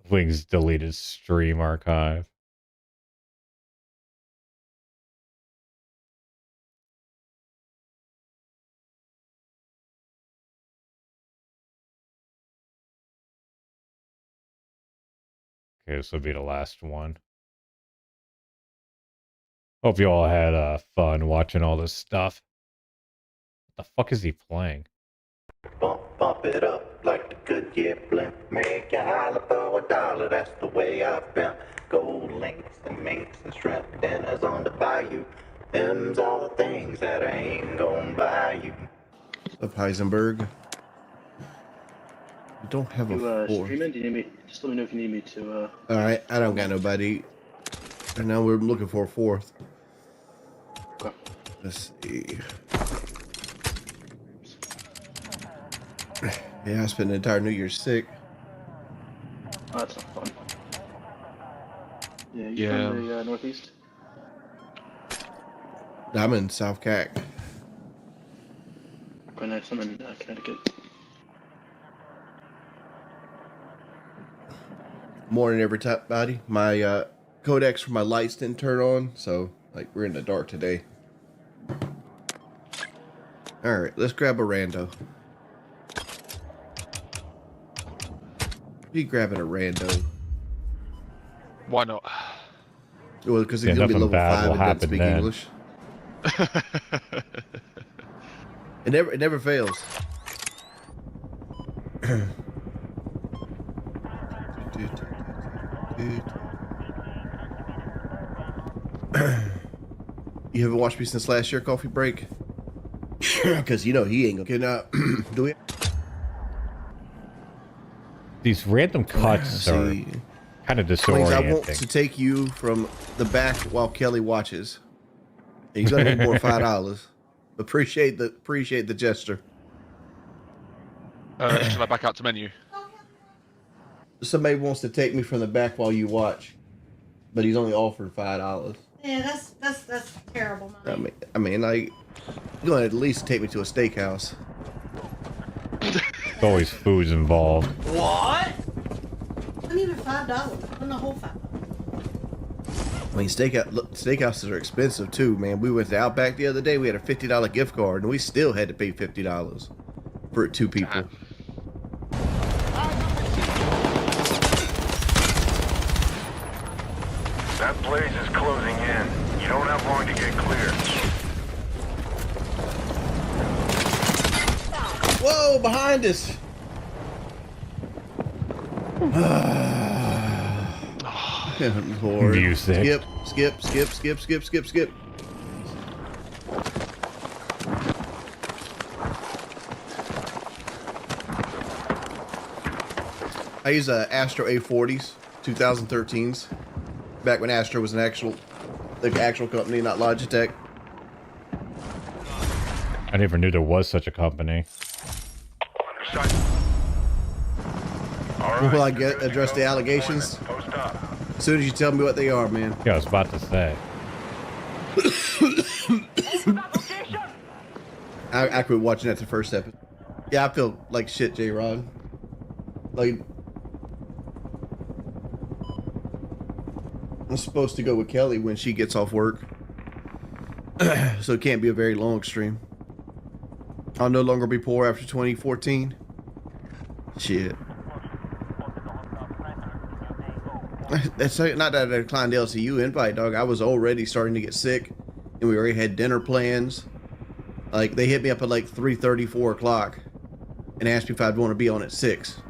Wings deleted stream archive. Okay, this will be the last one. Hope you all had fun watching all this stuff. What the fuck is he playing? Bump it up like the good year blimp. Make you holler for $1, that's the way I've been. Gold links and minks and shrimp dinners on the bayou. Them's all the things that I ain't gonna buy you. Of Heisenberg. You don't have a fourth. Streaming? Do you need me? Just let me know if you need me to. Alright, I don't got nobody. And now we're looking for a fourth. Okay. Let's see. Yeah, I spent the entire New Year's sick. Oh, that's not fun. Yeah, you from the Northeast? I'm in South Cac. Quite nice. I'm in Connecticut. Morning, everybody. My codecs for my lights didn't turn on, so like we're in the dark today. All right, let's grab a rando. You grabbing a rando? Why not? Well, because he's gonna be level 5 and doesn't speak English. It never fails. You haven't watched me since last year, Coffee Break? Because you know he ain't gonna do it. These random cuts are kind of Claims I want disorienting. to take you from the back while Kelly watches. And he's gonna need more $5. Appreciate the gesture. Should I back out to menu? Somebody wants to take me from the back while you watch, but he's only offered $5. Yeah, that's terrible money. I mean, like, you're gonna at least take me to a steakhouse. There's always foods involved. What? Not even $5. On the whole $5. I mean, steakhouses are expensive too, man. We went to Outback the other day. We had a $50 gift card, and we still had to pay $50 for 2 people. That blaze is closing in. You don't have long to get clear. Whoa, behind us! Lord. Music. Skip. I use Astro A40s, 2013s. Back when Astro was an actual company, not Logitech. I never knew there was such a company. Will I address the allegations? As soon as you tell me what they are, man. Yeah, I was about to say. I quit watching that the first episode. Yeah, I feel like shit, J-Rod. Like, I'm supposed to go with Kelly when she gets off work. So it can't be a very long stream. I'll no longer be poor after 2014. Shit. It's not that I declined the LCU invite, dog. I was already starting to get sick, and we already had dinner plans. Like, they hit me up at like 3:30, 4 o'clock, and asked me if I'd want to be on at 6.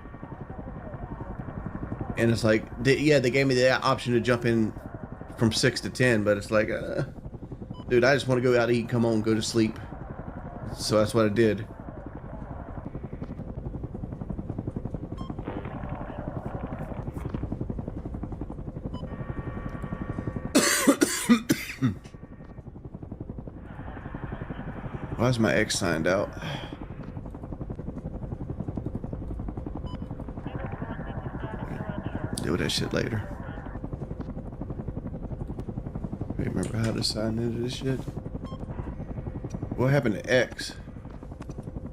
And it's like, yeah, they gave me the option to jump in from 6 to 10, but it's like, dude, I just want to go out, eat, come home, go to sleep. So that's what I did. Why is my X signed out? Deal with that shit later. Remember how to sign into this shit? What happened to X?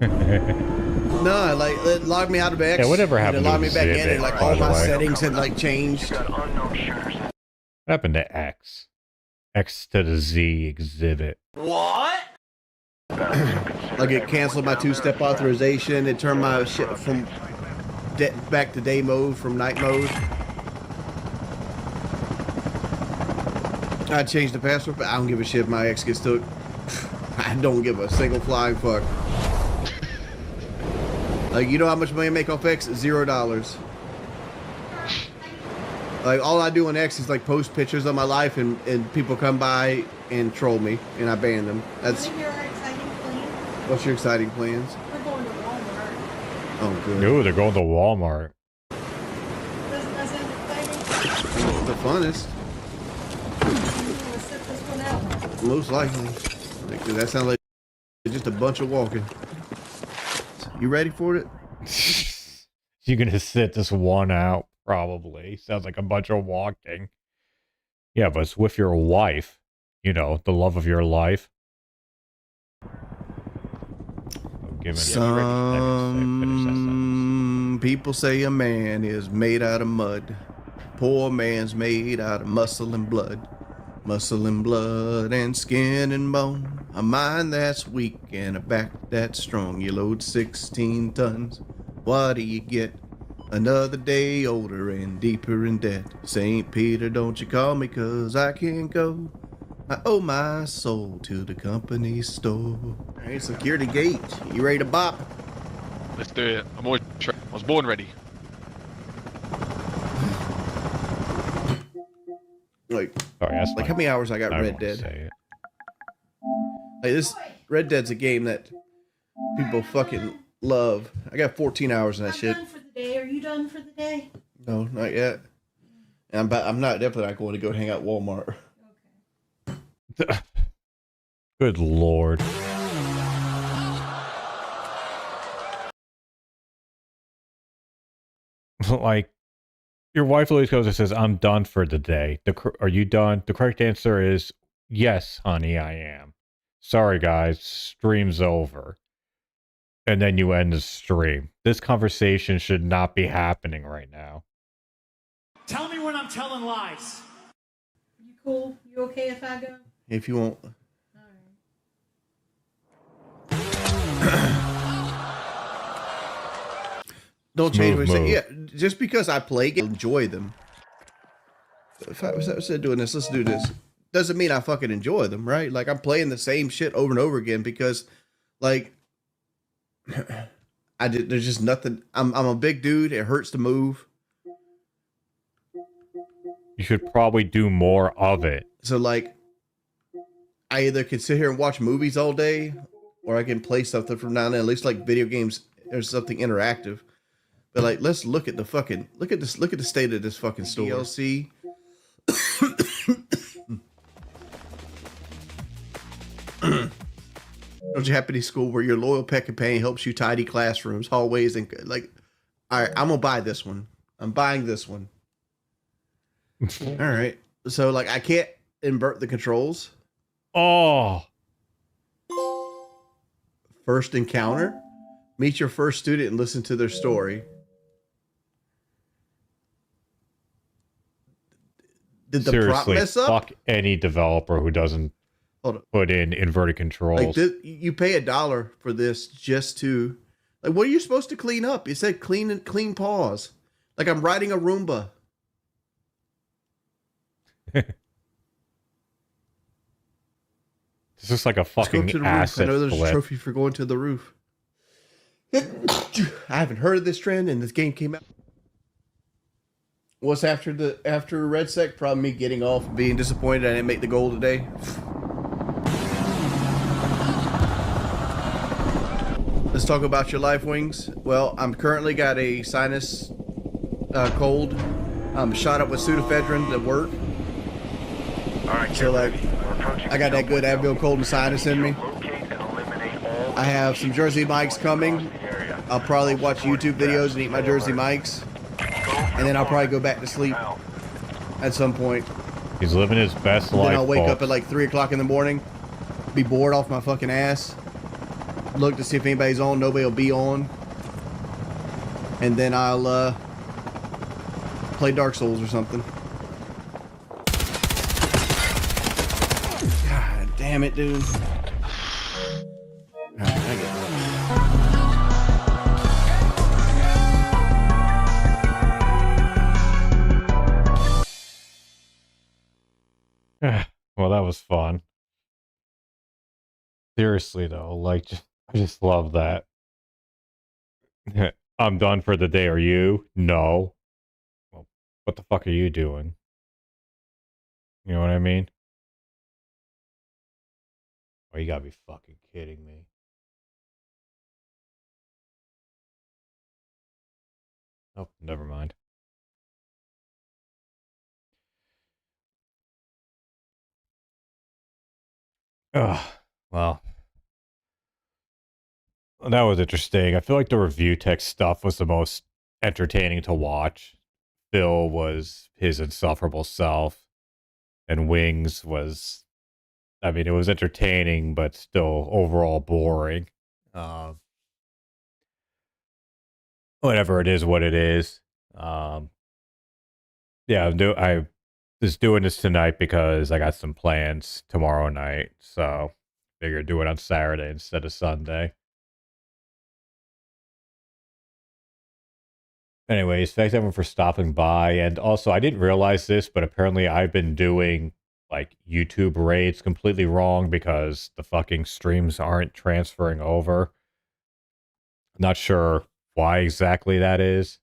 No, like it logged me out of X. Yeah, whatever happened to to logged me back in, and like all my settings had like changed. What happened to X? X to the Z exhibit. What? Like it canceled my 2-step authorization. It turned my shit from back to day mode from night mode. I changed the password, but I don't give a shit if my ex gets took. I don't give a single flying fuck. Like, you know how much money I make off X? $0. Like, all I do on X is like post pictures of my life, and people come by and troll me, and I ban them. That's. What's your exciting plans? We're going to Walmart. Oh, good. No, they're going to Walmart. Doesn't that sound exciting? The funnest. I'm gonna sit this one out. Most likely. Like, that sounds like just a bunch of walking. You ready for it? You're gonna sit this one out, probably. Sounds like a bunch of walking. Yeah, but it's with your wife. You know, the love of your life. Some people say a man is made out of mud. Poor man's made out of muscle and blood. Muscle and blood and skin and bone. A mind that's weak and a back that's strong. You load 16 tons. What do you get? Another day older and deeper in debt. St. Peter, don't you call me, 'cause I can't go. I owe my soul to the company store. Alright, security gate. You ready to bop? Let's do it. I'm always I was born ready. Like, sorry, like how many hours I got Red Dead? Like, this Red Dead's a game that people fucking love. I got 14 hours in that shit. Done for the day. Are you done for the day? No, not yet. And I'm not definitely not going to go hang out at Walmart. Good lord. Like, your wife always goes and says, "I'm done for the day." Are you done? The correct answer is, yes, honey, I am. Sorry, guys, stream's over. And then you end the stream. This conversation should not be happening right now. Tell me when I'm telling lies. cool? You okay if I go? If you want. Don't change what you say. Yeah, just because I play games, enjoy them. If I said doing this, let's do this. Doesn't mean I fucking enjoy them, right? Like I'm playing the same shit over and over again because, like, there's just nothing. I'm a big dude. It hurts to move. You should probably do more of it. So like, I either can sit here and watch movies all day, or I can play something from now and then. At least like video games, there's something interactive. But like, let's look at the state of this fucking store. DLC. Don't you happy to school where your loyal pet companion helps you tidy classrooms, hallways, and like, all right, I'm gonna buy this one. I'm buying this one. All right. So like, I can't invert the controls. Oh. First encounter. Meet your first student and listen to their story. Did the prop Seriously, mess up? fuck any developer who doesn't put in inverted controls. Like you pay $1 for this just to, like, what are you supposed to clean up? It said clean paws. Like I'm riding a Roomba. This is like a fucking to the asset roof. I know there's flip. a trophy for going to the roof. I haven't heard of this trend, and this game came out. What's after Red Sec? Probably me getting off, being disappointed I didn't make the goal today. Let's talk about your life, Wings. Well, I'm currently got a sinus cold. I'm shot up with pseudoephedrine to work. All right, so like, I got that good Advil cold and sinus in me. I have some Jersey Mike's coming. I'll probably watch YouTube videos and eat my Jersey Mike's. And then I'll probably go back to sleep at some point. He's living his best life. Then I'll wake folks. up at like 3 o'clock in the morning, be bored off my fucking ass, look to see if anybody's on, nobody will be on. And then I'll play Dark Souls or something. God damn it, dude. All right, I get it. Well, that was fun. Seriously though, like, I just love that. I'm done for the day. Are you? No. Well, what the fuck are you doing? You know what I mean? Oh, you gotta be fucking kidding me. Oh, never mind. Ugh, well, that was interesting. I feel like the ReviewTech stuff was the most entertaining to watch. Phil was his insufferable self, and Wings was, I mean, it was entertaining, but still overall boring. Whatever it is, what it is. Yeah, I was doing this tonight because I got some plans tomorrow night, so figured do it on Saturday instead of Sunday. Anyways, thanks everyone for stopping by, and also I didn't realize this, but apparently I've been doing like YouTube raids completely wrong because the fucking streams aren't transferring over. Not sure why exactly that is.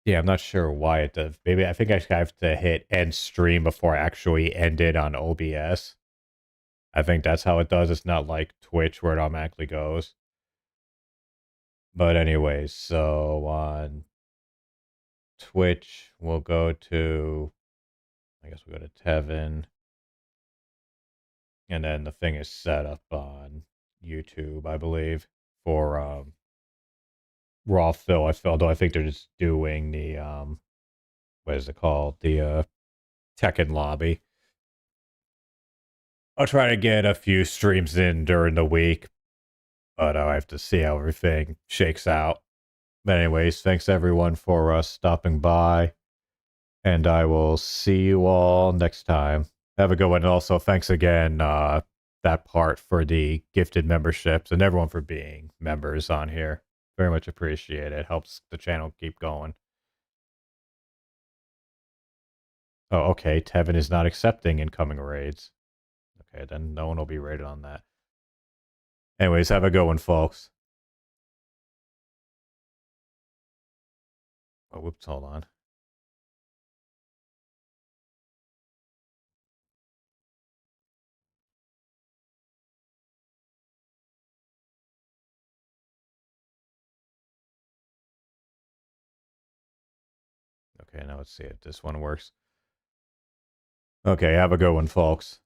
Yeah, I'm not sure why it does. Maybe I think I have to hit end stream before I actually end it on OBS. I think that's how it does. It's not like Twitch where it automatically goes. But anyways, so on Twitch, we'll go to, I guess we'll go to Tevin. And then the thing is set up on YouTube, I believe, for Raw Phil. Although I think they're just doing the what is it called? The Tekken lobby. I'll try to get a few streams in during the week, but I have to see how everything shakes out. But anyways, thanks everyone for stopping by. And I will see you all next time. Have a good one. And also, thanks again, that part for the gifted memberships and everyone for being members on here. Very much appreciate it. Helps the channel keep going. Oh, okay. Tevin is not accepting incoming raids. Okay, then no one will be raided on that. Anyways, have a good one, folks. Oh, whoops, hold on. Okay, now let's see if this one works. Okay, have a good one, folks.